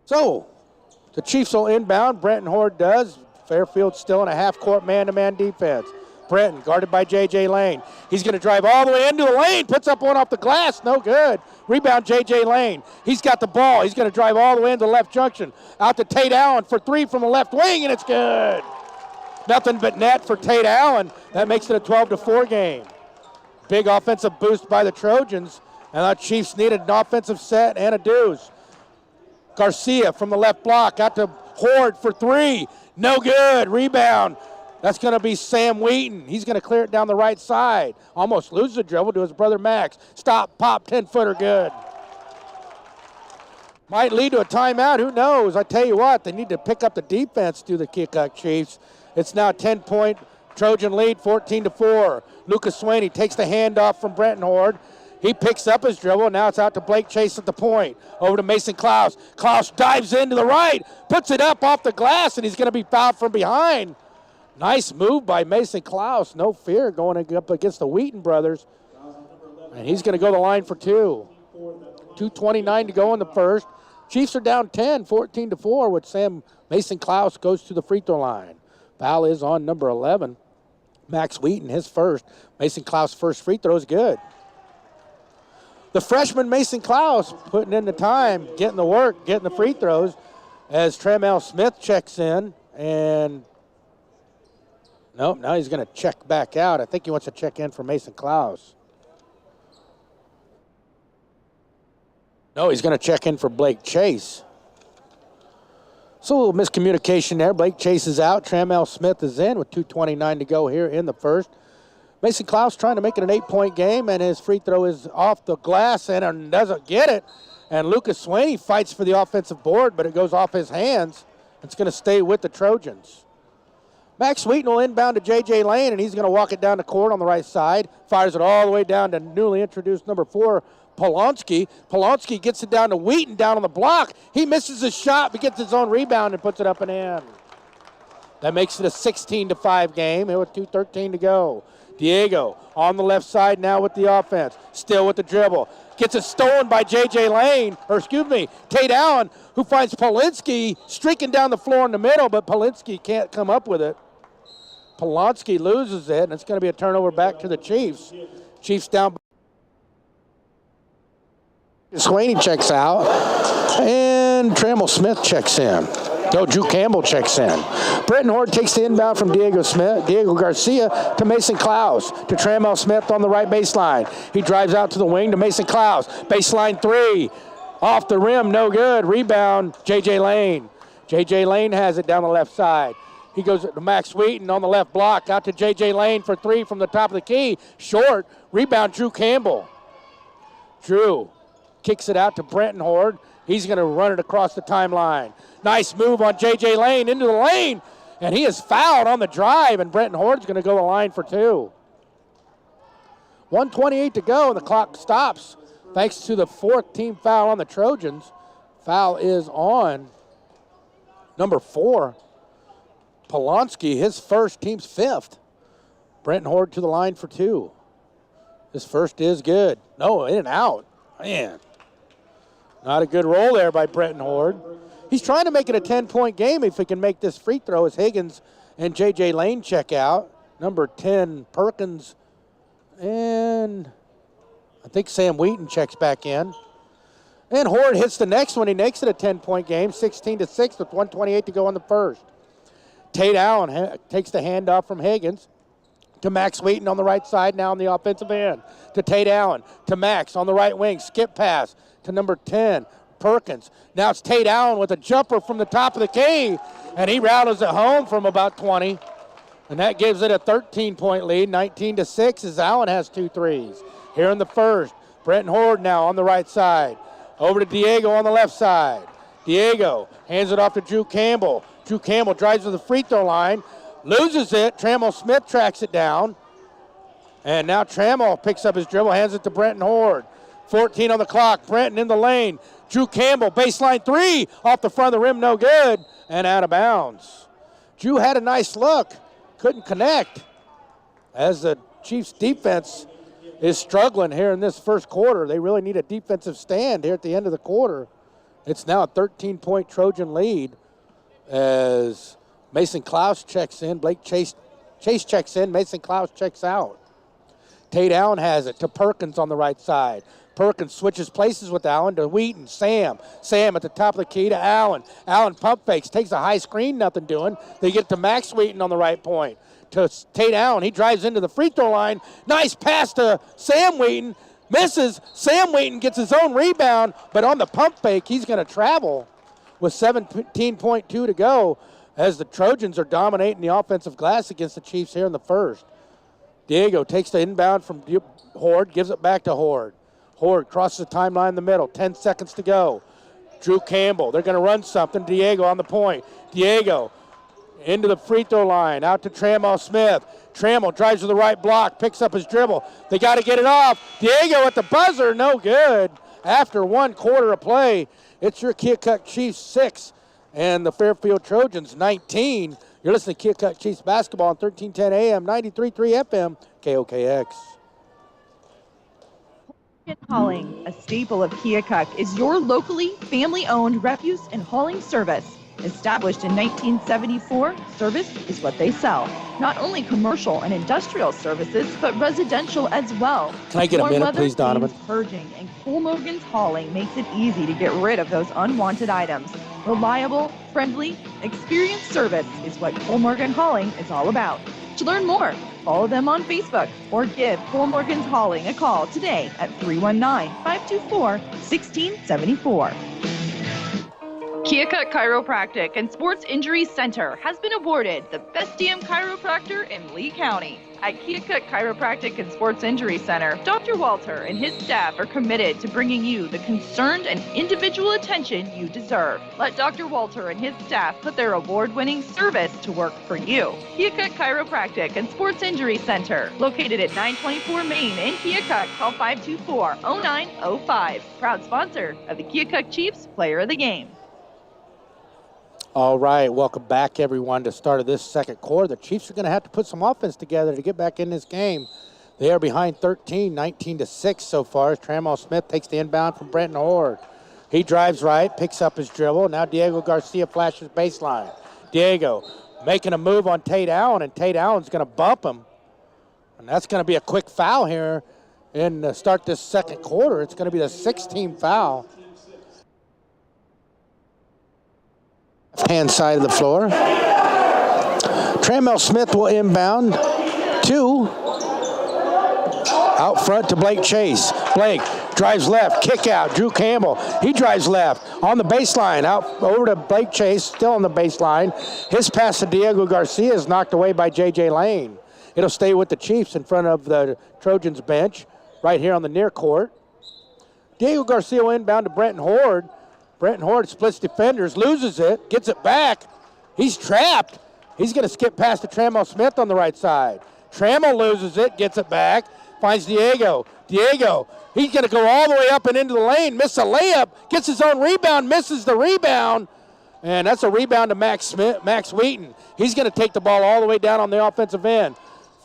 So, the Chiefs will inbound. Brenton Horde does. Fairfield still in a half-court man-to-man defense. Brenton guarded by J.J. Lane. He's going to drive all the way into the lane. Puts up one off the glass. No good. Rebound J.J. Lane. He's got the ball. He's going to drive all the way into the left junction. Out to Tate Allen for three from the left wing, and it's good. Nothing but net for Tate Allen. That makes it a 12-4 game. Big offensive boost by the Trojans. And the Chiefs needed an offensive set and a deuce. Garcia from the left block out to Horde for three. No good. Rebound. That's going to be Sam Wheaton. He's going to clear it down the right side. Almost loses the dribble to his brother Max. Stop, pop, 10-footer, good. Might lead to a timeout. Who knows? I tell you what, they need to pick up the defense to the Keokuk Chiefs. It's now a 10-point Trojan lead, 14-4. Lucas Swaney takes the handoff from Brenton Horde. He picks up his dribble. Now it's out to Blake Chase at the point. Over to Mason Klaus. Klaus dives into the right, puts it up off the glass, and he's going to be fouled from behind. Nice move by Mason Klaus. No fear going up against the Wheaton brothers. And he's going to go the line for two. 2:29 to go in the first. Chiefs are down 10, 14-4, with Mason Klaus goes to the free throw line. Foul is on number 11. Max Wheaton, his first. Mason Klaus' first free throw is good. The freshman Mason Klaus putting in the time, getting the work, getting the free throws as Trammell Smith checks in. And nope, now he's going to check back out. I think he wants to check in for Mason Klaus. No, he's going to check in for Blake Chase. So a little miscommunication there. Blake Chase is out. Trammell Smith is in with 2:29 to go here in the first. Mason Klaus trying to make it an 8-point game, and his free throw is off the glass and doesn't get it. And Lucas Swaney fights for the offensive board, but it goes off his hands. It's going to stay with the Trojans. Max Wheaton will inbound to J.J. Lane, and he's going to walk it down the court on the right side. Fires it all the way down to newly introduced number 4, Polonsky. Polonsky gets it down to Wheaton down on the block. He misses his shot, but gets his own rebound and puts it up and in. That makes it a 16-5 game with 2:13 to go. Diego on the left side now with the offense. Still with the dribble. Gets it stolen by Tate Allen, who finds Polinsky streaking down the floor in the middle, but Polinsky can't come up with it. Polonsky loses it, and it's going to be a turnover back to the Chiefs. Chiefs down. Swaney checks out, and Trammell Smith checks in. Drew Campbell checks in. Bretton Horde takes the inbound from Diego Garcia to Mason Klaus, to Trammell Smith on the right baseline. He drives out to the wing to Mason Klaus. Baseline 3, off the rim, no good. Rebound, J.J. Lane. J.J. Lane has it down the left side. He goes to Max Wheaton on the left block, out to J.J. Lane for 3 from the top of the key. Short, rebound, Drew Campbell. Drew kicks it out to Bretton Horde. He's going to run it across the timeline. Nice move on J.J. Lane into the lane, and he is fouled on the drive, and Bretton Horde's going to go the line for 2. 1:28 to go, and the clock stops thanks to the 4th team foul on the Trojans. Foul is on number 4, Polonsky, his first, team's 5th. Bretton Horde to the line for 2. His first is good. No, in and out. Man. Not a good roll there by Bretton Horde. He's trying to make it a 10-point game if he can make this free throw as Higgins and J.J. Lane check out. Number 10, Perkins, and I think Sam Wheaton checks back in. And Horde hits the next one. He makes it a 10-point game, 16-6 with 1:28 to go on the first. Tate Allen takes the handoff from Higgins to Max Wheaton on the right side now on the offensive end. To Tate Allen, to Max on the right wing, skip pass to number 10, Perkins. Now it's Tate Allen with a jumper from the top of the key, and he rattles it home from about 20. And that gives it a 13-point lead, 19-6, as Allen has 2 threes. Here in the first, Bretton Horde now on the right side. Over to Diego on the left side. Diego hands it off to Drew Campbell. Drew Campbell drives to the free throw line, loses it. Trammell Smith tracks it down. And now Trammell picks up his dribble, hands it to Bretton Horde. 14 on the clock. Brenton in the lane. Drew Campbell, baseline 3, off the front of the rim, no good, and out of bounds. Drew had a nice look, couldn't connect, as the Chiefs' defense is struggling here in this first quarter. They really need a defensive stand here at the end of the quarter. It's now a 13-point Trojan lead as Mason Klaus checks in. Chase checks in. Mason Klaus checks out. Tate Allen has it to Perkins on the right side. Perkins switches places with Allen to Wheaton. Sam at the top of the key to Allen. Allen pump fakes, takes a high screen, nothing doing. They get to Max Wheaton on the right point. To Tate Allen, he drives into the free throw line. Nice pass to Sam Wheaton. Misses. Sam Wheaton gets his own rebound, but on the pump fake, he's going to travel with 17.2 to go as the Trojans are dominating the offensive glass against the Chiefs here in the first. Diego takes the inbound from Horde, gives it back to Horde. Horde crosses the timeline in the middle, 10 seconds to go. Drew Campbell, they're going to run something. Diego on the point. Diego into the free throw line, out to Trammell Smith. Trammell drives to the right block, picks up his dribble. They got to get it off. Diego at the buzzer, no good. After 1 quarter of play, it's your Keokuk Chiefs 6 and the Fairfield Trojans 19. You're listening to Keokuk Chiefs basketball on 1310 AM, 93.3 FM, KOKX. Hauling, a staple of Keokuk, is your locally family-owned refuse and hauling service. Established in 1974, service is what they sell. Not only commercial and industrial services, but residential as well. Can I get a minute, please, Donovan? Purging, and Cole Morgan's Hauling makes it easy to get rid of those unwanted items. Reliable, friendly, experienced service is what Cole Morgan Hauling is all about. To learn more, follow them on Facebook or give Cole Morgan's Hauling a call today at 319-524-1674. Keokuk Chiropractic and Sports Injury Center has been awarded the Best DM Chiropractor in Lee County. At Keokuk Chiropractic and Sports Injury Center, Dr. Walter and his staff are committed to bringing you the concerned and individual attention you deserve. Let Dr. Walter and his staff put their award-winning service to work for you. Keokuk Chiropractic and Sports Injury Center, located at 924 Main in Keokuk. Call 524-0905. Proud sponsor of the Keokuk Chiefs Player of the Game. All right, welcome back, everyone, to start of this second quarter. The Chiefs are going to have to put some offense together to get back in this game. They are behind 13, 19-6 so far. As Trammell Smith takes the inbound from Brenton Horde. He drives right, picks up his dribble. Now Diego Garcia flashes baseline. Diego making a move on Tate Allen, and Tate Allen's going to bump him. And that's going to be a quick foul here in start this second quarter. It's going to be the 16th foul. Hand side of the floor. Trammell Smith will inbound to out front to Blake Chase. Blake drives left, kick out. Drew Campbell, he drives left on the baseline, out over to Blake Chase, still on the baseline. His pass to Diego Garcia is knocked away by J.J. Lane. It'll stay with the Chiefs in front of the Trojans bench right here on the near court. Diego Garcia will inbound to Brenton Horde. Brenton Horde splits defenders, loses it, gets it back. He's trapped. He's going to skip past to Trammell Smith on the right side. Trammell loses it, gets it back, finds Diego. Diego, he's going to go all the way up and into the lane, miss a layup, gets his own rebound, misses the rebound. And that's a rebound to Max Wheaton. He's going to take the ball all the way down on the offensive end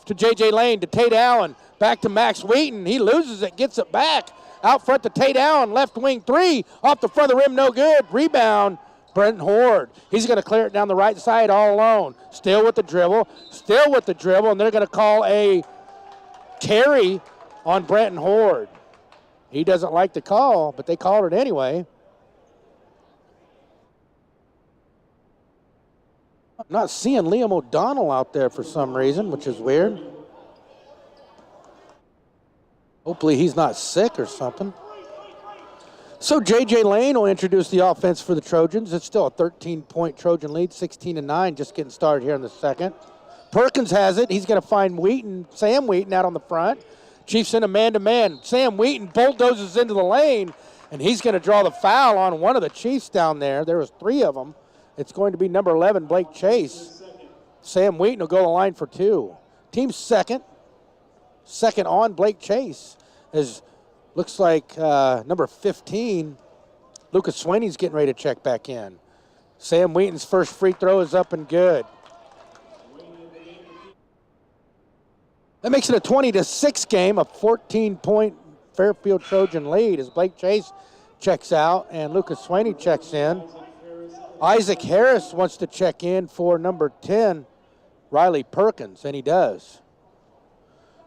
to J.J. Lane, to Tate Allen, back to Max Wheaton. He loses it, gets it back. Out front to Tate Allen, left wing three, off the front of the rim, no good. Rebound, Brenton Horde. He's going to clear it down the right side all alone. Still with the dribble, and they're going to call a carry on Brenton Horde. He doesn't like the call, but they called it anyway. I'm not seeing Liam O'Donnell out there for some reason, which is weird. Hopefully he's not sick or something. So J.J. Lane will introduce the offense for the Trojans. It's still a 13-point Trojan lead, 16-9, just getting started here in the second. Perkins has it. He's going to find Wheaton, Sam Wheaton out on the front. Chiefs in a man-to-man. Sam Wheaton bulldozes into the lane, and he's going to draw the foul on one of the Chiefs down there. There was three of them. It's going to be number 11, Blake Chase. Sam Wheaton will go to the line for two. Team's second on Blake Chase. Looks like number 15, Lucas Swaney's getting ready to check back in. Sam Wheaton's first free throw is up and good. That makes it a 20-6 game, a 14-point Fairfield Trojan lead as Blake Chase checks out and Lucas Swaney checks in. Isaac Harris wants to check in for number 10, Riley Perkins, and he does.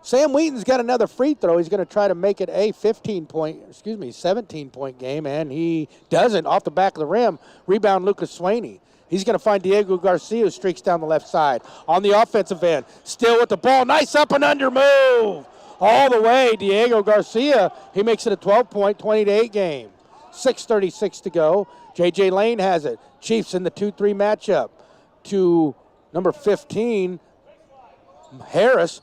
Sam Wheaton's got another free throw. He's going to try to make it a 17-point game, and he doesn't off the back of the rim. Rebound, Lucas Swaney. He's going to find Diego Garcia, who streaks down the left side. On the offensive end, still with the ball. Nice up and under move. All the way, Diego Garcia. He makes it a 12-point, 20-8 game. 6:36 to go. J.J. Lane has it. Chiefs in the 2-3 matchup to number 15, Harris,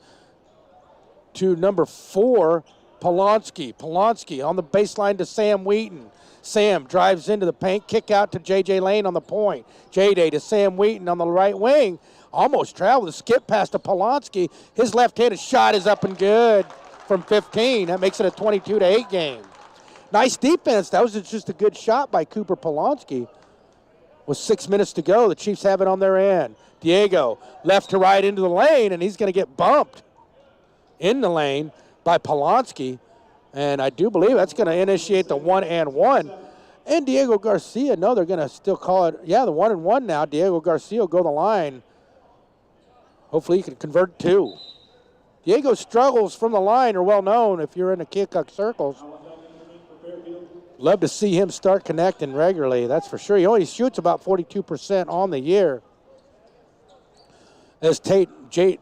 to number 4, Polonsky. Polonsky on the baseline to Sam Wheaton. Sam drives into the paint, kick out to J.J. Lane on the point. J.J. to Sam Wheaton on the right wing. Almost traveled, a skip pass to Polonsky. His left-handed shot is up and good from 15. That makes it a 22-8 game. Nice defense. That was just a good shot by Cooper Polonsky. With 6 minutes to go, the Chiefs have it on their end. Diego left to right into the lane, and he's going to get bumped in the lane by Polonsky. And I do believe that's going to initiate the 1-and-1. And Diego Garcia, no, they're going to still call it, yeah, the 1-and-1 now. Diego Garcia will go to the line. Hopefully he can convert 2. Diego's struggles from the line are well known if you're in the Keokuk circles. Love to see him start connecting regularly, that's for sure. He only shoots about 42% on the year. As Tate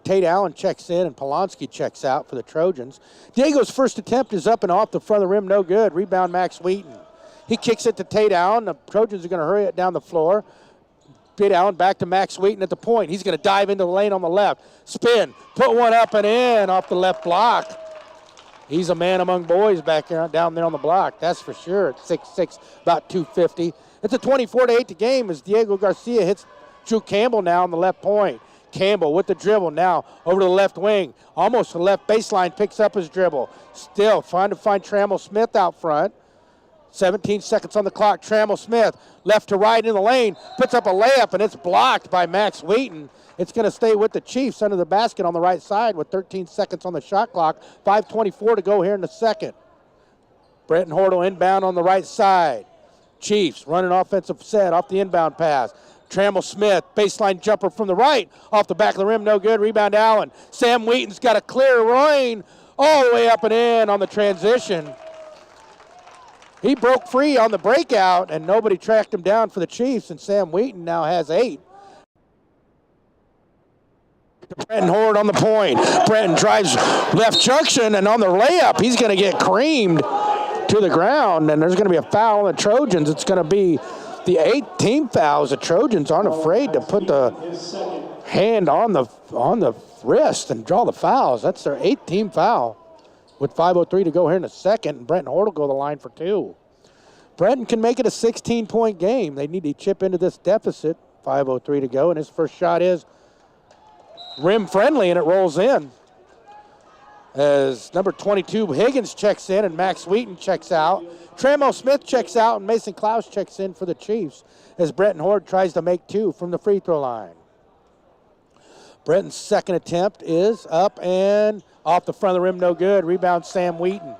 Allen checks in and Polonsky checks out for the Trojans. Diego's first attempt is up and off the front of the rim, no good. Rebound, Max Wheaton. He kicks it to Tate Allen. The Trojans are going to hurry it down the floor. Tate Allen back to Max Wheaton at the point. He's going to dive into the lane on the left. Spin, put one up and in off the left block. He's a man among boys back there, down there on the block, that's for sure. At 6'6", about 250. It's a 24-8 game as Diego Garcia hits Drew Campbell now on the left point. Campbell with the dribble now over to the left wing. Almost to the left baseline, picks up his dribble. Still trying to find Trammell Smith out front. 17 seconds on the clock. Trammell Smith left to right in the lane. Puts up a layup, and it's blocked by Max Wheaton. It's going to stay with the Chiefs under the basket on the right side with 13 seconds on the shot clock. 5:24 to go here in the second. Brenton Hordle inbound on the right side. Chiefs running offensive set off the inbound pass. Trammell Smith, baseline jumper from the right, off the back of the rim, no good. Rebound Allen. Sam Wheaton's got a clear lane all the way up and in on the transition. He broke free on the breakout, and nobody tracked him down for the Chiefs, and Sam Wheaton now has 8. Brenton Horde on the point. Brenton drives left junction, and on the layup, he's going to get creamed to the ground, and there's going to be a foul on the Trojans. It's going to be the 8th team foul. The Trojans aren't afraid to put the hand on the wrist and draw the fouls. That's their 8th team foul. With 5:03 to go here in the second, and Brenton Horde will go to the line for 2. Brenton can make it a 16-point game. They need to chip into this deficit. 5:03 to go, and his first shot is rim friendly, and it rolls in. As number 22 Higgins checks in and Max Wheaton checks out. Trammell Smith checks out and Mason Klaus checks in for the Chiefs as Brenton Horde tries to make 2 from the free throw line. Brenton's second attempt is up and off the front of the rim, no good. Rebound Sam Wheaton.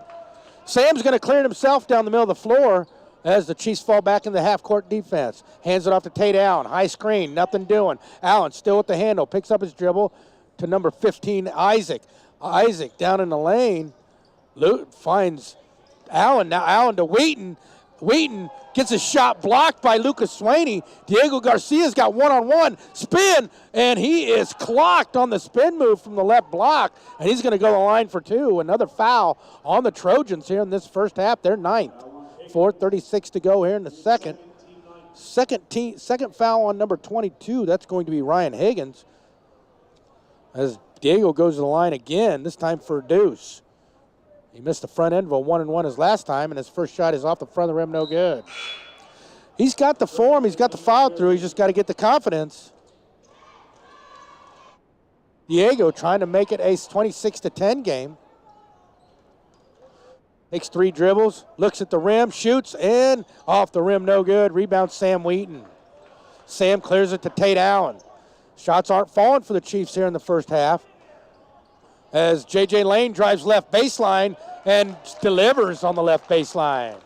Sam's going to clear it himself down the middle of the floor as the Chiefs fall back in the half-court defense. Hands it off to Tate Allen. High screen, nothing doing. Allen still with the handle, picks up his dribble to number 15, Isaac. Isaac down in the lane. Finds Allen. Now Allen to Wheaton. Wheaton gets a shot blocked by Lucas Swaney. Diego Garcia's got one-on-one. Spin, and he is clocked on the spin move from the left block, and he's going to go to the line for 2. Another foul on the Trojans here in this first half. They're 9th. 4:36 to go here in the second. Second foul on number 22. That's going to be Ryan Higgins. As Diego goes to the line again, this time for a deuce. He missed the front end of a 1-and-1 his last time, and his first shot is off the front of the rim, no good. He's got the form, he's got the follow through, he's just got to get the confidence. Diego trying to make it a 26-10 game. Takes 3 dribbles, looks at the rim, shoots, and off the rim, no good. Rebound Sam Wheaton. Sam clears it to Tate Allen. Shots aren't falling for the Chiefs here in the first half. As J.J. Lane drives left baseline and delivers on the left baseline.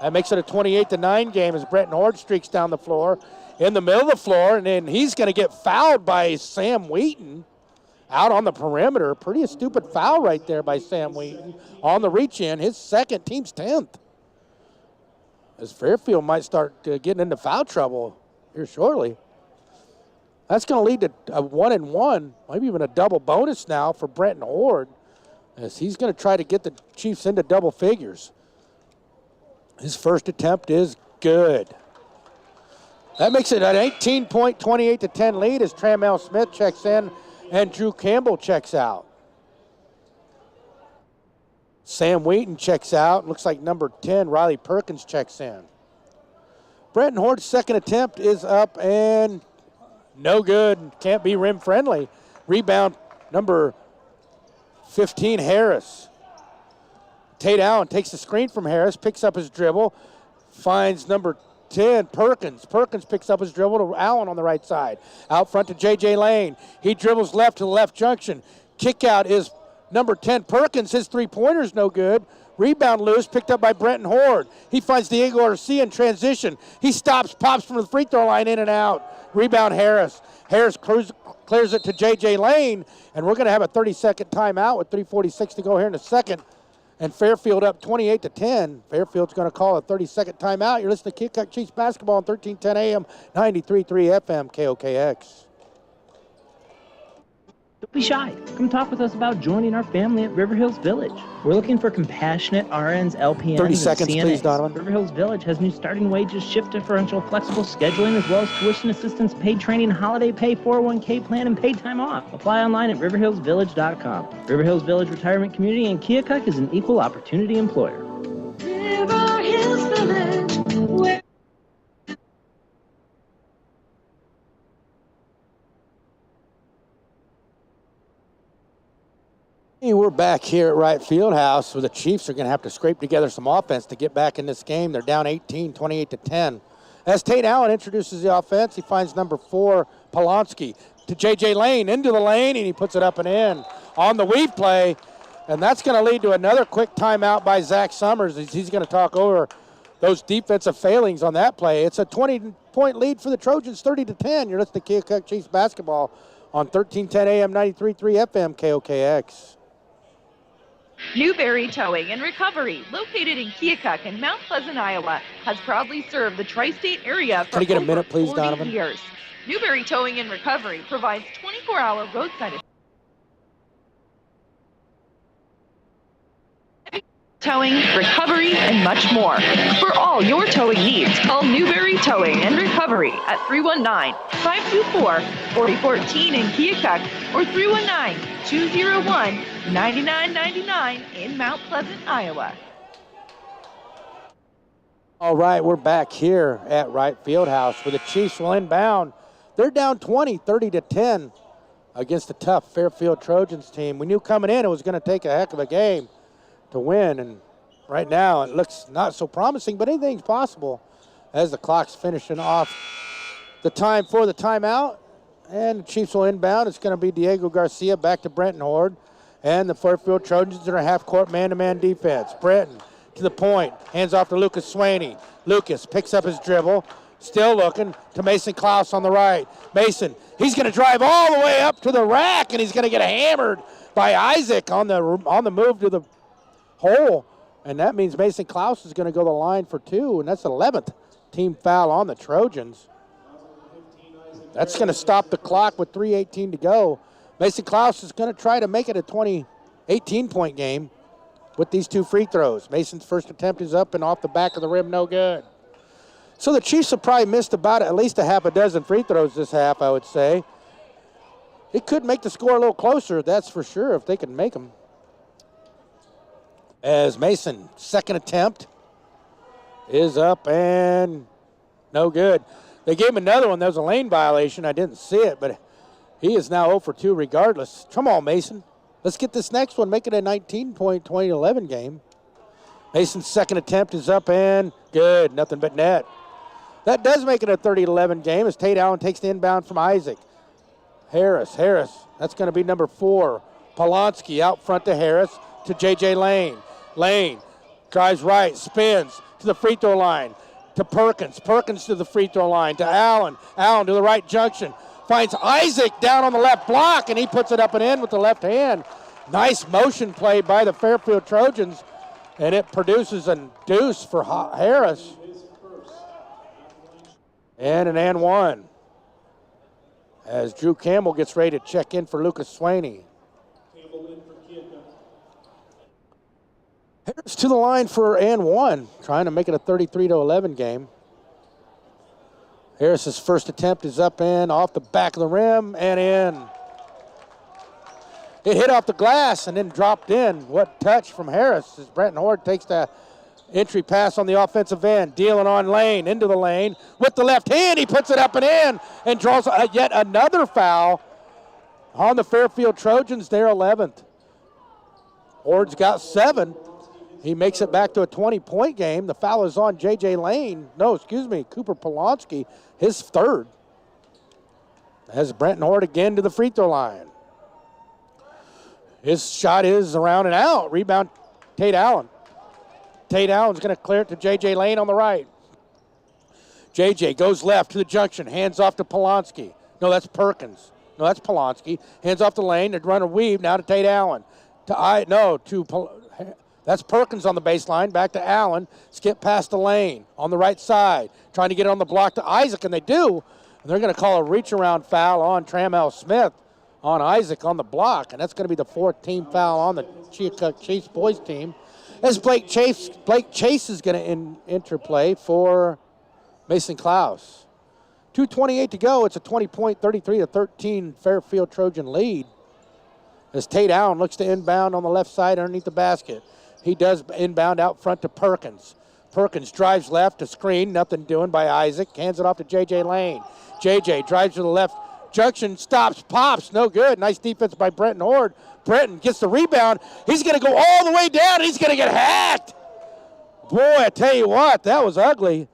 That makes it a 28-9 game as Brenton Horde streaks down the floor in the middle of the floor, and then he's going to get fouled by Sam Wheaton out on the perimeter. Pretty stupid foul right there by Sam Wheaton on the reach-in. His second, team's 10th. As Fairfield might start getting into foul trouble here shortly. That's going to lead to a 1-and-1, maybe even a double bonus now for Brenton Horde, as he's going to try to get the Chiefs into double figures. His first attempt is good. That makes it an 18-point, 28-10 lead as Trammell Smith checks in and Drew Campbell checks out. Sam Wheaton checks out. Looks like number 10, Riley Perkins, checks in. Brenton Horde's second attempt is up and no good. Can't be rim friendly. Rebound number 15, Harris. Tate Allen takes the screen from Harris, picks up his dribble, finds number 10, Perkins. Perkins picks up his dribble to Allen on the right side. Out front to J.J. Lane. He dribbles left to the left junction. Kick out is number 10, Perkins. His three-pointer's no good. Rebound loose, picked up by Brenton Horde. He finds Diego Garcia in transition. He stops, pops from the free throw line, in and out. Rebound Harris. Harris clears it to J.J. Lane, and we're going to have a 30-second timeout with 3:46 to go here in the second. And Fairfield up 28-10. Fairfield's going to call a 30-second timeout. You're listening to Keokuk Chiefs basketball on 1310 AM, 93.3 FM, KOKX. Don't be shy. Come talk with us about joining our family at River Hills Village. We're looking for compassionate RNs, LPNs, 30 and seconds, CNAs. please, Donovan. River Hills Village has new starting wages, shift differential, flexible scheduling, as well as tuition assistance, paid training, holiday pay, 401k plan, and paid time off. Apply online at riverhillsvillage.com. River Hills Village Retirement Community in Keokuk is an equal opportunity employer. River Hills Village. Hey, we're back here at Wright Fieldhouse where the Chiefs are going to have to scrape together some offense to get back in this game. They're down 18, 28-10. As Tate Allen introduces the offense, he finds number 4, Polonsky, to J.J. Lane, into the lane, and he puts it up and in on the weave play. And that's going to lead to another quick timeout by Zach Summers. He's going to talk over those defensive failings on that play. It's a 20-point lead for the Trojans, 30-10. You're listening to Keokuk Chiefs basketball on 1310 AM, 93.3 FM, KOKX. Newberry Towing and Recovery, located in Keokuk and Mount Pleasant, Iowa, has proudly served the tri-state area for Can you get a over minute, please, 40 Donovan? years. Newberry Towing and Recovery provides 24-hour roadside towing, recovery, and much more. For all your towing needs, call Newberry Towing and Recovery at 319-524-4014 in Keokuk or 319-201-9999 in Mount Pleasant, Iowa. All right, we're back here at Wright Fieldhouse where the Chiefs will inbound. They're down 20, 30-10 against the tough Fairfield Trojans team. We knew coming in it was going to take a heck of a game to win, and right now it looks not so promising, but anything's possible as the clock's finishing off the time for the timeout, and the Chiefs will inbound. It's going to be Diego Garcia back to Brenton Horde, and the Fairfield Trojans in a half-court man-to-man defense. Brenton to the point, hands off to Lucas Swaney. Lucas picks up his dribble, still looking to Mason Klaus on the right. Mason, he's going to drive all the way up to the rack, and he's going to get hammered by Isaac on the move to the hole, and that means Mason Klaus is going to go to the line for 2, and that's the 11th team foul on the Trojans. That's going to stop the clock with 3:18 to go. Mason Klaus is going to try to make it a 18-point game with these 2 free throws. Mason's first attempt is up and off the back of the rim, no good. So the Chiefs have probably missed about at least a half a dozen free throws this half, I would say. It could make the score a little closer, that's for sure, if they can make them. As Mason, second attempt is up and no good. They gave him another one. That was a lane violation. I didn't see it, but he is now 0 for 2 regardless. Come on, Mason. Let's get this next one. Make it a 19-point, 20-11 game. Mason's second attempt is up and good. Nothing but net. That does make it a 30-11 game as Tate Allen takes the inbound from Isaac. Harris. That's going to be number 4. Polonsky out front to Harris to J.J. Lane. Lane drives right, spins to the free throw line, to Perkins. Perkins to the free throw line, to Allen. Allen to the right junction. Finds Isaac down on the left block, and he puts it up and in with the left hand. Nice motion play by the Fairfield Trojans, and it produces a deuce for Harris. And an and one. As Drew Campbell gets ready to check in for Lucas Swaney. Harris to the line for and one, trying to make it a 33-11 game. Harris's first attempt is up and off the back of the rim and in. It hit off the glass and then dropped in. What touch from Harris as Brenton Horde takes the entry pass on the offensive end, dealing on Lane, into the lane. With the left hand, he puts it up and in and draws yet another foul on the Fairfield Trojans, their 11th. Horde's got 7. He makes it back to a 20-point game. The foul is on J.J. Lane. No, excuse me, Cooper Polonsky, his 3rd. As Brenton Horde again to the free throw line. His shot is around and out. Rebound, Tate Allen. Tate Allen's going to clear it to J.J. Lane on the right. J.J. goes left to the junction, hands off to Polonsky. No, that's Perkins. No, that's Polonsky. Hands off the lane to run a weave now to Tate Allen. That's Perkins on the baseline, back to Allen. Skip past the lane on the right side, trying to get it on the block to Isaac, and they do. And they're going to call a reach-around foul on Tramel Smith on Isaac on the block, and that's going to be the 4th team foul on the Keokuk Chiefs boys team. As Blake Chase is going to interplay for Mason Klaus. 2:28 to go. It's a 20-point, 33-13 Fairfield Trojan lead. As Tate Allen looks to inbound on the left side underneath the basket. He does inbound out front to Perkins. Perkins drives left to screen, nothing doing by Isaac. Hands it off to J.J. Lane. J.J. drives to the left junction, stops, pops, no good. Nice defense by Brenton Horde. Brenton gets the rebound. He's going to go all the way down. He's going to get hacked. Boy, I tell you what, that was ugly.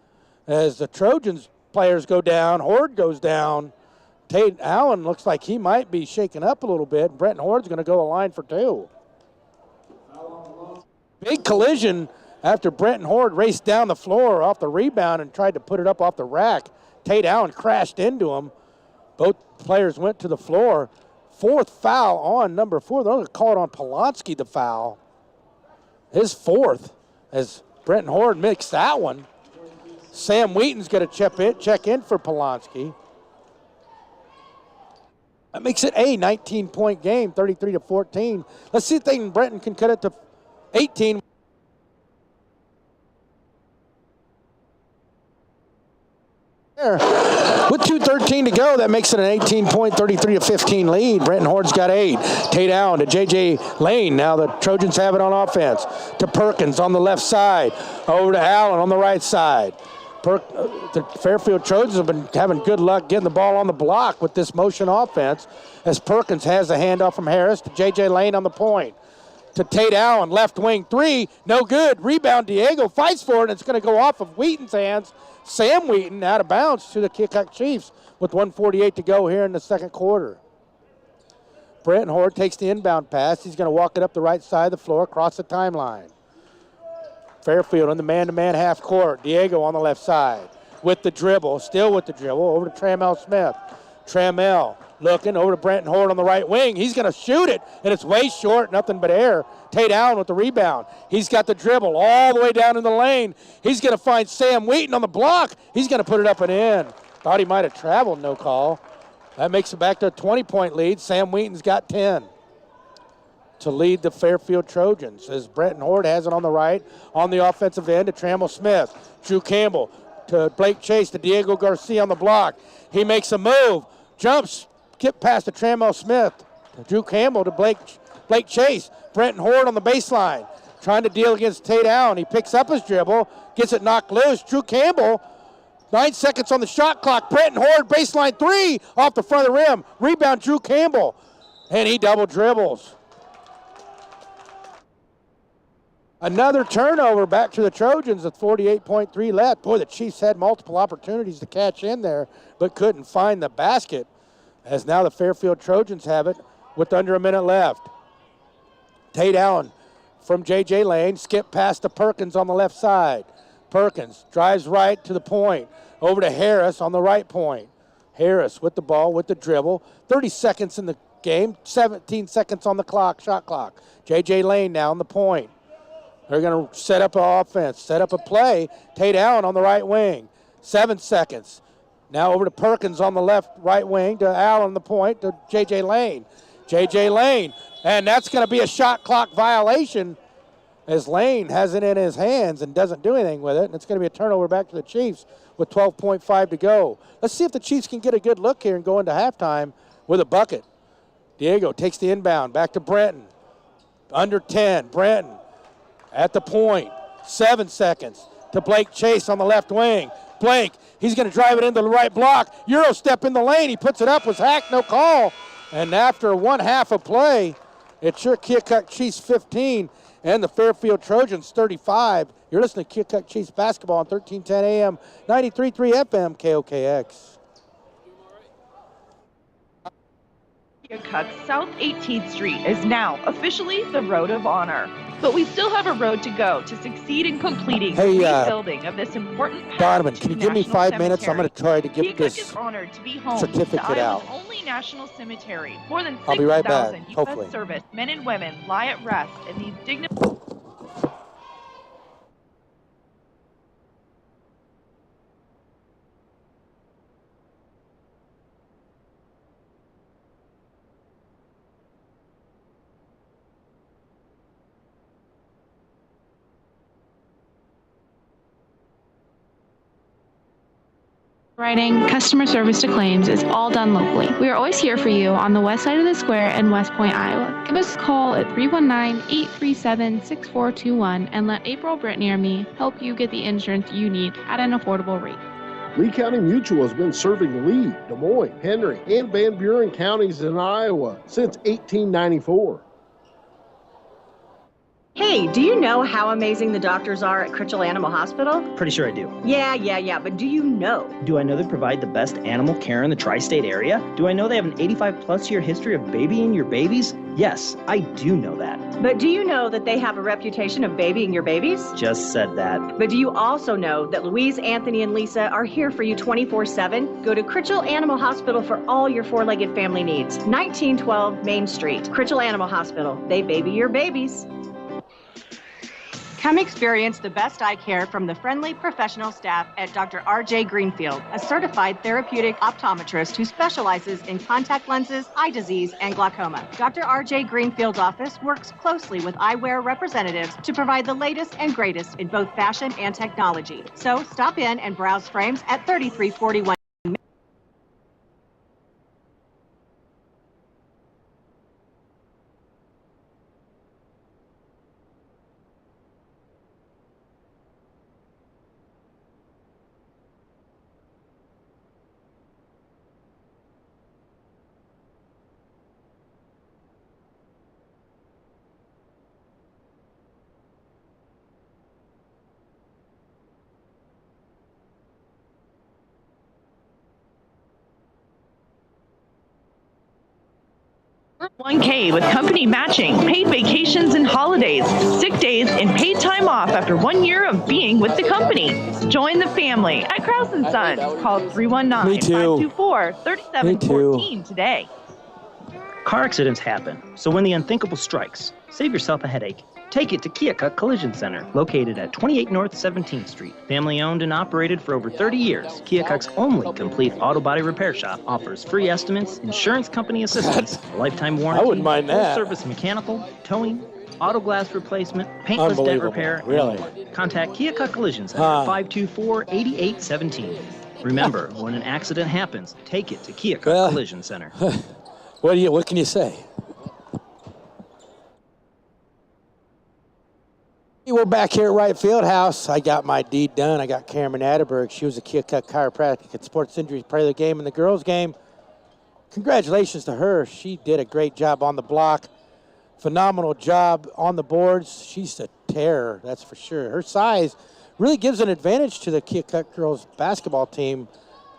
As the Trojans players go down, Horde goes down. Tate Allen looks like he might be shaken up a little bit. Brenton Horde's going to go a line for 2. Big collision after Brenton Horde raced down the floor off the rebound and tried to put it up off the rack. Tate Allen crashed into him. Both players went to the floor. 4th foul on number 4. They're going to call it on Polanski, the foul. His 4th, as Brenton Horde makes that one. Sam Wheaton's going to check in for Polanski. That makes it a 19-point game, 33-14. Let's see if Brenton can cut it to 18. With 2:13 to go, that makes it an 18-point, 33-15 lead. Brenton Horde's got 8. Tate Allen to J.J. Lane. Now the Trojans have it on offense. To Perkins on the left side. Over to Allen on the right side. The Fairfield Trojans have been having good luck getting the ball on the block with this motion offense, as Perkins has the handoff from Harris to J.J. Lane on the point. To Tate Allen, left wing 3, no good. Rebound, Diego fights for it, and it's going to go off of Wheaton's hands. Sam Wheaton out of bounds to the Keokuk Chiefs with 1:48 to go here in the second quarter. Brenton Horde takes the inbound pass. He's going to walk it up the right side of the floor, across the timeline. Fairfield in the man-to-man half court. Diego on the left side with the dribble, still with the dribble, over to Trammell Smith. Trammell looking over to Brenton Horde on the right wing. He's going to shoot it, and it's way short, nothing but air. Tate Allen with the rebound. He's got the dribble all the way down in the lane. He's going to find Sam Wheaton on the block. He's going to put it up and in. Thought he might have traveled, no call. That makes it back to a 20-point lead. Sam Wheaton's got 10 to lead the Fairfield Trojans, as Brenton Horde has it on the right, on the offensive end to Trammell Smith. Drew Campbell to Blake Chase to Diego Garcia on the block. He makes a move, jumps, get past to Trammell Smith. Drew Campbell to Blake Chase. Brenton Horde on the baseline, trying to deal against Tate Allen. He picks up his dribble, gets it knocked loose. Drew Campbell, 9 seconds on the shot clock. Brenton Horde, baseline 3, off the front of the rim. Rebound, Drew Campbell, and he double dribbles. Another turnover back to the Trojans with 48.3 left. Boy, the Chiefs had multiple opportunities to catch in there, but couldn't find the basket, as now the Fairfield Trojans have it with under a minute left. Tate Allen from J.J. Lane, skip past to Perkins on the left side. Perkins drives right to the point, over to Harris on the right point. Harris with the ball, with the dribble. 30 seconds in the game, 17 seconds on the clock, shot clock. J.J. Lane now on the point. They're going to set up an offense, set up a play. Tate Allen on the right wing. 7 seconds. Now over to Perkins on the right wing, to Allen on the point, to J.J. Lane. J.J. Lane, and that's going to be a shot clock violation, as Lane has it in his hands and doesn't do anything with it. And it's going to be a turnover back to the Chiefs with 12.5 to go. Let's see if the Chiefs can get a good look here and go into halftime with a bucket. Diego takes the inbound, back to Brenton. Under 10, Brenton. At the point, 7 seconds to Blake Chase on the left wing. Blake, he's going to drive it into the right block. Euro step in the lane. He puts it up, was hacked, no call. And after 1/2 of play, it's your Keokuk Chiefs 15 and the Fairfield Trojans 35. You're listening to Keokuk Chiefs basketball on 1310 AM, 93.3 FM, KOKX. Keokuk South 18th Street is now officially the Road of Honor. But we still have a road to go to succeed in completing the rebuilding of this important Donovan, can you give me 5 minutes? I'm going to try to get Keokuk this is honored to be home certificate to out. Iowa's only national cemetery. More than I'll be right back, 6,000 hopefully. U.S. service men and women lie at rest in these dignified. Writing, customer service to claims is all done locally. We are always here for you on the west side of the square in West Point, Iowa. Give us a call at 319-837-6421 and let April, Brittany, or me help you get the insurance you need at an affordable rate. Lee County Mutual has been serving Lee, Des Moines, Henry, and Van Buren counties in Iowa since 1894. Hey, do you know how amazing the doctors are at Critchell Animal Hospital? Pretty sure I do. Yeah, but do you know? Do I know they provide the best animal care in the tri-state area? Do I know they have an 85-plus year history of babying your babies? Yes, I do know that. But do you know that they have a reputation of babying your babies? Just said that. But do you also know that Louise, Anthony, and Lisa are here for you 24/7? Go to Critchell Animal Hospital for all your four-legged family needs. 1912 Main Street, Critchell Animal Hospital. They baby your babies. Come experience the best eye care from the friendly professional staff at Dr. R.J. Greenfield, a certified therapeutic optometrist who specializes in contact lenses, eye disease, and glaucoma. Dr. R.J. Greenfield's office works closely with eyewear representatives to provide the latest and greatest in both fashion and technology. So stop in and browse frames at 3341. Earn 1K with company matching, paid vacations and holidays, sick days, and paid time off after 1 year of being with the company. Join the family at Krause & Sons. Call 319-524-3714 today. Car accidents happen, so when the unthinkable strikes, save yourself a headache. Take it to Keokuk Collision Center, located at 28 North 17th Street. Family owned and operated for over 30 years, Keokuk's only complete auto body repair shop offers free estimates, insurance company assistance, a lifetime warranty, I wouldn't mind that. full-service mechanical, towing, auto glass replacement, paintless dent repair, really. and more. Contact Keokuk Collision Center, 524-8817. Remember, when an accident happens, take it to Keokuk Collision Center. What can you say? We're back here at Wright Fieldhouse. I got my deed done. I got Cameron Atterberg. She was a Keokuk chiropractic and sports injury player of the game in the girls' game. Congratulations to her. She did a great job on the block. Phenomenal job on the boards. She's a terror, that's for sure. Her size really gives an advantage to the Keokuk girls basketball team,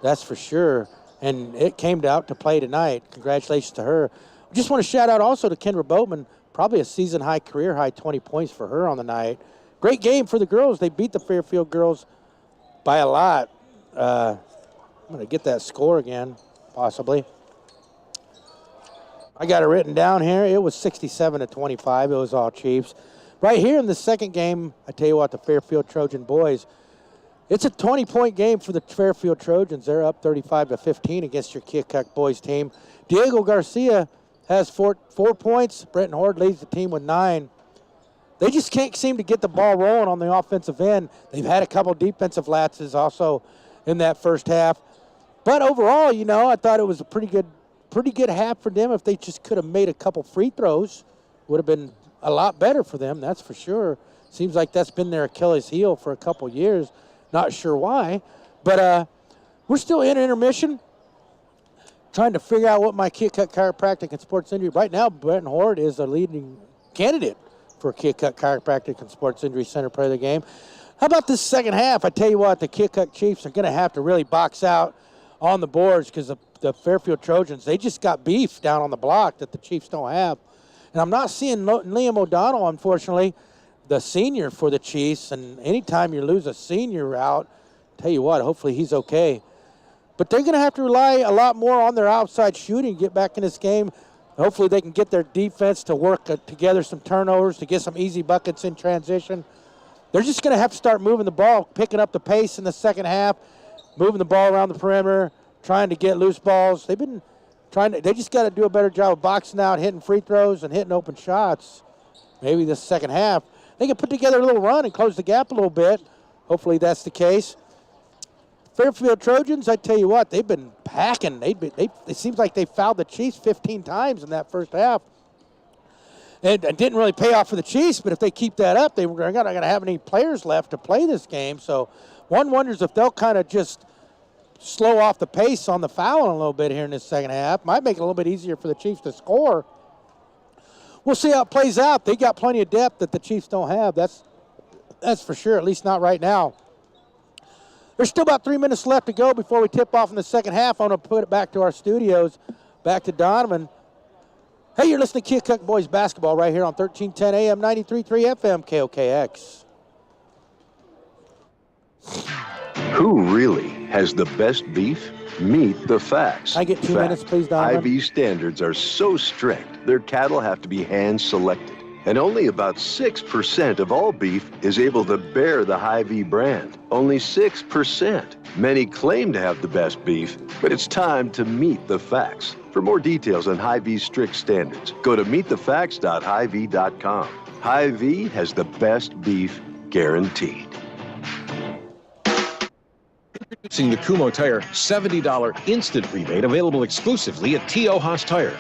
that's for sure. And it came out to play tonight. Congratulations to her. I just want to shout out also to Kendra Boatman. Probably a season high, career high 20 points for her on the night. Great game for the girls. They beat the Fairfield girls by a lot. I'm going to get that score again, possibly. I got it written down here. It was 67-25. It was all Chiefs. Right here in the second game, I tell you what, the Fairfield Trojan boys, it's a 20-point game for the Fairfield Trojans. They're up 35-15 against your Keokuk boys team. Diego Garcia has four points. Brenton Horde leads the team with 9. They just can't seem to get the ball rolling on the offensive end. They've had a couple defensive lapses also in that first half. But overall, you know, I thought it was a pretty good half for them. If they just could have made a couple free throws, would have been a lot better for them, that's for sure. Seems like that's been their Achilles heel for a couple years. Not sure why. But we're still in intermission, trying to figure out what my Keokuk chiropractic and sports injury. Right now, Brenton Horde is the leading candidate for Keokuk chiropractic and sports injury center player of the game. How about this second half? I tell you what, the Keokuk Chiefs are going to have to really box out on the boards because the Fairfield Trojans, they just got beef down on the block that the Chiefs don't have. And I'm not seeing Liam O'Donnell, unfortunately, the senior for the Chiefs. And anytime you lose a senior out, tell you what, hopefully he's okay. But they're going to have to rely a lot more on their outside shooting to get back in this game. Hopefully they can get their defense to work together some turnovers, to get some easy buckets in transition. They're just going to have to start moving the ball, picking up the pace in the second half, moving the ball around the perimeter, trying to get loose balls. They've been trying to, they just got to do a better job of boxing out, hitting free throws, and hitting open shots. Maybe this second half, they can put together a little run and close the gap a little bit. Hopefully that's the case. Fairfield Trojans, I tell you what, they've been packing. It seems like they fouled the Chiefs 15 times in that first half. And it didn't really pay off for the Chiefs, but if they keep that up, they're not going to have any players left to play this game. So one wonders if they'll kind of just slow off the pace on the fouling a little bit here in this second half. Might make it a little bit easier for the Chiefs to score. We'll see how it plays out. They got plenty of depth that the Chiefs don't have. That's for sure, at least not right now. There's still about 3 minutes left to go before we tip off in the second half. I'm going to put it back to our studios, back to Donovan. Hey, you're listening to Keokuk Boys Basketball right here on 1310 AM, 93.3 FM, KOKX. Who really has the best beef? Meet the facts. I get 2 minutes, please, Donovan. IV standards are so strict, their cattle have to be hand-selected. And only about 6% of all beef is able to bear the Hy-Vee brand. Only 6%. Many claim to have the best beef, but it's time to meet the facts. For more details on Hy-Vee's strict standards, go to meetthefacts.hyvee.com. Hy-Vee has the best beef guaranteed. Introducing the Kumho Tire $70 instant rebate available exclusively at T.O. Haas Tire.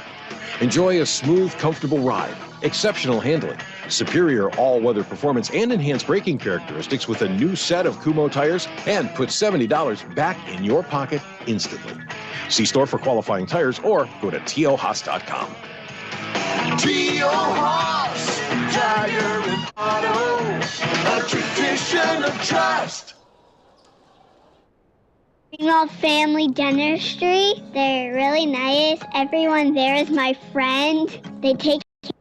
Enjoy a smooth, comfortable ride, exceptional handling, superior all-weather performance, and enhanced braking characteristics with a new set of Kumho tires, and put $70 back in your pocket instantly. See store for qualifying tires or go to tohaas.com. T.O. Haas, Tire and Auto, a tradition of trust. Greenwald Family Dentistry. They're really nice. Everyone there is my friend. They take teeth.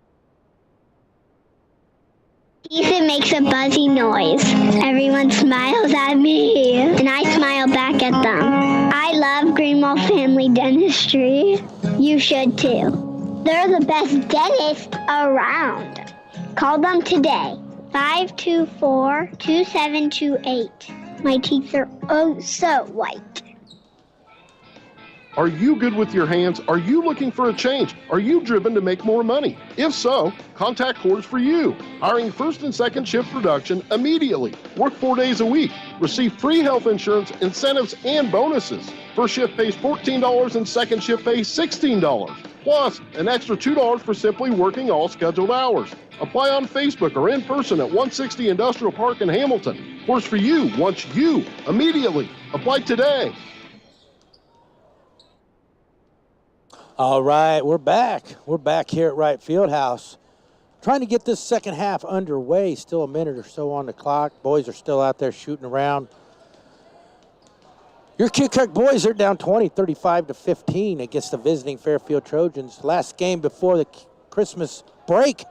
It makes a buzzy noise. Everyone smiles at me, and I smile back at them. I love Greenwald Family Dentistry. You should too. They're the best dentists around. Call them today. 524-2728. My teeth are oh so white. Are you good with your hands? Are you looking for a change? Are you driven to make more money? If so, contact Core's for you. Hiring first and second shift production immediately. Work 4 days a week. Receive free health insurance, incentives, and bonuses. First shift pays $14 and second shift pays $16. Plus, an extra $2 for simply working all scheduled hours. Apply on Facebook or in person at 160 Industrial Park in Hamilton. Course for you, wants you, immediately. Apply today. All right, we're back. We're back here at Wright Fieldhouse. Trying to get this second half underway. Still a minute or so on the clock. Boys are still out there shooting around. Your Keokuk boys are down 20, 35-15 against the visiting Fairfield Trojans. Last game before the Christmas break.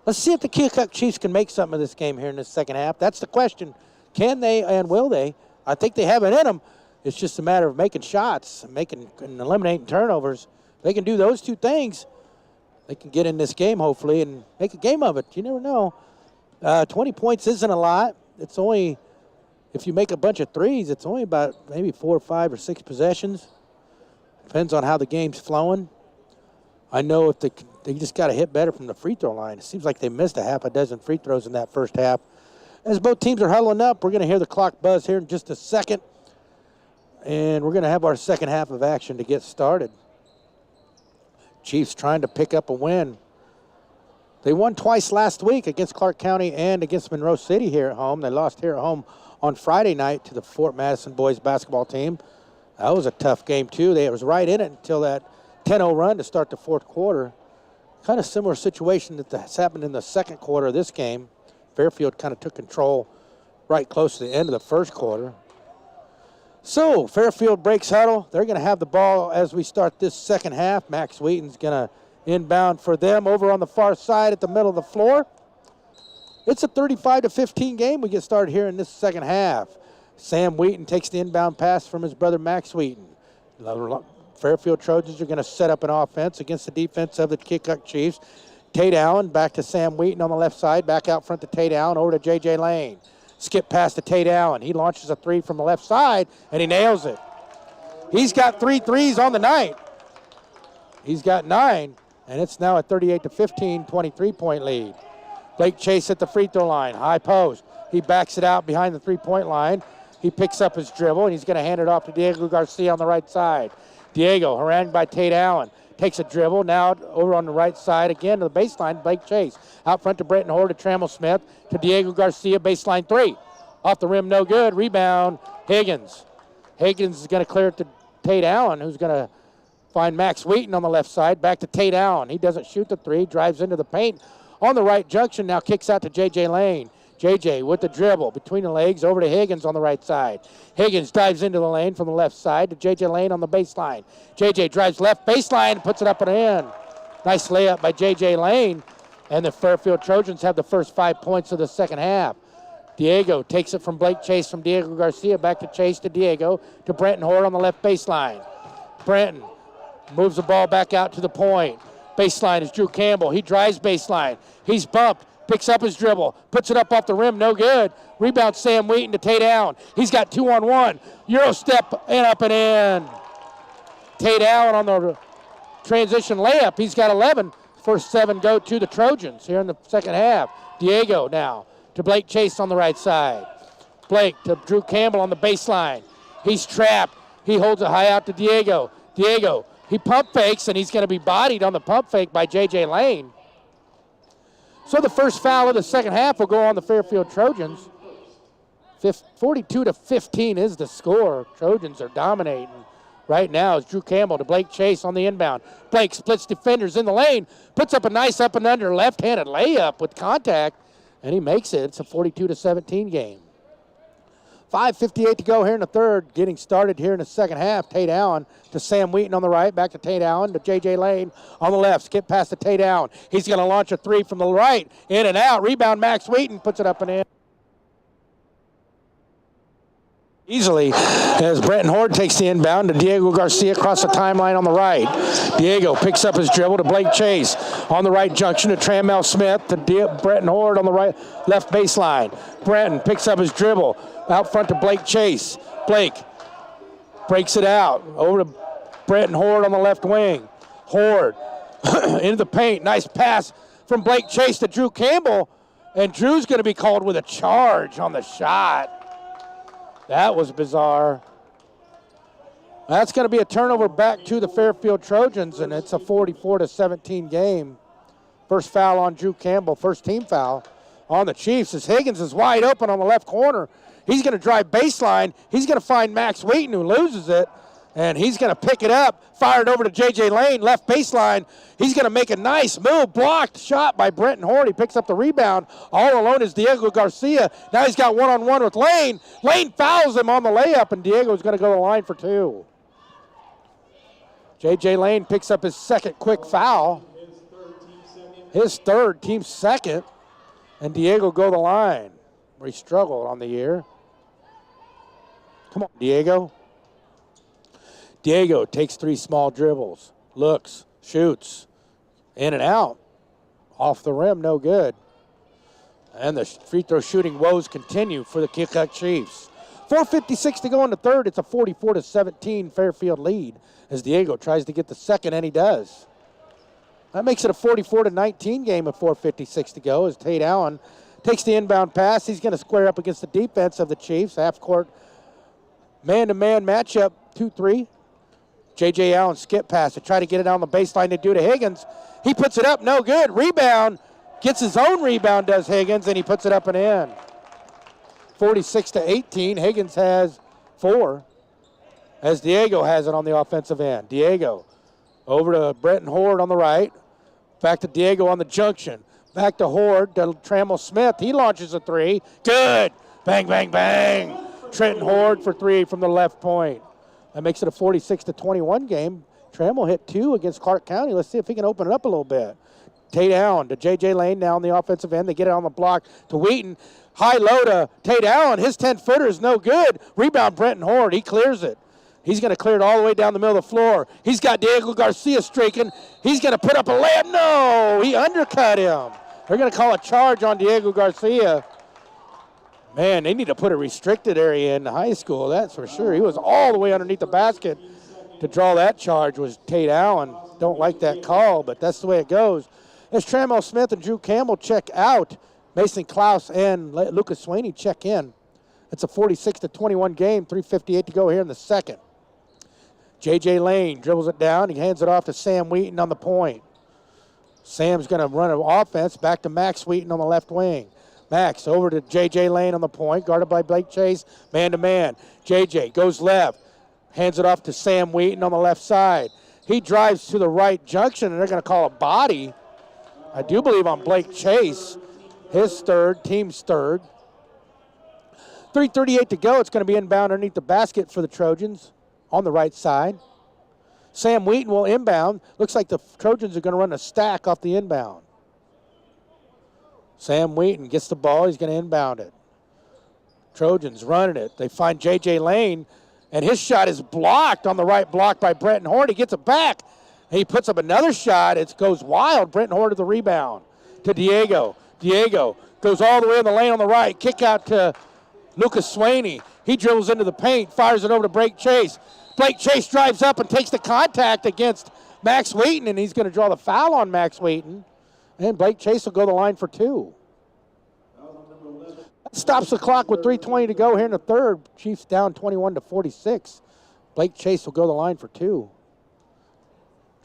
Let's see if the Keokuk Chiefs can make something of this game here in this second half. That's the question. Can they and will they? I think they have it in them. It's just a matter of making shots, making and eliminating turnovers. They can do those two things. They can get in this game, hopefully, and make a game of it. You never know. 20 points isn't a lot. It's only, if you make a bunch of threes, it's only about maybe 4 or 5 or 6 possessions. Depends on how the game's flowing. I know if they just got to hit better from the free throw line. It seems like they missed a half a dozen free throws in that first half. As both teams are huddling up, we're going to hear the clock buzz here in just a second. And we're going to have our second half of action to get started. Chiefs trying to pick up a win. They won twice last week against Clark County and against Monroe City here at home. They lost here at home on Friday night to the Fort Madison boys basketball team. That was a tough game, too. They was right in it until that 10-0 run to start the fourth quarter. Kind of similar situation that's happened in the second quarter of this game. Fairfield kind of took control right close to the end of the first quarter. So Fairfield breaks huddle. They're going to have the ball as we start this second half. Max Wheaton's going to inbound for them over on the far side at the middle of the floor. It's a 35-15 game. We get started here in this second half. Sam Wheaton takes the inbound pass from his brother Max Wheaton. Fairfield Trojans are going to set up an offense against the defense of the Keokuk Chiefs. Tate Allen back to Sam Wheaton on the left side. Back out front to Tate Allen over to J.J. Lane. Skip pass to Tate Allen. He launches a three from the left side, and he nails it. He's got 3 threes on the night. He's got 9, and it's now a 38-15, 23-point lead. Blake Chase at the free throw line. High post. He backs it out behind the three-point line. He picks up his dribble, and he's going to hand it off to Diego Garcia on the right side. Diego, harangued by Tate Allen, takes a dribble. Now over on the right side again to the baseline, Blake Chase. Out front to Brenton Hoare, to Trammell Smith, to Diego Garcia, baseline three. Off the rim, no good. Rebound, Higgins. Higgins is going to clear it to Tate Allen, who's going to find Max Wheaton on the left side. Back to Tate Allen. He doesn't shoot the three, drives into the paint on the right junction, now kicks out to J.J. Lane. J.J. with the dribble between the legs over to Higgins on the right side. Higgins dives into the lane from the left side to J.J. Lane on the baseline. J.J. drives left baseline, puts it up and in. Nice layup by J.J. Lane. And the Fairfield Trojans have the first 5 points of the second half. Diego takes it from Blake Chase, from Diego Garcia, back to Chase, to Diego, to Brenton Hoare on the left baseline. Brenton moves the ball back out to the point. Baseline is Drew Campbell. He drives baseline. He's bumped, picks up his dribble, puts it up off the rim, no good. Rebound Sam Wheaton to Tate Allen. He's got 2-on-1. Euro step and up and in. Tate Allen on the transition layup. He's got 11. First 7 go to the Trojans here in the second half. Diego now to Blake Chase on the right side. Blake to Drew Campbell on the baseline. He's trapped. He holds it high out to Diego. Diego, he pump fakes, and he's going to be bodied on the pump fake by J.J. Lane. So the first foul of the second half will go on the Fairfield Trojans. 42-15 is the score. Trojans are dominating right now. As Drew Campbell to Blake Chase on the inbound. Blake splits defenders in the lane, puts up a nice up and under left-handed layup with contact, and he makes it. It's a 42-17 game. 5:58 to go here in the third. Getting started here in the second half. Tate Allen to Sam Wheaton on the right. Back to Tate Allen to J.J. Lane on the left. Skip past to Tate Allen. He's going to launch a three from the right. In and out. Rebound Max Wheaton puts it up and in. Easily as Brenton Hoare takes the inbound to Diego Garcia across the timeline on the right. Diego picks up his dribble to Blake Chase on the right junction to Trammell Smith to Brenton Hoare on the right left baseline. Brenton picks up his dribble out front to Blake Chase. Blake breaks it out over to Brenton Hoare on the left wing. Hoare into the paint. Nice pass from Blake Chase to Drew Campbell, and Drew's going to be called with a charge on the shot. That was bizarre. That's going to be a turnover back to the Fairfield Trojans, and it's a 44-17 game. First foul on Drew Campbell, first team foul on the Chiefs as Higgins is wide open on the left corner. He's going to drive baseline. He's going to find Max Wheaton, who loses it, and he's going to pick it up, fire it over to J.J. Lane, left baseline. He's going to make a nice move, blocked shot by Brenton Hoare. He picks up the rebound. All alone is Diego Garcia. Now he's got one-on-one with Lane. Lane fouls him on the layup, and Diego's going to go to the line for two. J.J. Lane picks up his second quick foul. His third, team second, and Diego go to the line, where he struggled on the year. Come on, Diego. Diego takes 3 small dribbles, looks, shoots, in and out, off the rim, no good. And the free throw shooting woes continue for the Keokuk Chiefs. 4:56 to go in the third. It's a 44-17 Fairfield lead as Diego tries to get the second, and he does. That makes it a 44-19 game with 4:56 to go as Tate Allen takes the inbound pass. He's going to square up against the defense of the Chiefs. Half-court man-to-man matchup, 2-3. J.J. Allen skip pass to try to get it on the baseline to do to Higgins. He puts it up, no good. Rebound, gets his own rebound, does Higgins, and he puts it up and in. 46-18, Higgins has 4 as Diego has it on the offensive end. Diego over to Brenton Hoare on the right. Back to Diego on the junction. Back to Hoare to Trammell Smith. He launches a 3. Good. Bang, bang, bang. Trenton Hoare for 3 from the left point. That makes it a 46-21 game. Trammell hit 2 against Clark County. Let's see if he can open it up a little bit. Tate Allen to J.J. Lane now on the offensive end. They get it on the block to Wheaton. High low to Tate Allen. His 10-footer is no good. Rebound Brenton Hoare. He clears it. He's going to clear it all the way down the middle of the floor. He's got Diego Garcia streaking. He's going to put up a layup. No, he undercut him. They're going to call a charge on Diego Garcia. Man, they need to put a restricted area in the high school, that's for sure. He was all the way underneath the basket to draw that charge was Tate Allen. Don't like that call, but that's the way it goes. As Trammell Smith and Drew Campbell check out, Mason Klaus and Lucas Sweeney check in. It's a 46-21 game, 3:58 to go here in the second. J.J. Lane dribbles it down. He hands it off to Sam Wheaton on the point. Sam's going to run an offense back to Max Wheaton on the left wing. Max over to J.J. Lane on the point, guarded by Blake Chase, man-to-man. J.J. goes left, hands it off to Sam Wheaton on the left side. He drives to the right junction, and they're going to call a body, I do believe, on Blake Chase. His third, team's third. 3:38 to go. It's going to be inbound underneath the basket for the Trojans on the right side. Sam Wheaton will inbound. Looks like the Trojans are going to run a stack off the inbound. Sam Wheaton gets the ball. He's going to inbound it. Trojans running it. They find J.J. Lane, and his shot is blocked on the right block by Brenton Horde. He gets it back. He puts up another shot. It goes wild. Brenton Horde to the rebound to Diego. Diego goes all the way in the lane on the right. Kick out to Lucas Swaney. He dribbles into the paint, fires it over to Blake Chase. Blake Chase drives up and takes the contact against Max Wheaton, and he's going to draw the foul on Max Wheaton. And Blake Chase will go to the line for two. That stops the clock with 3:20 to go here in the third. Chiefs down 21-46. Blake Chase will go to the line for two.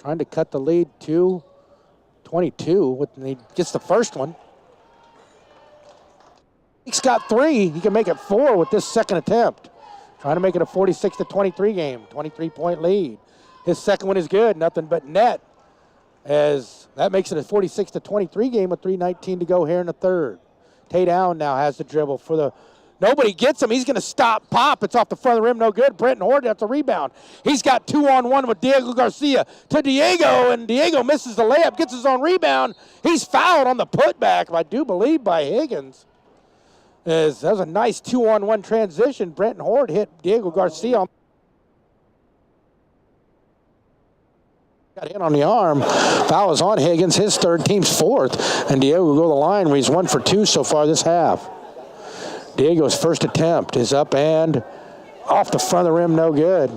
Trying to cut the lead to 22. He gets the first one. He's got three. He can make it four with this second attempt. Trying to make it a 46-23 game. 23-point lead. His second one is good. Nothing but net. As that makes it a 46-23 game with 3:19 to go here in the third. Tate Allen now has the dribble for the. Nobody gets him. He's going to stop. Pop. It's off the front of the rim. No good. Brenton Horde at the rebound. He's got 2-on-1 with Diego Garcia to Diego, and Diego misses the layup. Gets his own rebound. He's fouled on the putback, I do believe, by Higgins. That was a nice 2-on-1 transition. Brenton Horde hit Diego Garcia. Got hit on the arm. Foul is on Higgins. His third, team's fourth. And Diego will go to the line where he's 1 for 2 so far this half. Diego's first attempt is up and off the front of the rim, no good.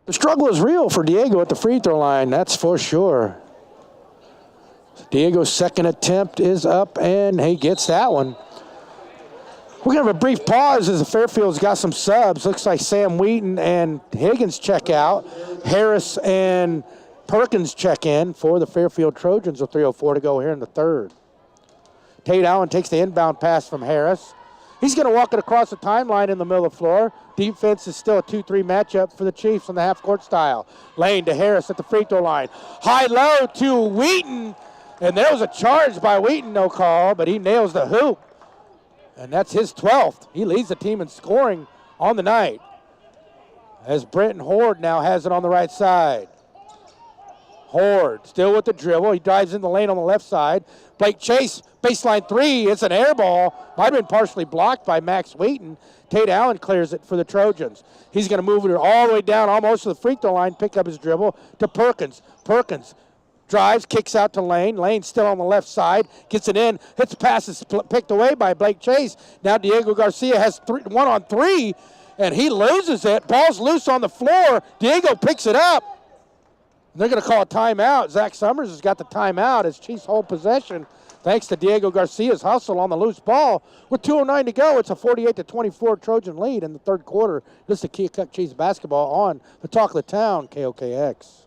The struggle is real for Diego at the free throw line, that's for sure. Diego's second attempt is up, and he gets that one. We're going to have a brief pause as the Fairfield's got some subs. Looks like Sam Wheaton and Higgins check out. Harris and Perkins check in for the Fairfield Trojans with 3:04 to go here in the third. Tate Allen takes the inbound pass from Harris. He's going to walk it across the timeline in the middle of the floor. Defense is still a 2-3 matchup for the Chiefs on the half-court style. Lane to Harris at the free throw line. High-low to Wheaton. And there was a charge by Wheaton, no call, but he nails the hoop. And that's his 12th. He leads the team in scoring on the night. As Brenton Horde now has it on the right side. Horde still with the dribble. He drives in the lane on the left side. Blake Chase, baseline three. It's an air ball. Might have been partially blocked by Max Wheaton. Tate Allen clears it for the Trojans. He's going to move it all the way down almost to the free throw line, pick up his dribble to Perkins. Perkins drives, kicks out to Lane. Lane still on the left side, gets it in, hits passes picked away by Blake Chase. Now Diego Garcia has 1-on-3, and he loses it. Ball's loose on the floor. Diego picks it up. They're going to call a timeout. Zach Summers has got the timeout as Chiefs hold possession thanks to Diego Garcia's hustle on the loose ball. With 2:09 to go, it's a 48-24 Trojan lead in the third quarter. This is the Keokuk Chiefs basketball on the Talk of the Town, KOKX.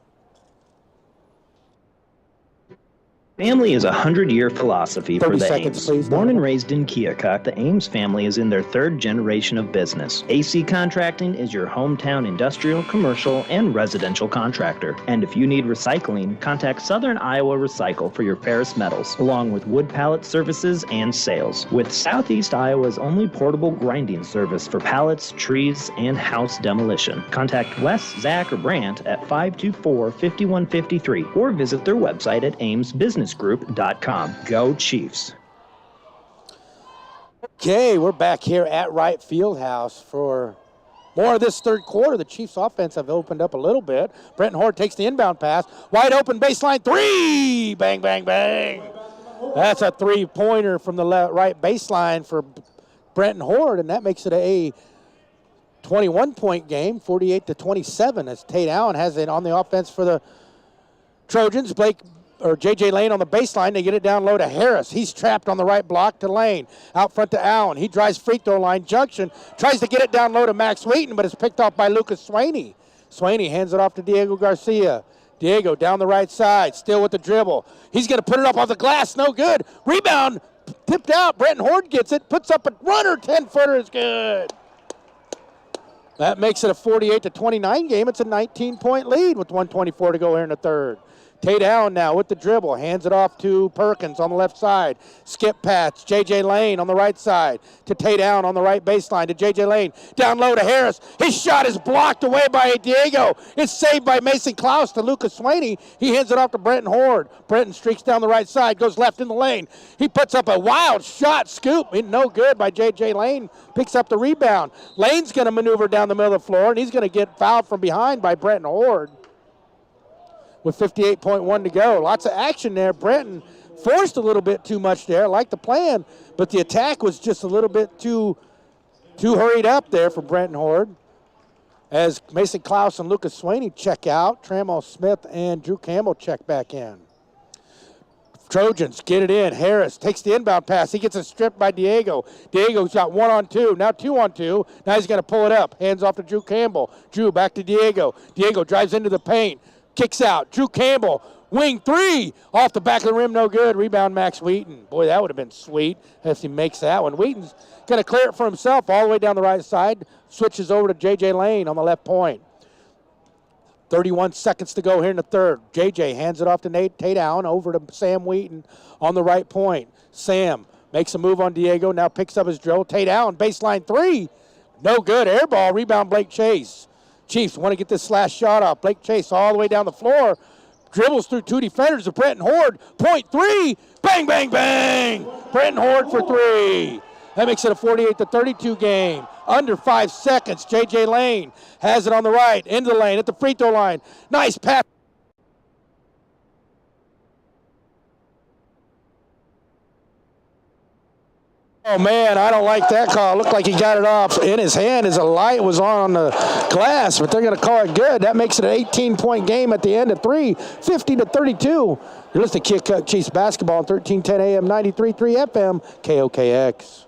Family is a 100-year philosophy for the 30 seconds, Ames. please. Born and raised in Keokuk, the Ames family is in their third generation of business. AC Contracting is your hometown industrial, commercial, and residential contractor. And if you need recycling, contact Southern Iowa Recycle for your ferrous metals, along with wood pallet services and sales. With Southeast Iowa's only portable grinding service for pallets, trees, and house demolition. Contact Wes, Zach, or Brant at 524-5153 or visit their website at amesbusinessgroup.com. Go Chiefs. Okay, we're back here at Wright Fieldhouse for more of this third quarter. The Chiefs offense have opened up a little bit. Brenton Horde takes the inbound pass. Wide open baseline three. Bang, bang, bang. That's a three-pointer from the right baseline for Brenton Horde, and that makes it a 21-point game, 48-27, as Tate Allen has it on the offense for the Trojans. Blake J.J. Lane on the baseline. They get it down low to Harris. He's trapped on the right block to Lane. Out front to Allen. He drives free throw line junction. Tries to get it down low to Max Wheaton, but it's picked off by Lucas Swaney. Swaney hands it off to Diego Garcia. Diego down the right side, still with the dribble. He's going to put it up off the glass. No good. Rebound tipped out. Brenton Horde gets it. Puts up a runner. 10-footer is good. That makes it a 48-29 game. It's a 19-point lead with 1:24 to go here in the third. Tate Allen now with the dribble. Hands it off to Perkins on the left side. Skip pass. J.J. Lane on the right side to Tate Allen on the right baseline to J.J. Lane. Down low to Harris. His shot is blocked away by Diego. It's saved by Mason Klaus to Lucas Swaney. He hands it off to Brenton Horde. Brenton streaks down the right side. Goes left in the lane. He puts up a wild shot. Scoop. No good by J.J. Lane. Picks up the rebound. Lane's going to maneuver down the middle of the floor, and he's going to get fouled from behind by Brenton Horde. With 58.1 to go. Lots of action there. Brenton forced a little bit too much there, like the plan, but the attack was just a little bit too hurried up there for Brenton Horde. As Mason Klaus and Lucas Swaney check out, Trammell Smith and Drew Campbell check back in. Trojans get it in. Harris takes the inbound pass. He gets it stripped by Diego. Diego's got 1-on-2, now 2-on-2. Now he's going to pull it up. Hands off to Drew Campbell. Drew back to Diego. Diego drives into the paint. Kicks out. Drew Campbell, wing three. Off the back of the rim, no good. Rebound, Max Wheaton. Boy, that would have been sweet if he makes that one. Wheaton's going to clear it for himself all the way down the right side. Switches over to J.J. Lane on the left point. 31 seconds to go here in the third. J.J. hands it off to Tate Allen over to Sam Wheaton on the right point. Sam makes a move on Diego, now picks up his drill. Tate Allen, baseline three. No good. Air ball. Rebound, Blake Chase. Chiefs want to get this slash shot off. Blake Chase all the way down the floor. Dribbles through two defenders to Brenton Horde. Point three. Bang, bang, bang. Brenton Horde for three. That makes it a 48-32 game. Under 5 seconds. J.J. Lane has it on the right. Into the lane at the free throw line. Nice pass. Oh, man, I don't like that call. Looked like he got it off in his hand as a light was on the glass, but they're going to call it good. That makes it an 18-point game at the end of three, 50-32. You're listening to Keokuk Chiefs basketball on 1310 AM, 93.3 FM, KOKX.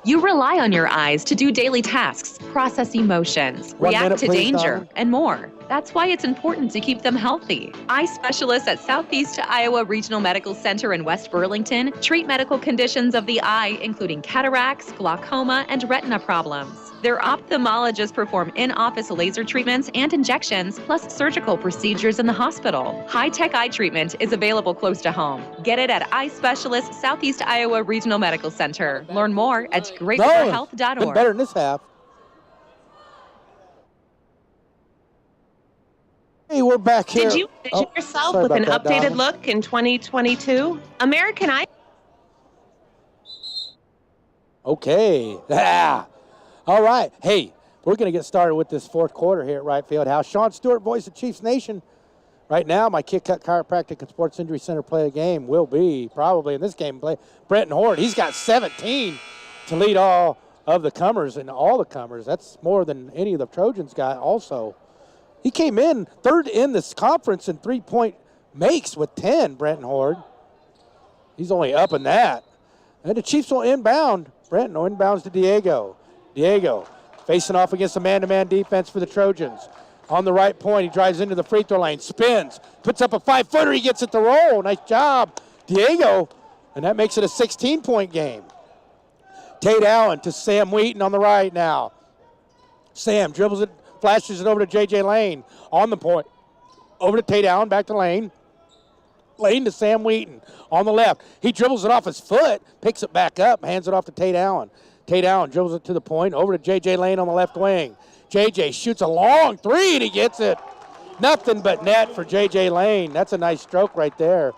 You rely on your eyes to do daily tasks, process emotions, 1 react minute, to please, danger, Donna. and more. That's why it's important to keep them healthy. Eye specialists at Southeast Iowa Regional Medical Center in West Burlington treat medical conditions of the eye, including cataracts, glaucoma, and retina problems. Their ophthalmologists perform in-office laser treatments and injections, plus surgical procedures in the hospital. High-tech eye treatment is available close to home. Get it at Eye Specialist Southeast Iowa Regional Medical Center. Learn more at greatriverhealth.org. Been better in this half. Hey, we're back here. Did you vision yourself sorry with an about that, updated Donna. look in 2022? American Eye. Okay. Ah. All right. Hey, we're going to get started with this fourth quarter here at Right Field House. Sean Stewart, voice of Chiefs Nation. Right now, my Keokuk Chiropractic and Sports Injury Center play of the game will be probably in this game play Brenton Horde. He's got 17 to lead all of the comers and all the comers. That's more than any of the Trojans got also. He came in third in this conference in three-point makes with 10, Brenton Horde. He's only up in that. And the Chiefs will inbound. Brenton inbounds to Diego. Diego facing off against a man-to-man defense for the Trojans. On the right point, he drives into the free throw line, spins, puts up a 5-footer, he gets it to roll. Nice job, Diego. And that makes it a 16-point game. Tate Allen to Sam Wheaton on the right now. Sam dribbles it, flashes it over to J.J. Lane on the point. Over to Tate Allen, back to Lane. Lane to Sam Wheaton on the left. He dribbles it off his foot, picks it back up, hands it off to Tate Allen. Tate Allen dribbles it to the point, over to J.J. Lane on the left wing. J.J. shoots a long three, and he gets it. Nothing but net for J.J. Lane. That's a nice stroke right there.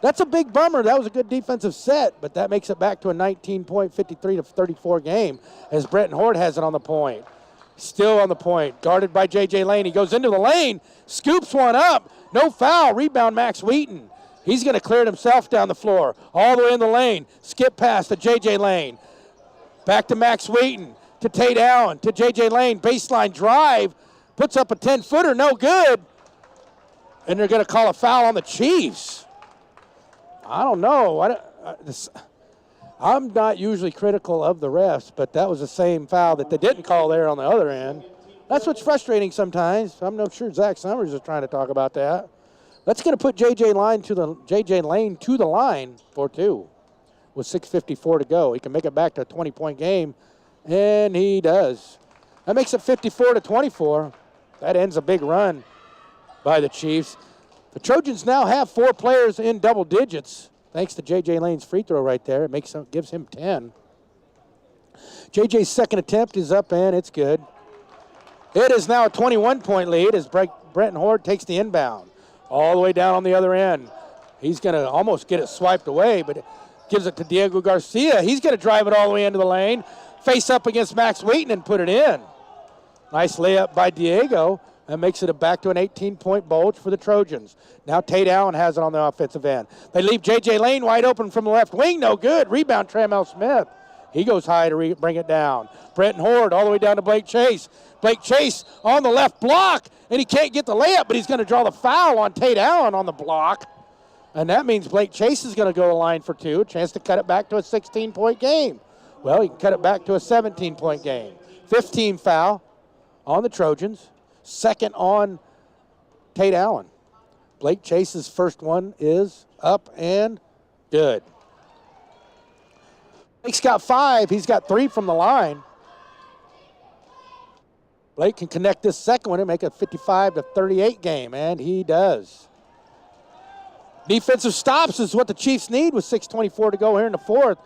That's a big bummer. That was a good defensive set, but that makes it back to a 19-point, 53-34 game as Brenton Horde has it on the point. Still on the point, guarded by J.J. Lane. He goes into the lane, scoops one up. No foul. Rebound, Max Wheaton. He's going to clear it himself down the floor, all the way in the lane. Skip pass to J.J. Lane. Back to Max Wheaton, to Tate Allen, to J.J. Lane. Baseline drive, puts up a 10-footer, no good. And they're going to call a foul on the Chiefs. I don't know. I'm not usually critical of the refs, but that was the same foul that they didn't call there on the other end. That's what's frustrating sometimes. I'm not sure Zach Summers is trying to talk about that. That's going to put J.J. Lane to the line for 2 with 6:54 to go. He can make it back to a 20-point game, and he does. That makes it 54-24. That ends a big run by the Chiefs. The Trojans now have 4 players in double digits, thanks to J.J. Lane's free throw right there. It gives him 10. J.J.'s second attempt is up, and it's good. It is now a 21-point lead as Brenton Horde takes the inbound all the way down on the other end. He's going to almost get it swiped away, but gives it to Diego Garcia. He's going to drive it all the way into the lane, face up against Max Wheaton and put it in. Nice layup by Diego. That makes it back to an 18-point bulge for the Trojans. Now Tate Allen has it on the offensive end. They leave J.J. Lane wide open from the left wing. No good. Rebound, Trammell Smith. He goes high to bring it down. Brenton Horde all the way down to Blake Chase. Blake Chase on the left block, and he can't get the layup, but he's going to draw the foul on Tate Allen on the block. And that means Blake Chase is going to go to line for 2. A chance to cut it back to a 16-point game. Well, he can cut it back to a 17-point game. 15 foul on the Trojans. Second on Tate Allen. Blake Chase's first one is up and good. Blake's got 5. He's got 3 from the line. Blake can connect this second one and make a 55-38 game, and he does. Defensive stops is what the Chiefs need with 6:24 to go here in the fourth.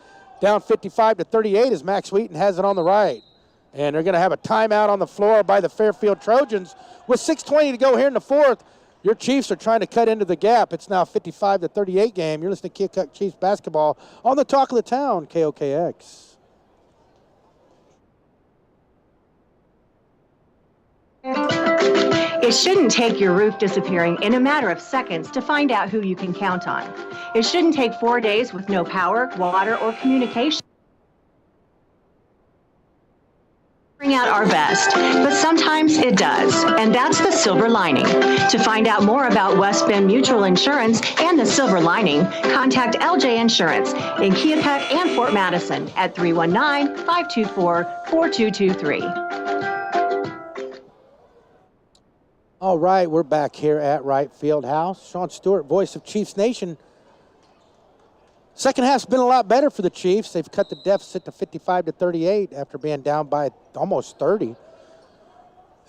Down 55-38 as Max Wheaton has it on the right. And they're going to have a timeout on the floor by the Fairfield Trojans. With 6:20 to go here in the fourth, your Chiefs are trying to cut into the gap. It's now a 55-38 game. You're listening to Keokuk Chiefs basketball on the talk of the town, KOKX. It shouldn't take your roof disappearing in a matter of seconds to find out who you can count on. It shouldn't take 4 days with no power, water, or communication. Bring out our best, but sometimes it does, and that's the silver lining. To find out more about West Bend Mutual Insurance and the silver lining, contact LJ Insurance in Keokuk and Fort Madison at 319-524-4223. All right, we're back here at Wright Fieldhouse. Sean Stewart, voice of Chiefs Nation. Second half's been a lot better for the Chiefs. They've cut the deficit to 55-38 after being down by almost 30.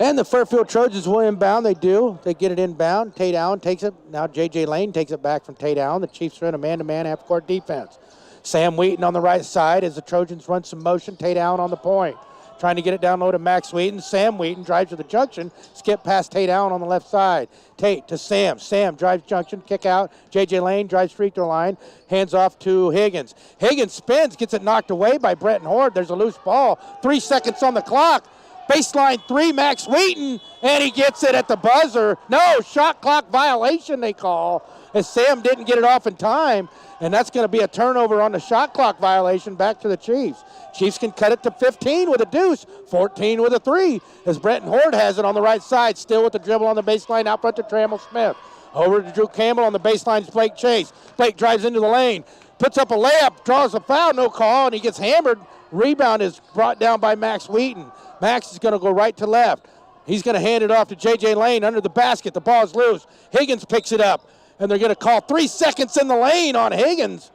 And the Fairfield Trojans will inbound. They do. They get it inbound. Tate Allen takes it. Now J.J. Lane takes it back from Tate Allen. The Chiefs are in a man-to-man half-court defense. Sam Wheaton on the right side as the Trojans run some motion. Tate Allen on the point. Trying to get it down low to Max Wheaton. Sam Wheaton drives to the junction. Skip past Tate Allen on the left side. Tate to Sam. Sam drives junction. Kick out. J.J. Lane drives free throw line. Hands off to Higgins. Higgins spins. Gets it knocked away by Brenton Horde. There's a loose ball. 3 seconds on the clock. Baseline 3, Max Wheaton. And he gets it at the buzzer. No, shot clock violation they call. As Sam didn't get it off in time. And that's going to be a turnover on the shot clock violation back to the Chiefs. Chiefs can cut it to 15 with a deuce, 14 with a 3, as Brenton Horde has it on the right side, still with the dribble on the baseline out front to Trammell Smith. Over to Drew Campbell on the baseline is Blake Chase. Blake drives into the lane, puts up a layup, draws a foul, no call, and he gets hammered. Rebound is brought down by Max Wheaton. Max is going to go right to left. He's going to hand it off to J.J. Lane under the basket. The ball's loose. Higgins picks it up, and they're going to call 3 seconds in the lane on Higgins.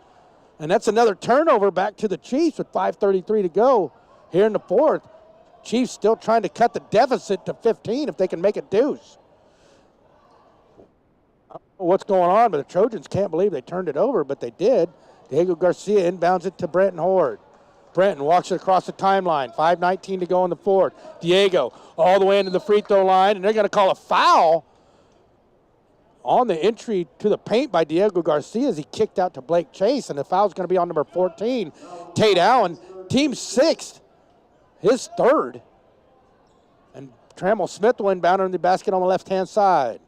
And that's another turnover back to the Chiefs with 5:33 to go here in the fourth. Chiefs still trying to cut the deficit to 15 if they can make it deuce. I don't know what's going on, but the Trojans can't believe they turned it over, but they did. Diego Garcia inbounds it to Brenton Horde. Brenton walks it across the timeline. 5:19 to go in the fourth. Diego all the way into the free throw line, and they're going to call a foul on the entry to the paint by Diego Garcia as he kicked out to Blake Chase, and the foul's going to be on number 14, Tate Allen. Team 6th, his 3rd. And Trammell Smith will inbound in the basket on the left-hand side.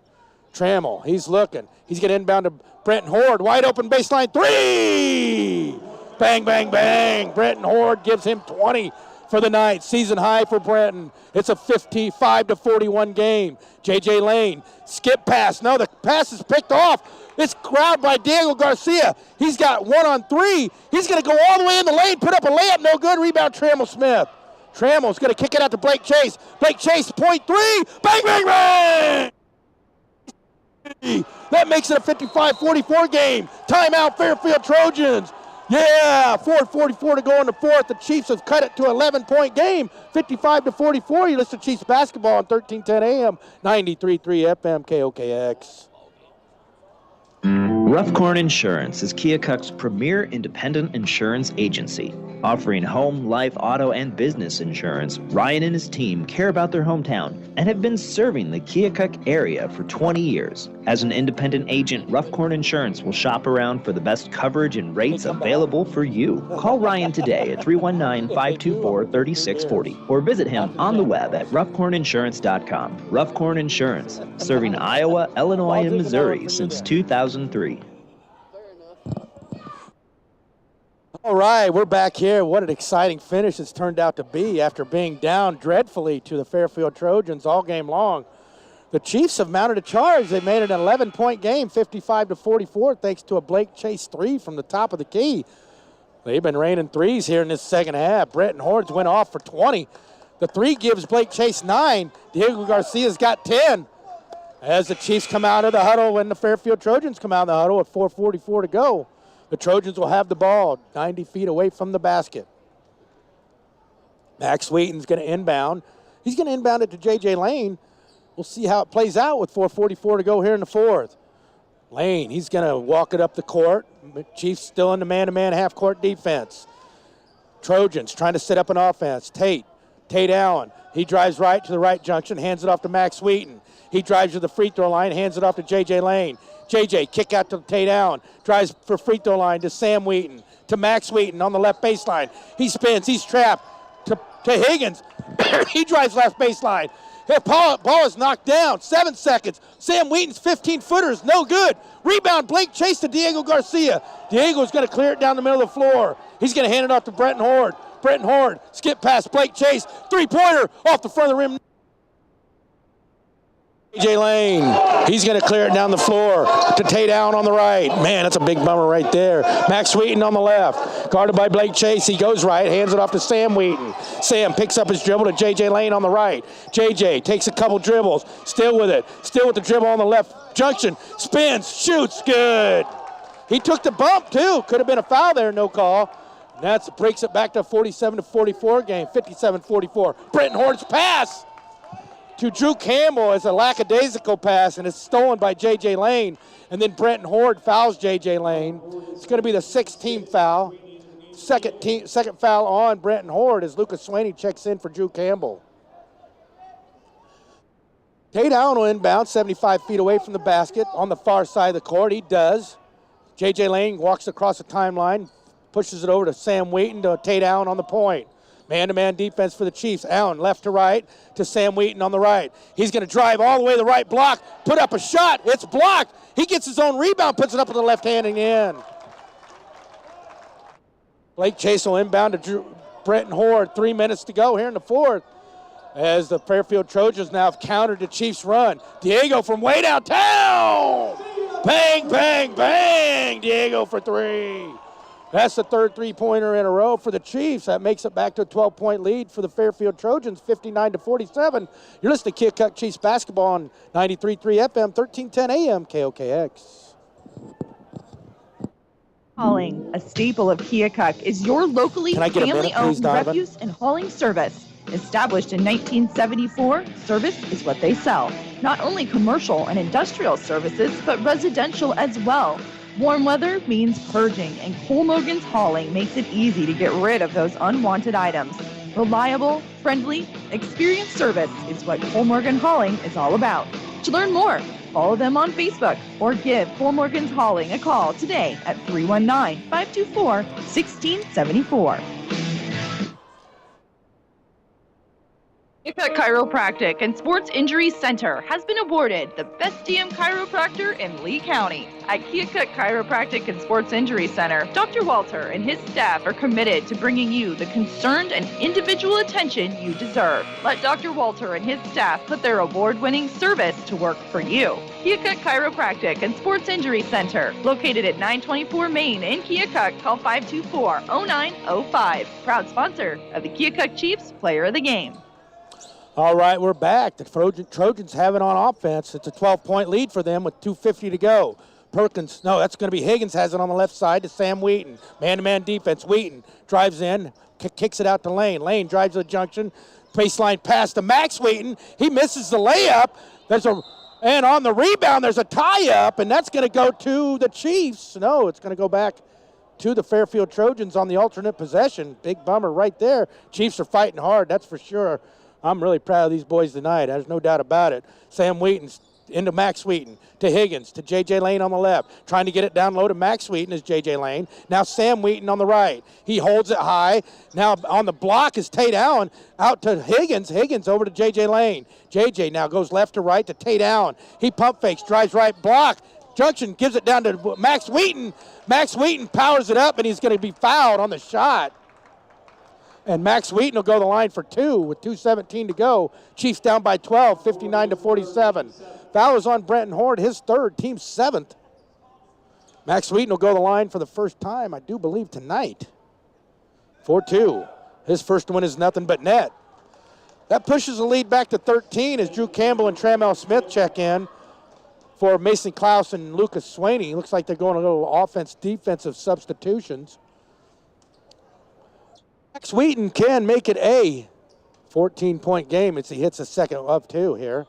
Trammell, he's looking. He's going to inbound to Brenton Horde. Wide open baseline 3! Bang, bang, bang. Brenton Horde gives him 20 for the night. Season high for Brenton. It's a 55-41 game. J.J. Lane, skip pass. No, the pass is picked off. It's grabbed by Diego Garcia. He's got 1-on-3. He's going to go all the way in the lane, put up a layup, no good. Rebound, Trammell Smith. Trammell's going to kick it out to Blake Chase. Blake Chase, point three. Bang, bang, bang! That makes it a 55-44 game. Timeout, Fairfield Trojans. Yeah, 4:44 to go in the fourth. The Chiefs have cut it to an 11-point game, 55-44. You listen to Chiefs basketball on 1310 AM, 93.3 FM, KOKX. Roughcorn Insurance is Keokuk's premier independent insurance agency. Offering home, life, auto, and business insurance, Ryan and his team care about their hometown and have been serving the Keokuk area for 20 years. As an independent agent, Roughcorn Insurance will shop around for the best coverage and rates available for you. Call Ryan today at 319-524-3640 or visit him on the web at roughcorninsurance.com. Roughcorn Insurance, serving Iowa, Illinois, and Missouri since 2003. All right, we're back here. What an exciting finish it's turned out to be after being down dreadfully to the Fairfield Trojans all game long. The Chiefs have mounted a charge. They made it an 11-point game, 55-44, thanks to a Blake Chase three from the top of the key. They've been raining threes here in this second half. Bretton Hordes went off for 20. The three gives Blake Chase 9. Diego Garcia's got 10. As the Chiefs come out of the huddle, when the Fairfield Trojans come out of the huddle at 4:44 to go. The Trojans will have the ball 90 feet away from the basket. Max Wheaton's going to inbound. He's going to inbound it to J.J. Lane. We'll see how it plays out with 4:44 to go here in the fourth. Lane, he's going to walk it up the court. Chiefs still in the man-to-man half-court defense. Trojans trying to set up an offense. Tate Allen, he drives right to the right junction, hands it off to Max Wheaton. He drives to the free throw line, hands it off to J.J. Lane. J.J. kick out to Tate Allen, drives for free throw line to Sam Wheaton, to Max Wheaton on the left baseline. He spins, he's trapped to Higgins. He drives left baseline. Ball is knocked down, 7 seconds. Sam Wheaton's 15-footer is no good. Rebound, Blake Chase to Diego Garcia. Diego's going to clear it down the middle of the floor. He's going to hand it off to Brenton Horde. Brenton Horde, skip past Blake Chase, three-pointer off the front of the rim. J.J. Lane, he's going to clear it down the floor to Tate Allen on the right. Man, that's a big bummer right there. Max Wheaton on the left, guarded by Blake Chase. He goes right, hands it off to Sam Wheaton. Sam picks up his dribble to J.J. Lane on the right. J.J. takes a couple dribbles, still with it. Still with the dribble on the left junction. Spins, shoots, good. He took the bump, too. Could have been a foul there, no call. That breaks it back to a 47-44 game, 57-44. Brenton Horde's pass to Drew Campbell is a lackadaisical pass, and it's stolen by J.J. Lane. And then Brenton Horde fouls J.J. Lane. It's going to be the sixth team foul. Second foul on Brenton Horde as Lucas Swaney checks in for Drew Campbell. Tate Allen will inbound 75 feet away from the basket on the far side of the court. He does. J.J. Lane walks across the timeline, pushes it over to Sam Wheaton to Tate Allen on the point. Man-to-man defense for the Chiefs. Allen left to right to Sam Wheaton on the right. He's going to drive all the way to the right block, put up a shot. It's blocked. He gets his own rebound, puts it up with the left hand and in. Blake Chase will inbound to Brenton Horde. 3 minutes to go here in the fourth as the Fairfield Trojans now have countered the Chiefs' run. Diego from way downtown. Bang, bang, bang. Diego for three. That's the third three-pointer in a row for the Chiefs. That makes it back to a 12-point lead for the Fairfield Trojans, 59-47. You're listening to Keokuk Chiefs basketball on 93.3 FM, 1310 AM, KOKX. Hauling, a staple of Keokuk, is your locally family-owned refuse and hauling service. Established in 1974, service is what they sell. Not only commercial and industrial services, but residential as well. Warm weather means purging, and Colmogan's Hauling makes it easy to get rid of those unwanted items. Reliable, friendly, experienced service is what Colmorgan Hauling is all about. To learn more, follow them on Facebook or give Colmorgan's Hauling a call today at 319-524-1674. Keokuk Chiropractic and Sports Injury Center has been awarded the Best DM Chiropractor in Lee County. At Keokuk Chiropractic and Sports Injury Center, Dr. Walter and his staff are committed to bringing you the concerned and individual attention you deserve. Let Dr. Walter and his staff put their award-winning service to work for you. Keokuk Chiropractic and Sports Injury Center, located at 924 Main in Keokuk. Call 524-0905. Proud sponsor of the Keokuk Chiefs Player of the Game. All right, we're back. The Trojans have it on offense. It's a 12-point lead for them with 2:50 to go. That's going to be Higgins has it on the left side to Sam Wheaton. Man-to-man defense. Wheaton drives in, kicks it out to Lane. Lane drives to the junction. Baseline pass to Max Wheaton. He misses the layup. And on the rebound, there's a tie-up, and that's going to go to the Chiefs. No, it's going to go back to the Fairfield Trojans on the alternate possession. Big bummer right there. Chiefs are fighting hard, that's for sure. I'm really proud of these boys tonight. There's no doubt about it. Sam Wheaton into Max Wheaton, to Higgins, to J.J. Lane on the left. Trying to get it down low to Max Wheaton is J.J. Lane. Now Sam Wheaton on the right. He holds it high. Now on the block is Tate Allen. Out to Higgins. Higgins over to J.J. Lane. J.J. now goes left to right to Tate Allen. He pump fakes, drives right, block. Junction gives it down to Max Wheaton. Max Wheaton powers it up, and he's going to be fouled on the shot. And Max Wheaton will go to the line for two with 2:17 to go. Chiefs down by 12, 59-47. Foul is on Brenton Horde, his third, team seventh. Max Wheaton will go to the line for the first time, I do believe, tonight. 4-2. His first one is nothing but net. That pushes the lead back to 13 as Drew Campbell and Trammell Smith check in for Mason Klaus and Lucas Swaney. Looks like they're going a little offense-defensive substitutions. Max Wheaton can make it a 14-point game as he hits a second of two here.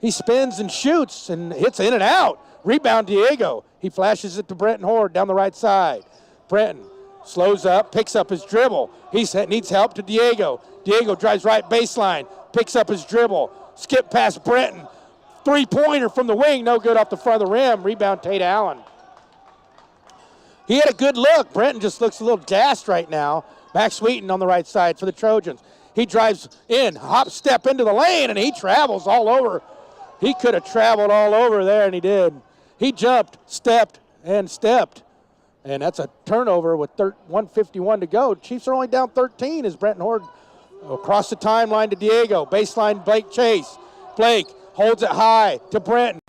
He spins and shoots and hits in and out. Rebound Diego. He flashes it to Brenton Horde down the right side. Brenton slows up, picks up his dribble. He needs help to Diego. Diego drives right baseline, picks up his dribble. Skip past Brenton. Three-pointer from the wing, no good off the front of the rim. Rebound Tate Allen. He had a good look. Brenton just looks a little gassed right now. Max Wheaton on the right side for the Trojans. He drives in, hop step into the lane, and he travels all over. He could have traveled all over there, and he did. He jumped, stepped, and stepped. And that's a turnover with 1:51 to go. Chiefs are only down 13 as Brenton Horde across the timeline to Diego. Baseline Blake Chase. Blake holds it high to Brenton.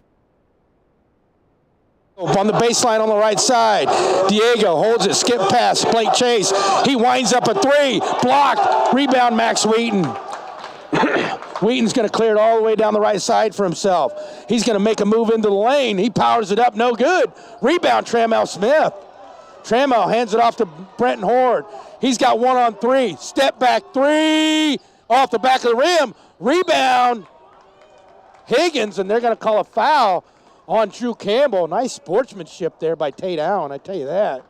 On the baseline on the right side. Diego holds it, skip pass, Blake Chase. He winds up a three, blocked, rebound Max Wheaton. Wheaton's going to clear it all the way down the right side for himself. He's going to make a move into the lane. He powers it up, no good. Rebound Trammell Smith. Trammell hands it off to Brenton Horde. He's got 1-on-3, step back three, off the back of the rim. Rebound Higgins, and they're going to call a foul on Drew Campbell. Nice sportsmanship there by Tate Allen, I tell you that.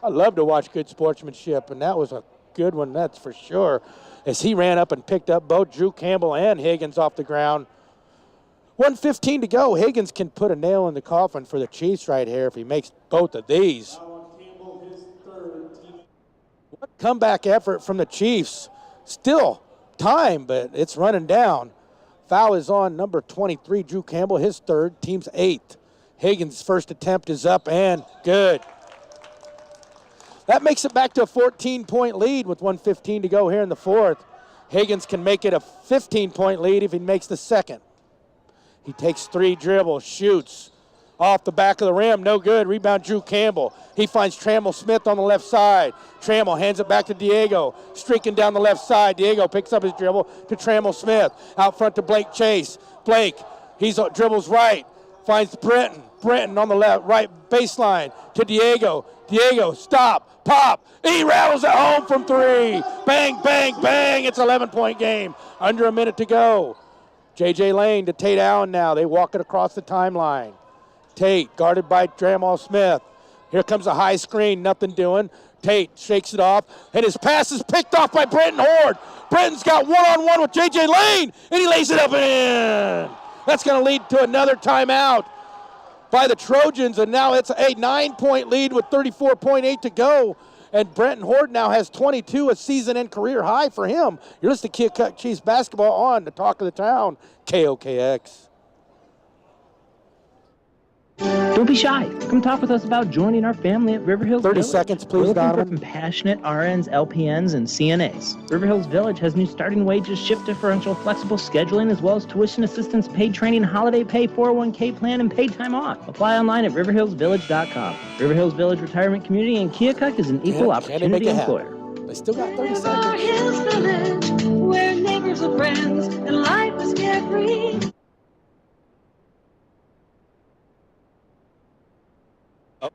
I love to watch good sportsmanship, and that was a good one, that's for sure. As he ran up and picked up both Drew Campbell and Higgins off the ground. 1:15 to go. Higgins can put a nail in the coffin for the Chiefs right here if he makes both of these. What comeback effort from the Chiefs. Still time, but it's running down. Foul is on number 23, Drew Campbell, his third, team's eighth. Higgins' first attempt is up and good. That makes it back to a 14-point lead with 1:15 to go here in the fourth. Higgins can make it a 15-point lead if he makes the second. He takes three dribbles, shoots off the back of the rim, no good. Rebound Drew Campbell. He finds Trammell Smith on the left side. Trammell hands it back to Diego, streaking down the left side. Diego picks up his dribble to Trammell Smith. Out front to Blake Chase. Blake, he dribbles right, finds Brenton. Brenton on the left, right baseline to Diego. Diego, stop, pop. He rattles it home from three. Bang, bang, bang. It's an 11-point game. Under a minute to go. J.J. Lane to Tate Allen now. They walk it across the timeline. Tate guarded by Trammell Smith. Here comes a high screen, nothing doing. Tate shakes it off, and his pass is picked off by Brenton Horde. Brenton's got one-on-one with J.J. Lane, and he lays it up and in. That's going to lead to another timeout by the Trojans, and now it's a 9-point lead with 34.8 to go And Brenton Horde now has 22, a season and career high for him. You're listening to Keokuk Chiefs basketball on the Talk of the Town, KOKX. Don't be shy. Come talk with us about joining our family at River Hills 30 Village. seconds, please, We're looking Donovan. for compassionate RNs, LPNs, and CNAs. River Hills Village has new starting wages, shift differential, flexible scheduling, as well as tuition assistance, paid training, holiday pay, 401k plan, and paid time off. Apply online at riverhillsvillage.com. River Hills Village Retirement Community in Keokuk is an equal opportunity employer. They still got 30 River seconds. Hills Village, where neighbors are friends and life is carefree.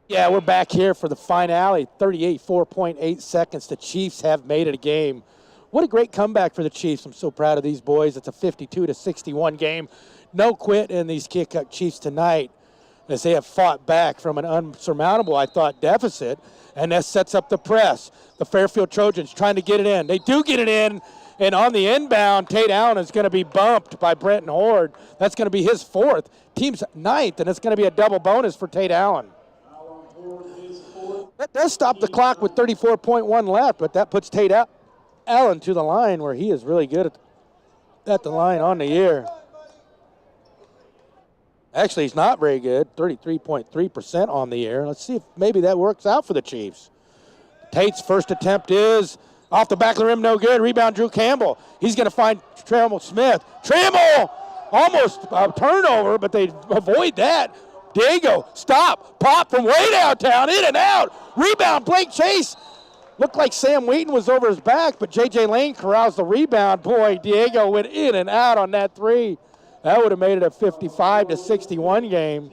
Yeah, we're back here for the finale. 4.8 seconds. The Chiefs have made it a game. What a great comeback for the Chiefs. I'm so proud of these boys. It's a 52-61 game. No quit in these Keokuk Chiefs tonight as they have fought back from an unsurmountable, I thought, deficit. And that sets up the press. The Fairfield Trojans trying to get it in. They do get it in. And on the inbound, Tate Allen is going to be bumped by Brenton Horde. That's going to be his fourth. Team's ninth, and it's going to be a double bonus for Tate Allen. That does stop the clock with 34.1 left, but that puts Tate Allen to the line where he is really good at the line on the year. Actually, he's not very good, 33.3% on the year. Let's see if maybe that works out for the Chiefs. Tate's first attempt is off the back of the rim, no good. Rebound, Drew Campbell. He's going to find Trammell Smith. Trammell, almost a turnover, but they avoid that. Diego, stop, pop from way downtown, in and out. Rebound, Blake Chase. Looked like Sam Wheaton was over his back, but J.J. Lane corrals the rebound. Boy, Diego went in and out on that three. That would have made it a 55-61 game.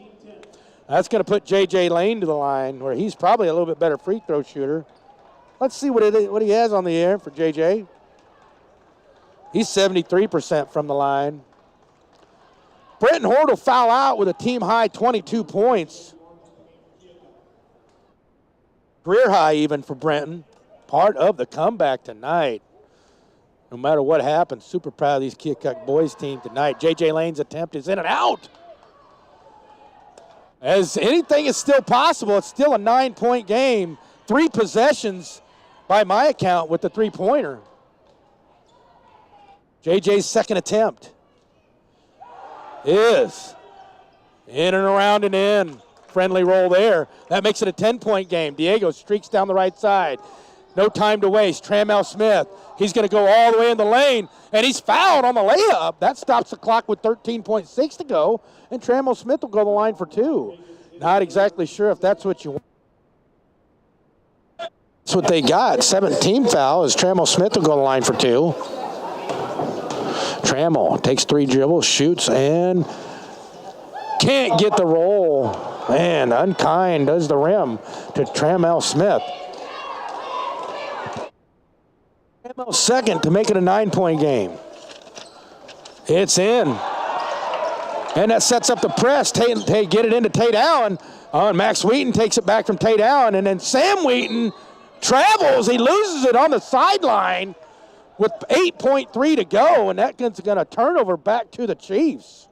That's going to put J.J. Lane to the line, where he's probably a little bit better free throw shooter. Let's see what he has on the air for J.J. He's 73% from the line. Brenton Horde will foul out with a team-high 22 points. Career high even for Brenton. Part of the comeback tonight. No matter what happens, super proud of these Keokuk boys team tonight. J.J. Lane's attempt is in and out. As anything is still possible, it's still a 9-point game. 3 possessions by my account with the three-pointer. J.J.'s second attempt is in and around and in. Friendly roll there. That makes it a 10-point game. Diego streaks down the right side. No time to waste. Trammell Smith. He's going to go all the way in the lane, and he's fouled on the layup. That stops the clock with 13.6 to go, and Trammell Smith will go the line for 2. Not exactly sure if that's what you want. That's what they got. 17 foul as Trammell Smith will go the line for 2. Trammell takes 3 dribbles, shoots, and can't get the roll. Man, unkind does the rim to Trammell Smith. Trammell second to make it a 9-point game. It's in. And that sets up the press. Tate get it into Tate Allen. Max Wheaton takes it back from Tate Allen, and then Sam Wheaton travels. He loses it on the sideline with 8.3 to go, and that's going to turnover back to the Chiefs.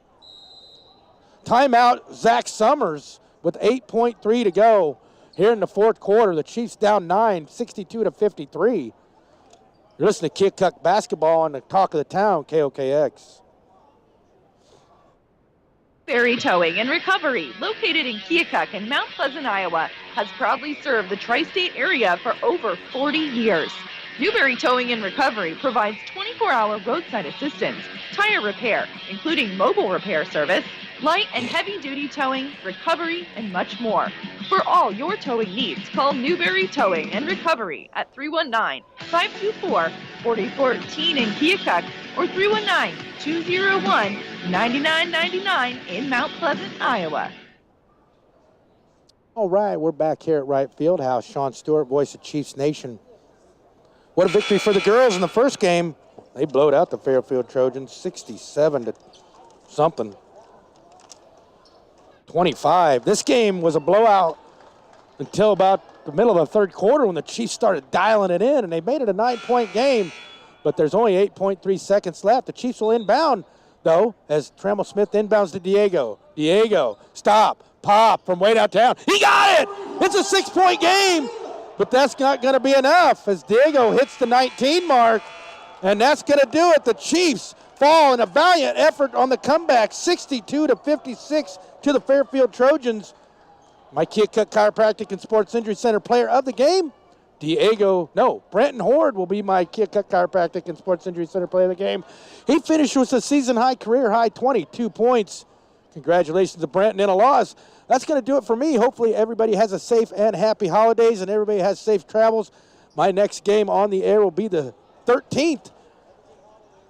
Timeout, Zach Summers with 8.3 to go here in the fourth quarter. The Chiefs down 9, 62-53. You're listening to Keokuk basketball on the Talk of the Town, KOKX. Ferry Towing and Recovery, located in Keokuk and Mount Pleasant, Iowa, has proudly served the tri-state area for over 40 years. Newberry Towing and Recovery provides 24-hour roadside assistance, tire repair, including mobile repair service, light and heavy-duty towing, recovery, and much more. For all your towing needs, call Newberry Towing and Recovery at 319-524-4014 in Keokuk or 319-201-9999 in Mount Pleasant, Iowa. All right, we're back here at Wright Fieldhouse. Sean Stewart, voice of Chiefs Nation. What a victory for the girls in the first game. They blowed out the Fairfield Trojans 67-something. 25. This game was a blowout until about the middle of the third quarter when the Chiefs started dialing it in, and they made it a 9-point game, but there's only 8.3 seconds left. The Chiefs will inbound, though, as Trammell Smith inbounds to Diego. Diego, stop, pop from way downtown. He got it! It's a 6-point game. But that's not going to be enough as Diego hits the 19 mark, and that's going to do it. The Chiefs fall in a valiant effort on the comeback, 62-56 to the Fairfield Trojans. My Keokuk Chiropractic and Sports Injury Center player of the game, Brenton Horde will be my Keokuk Chiropractic and Sports Injury Center player of the game. He finished with a season-high, career-high 22 points. Congratulations to Brenton in a loss. That's going to do it for me. Hopefully everybody has a safe and happy holidays and everybody has safe travels. My next game on the air will be the 13th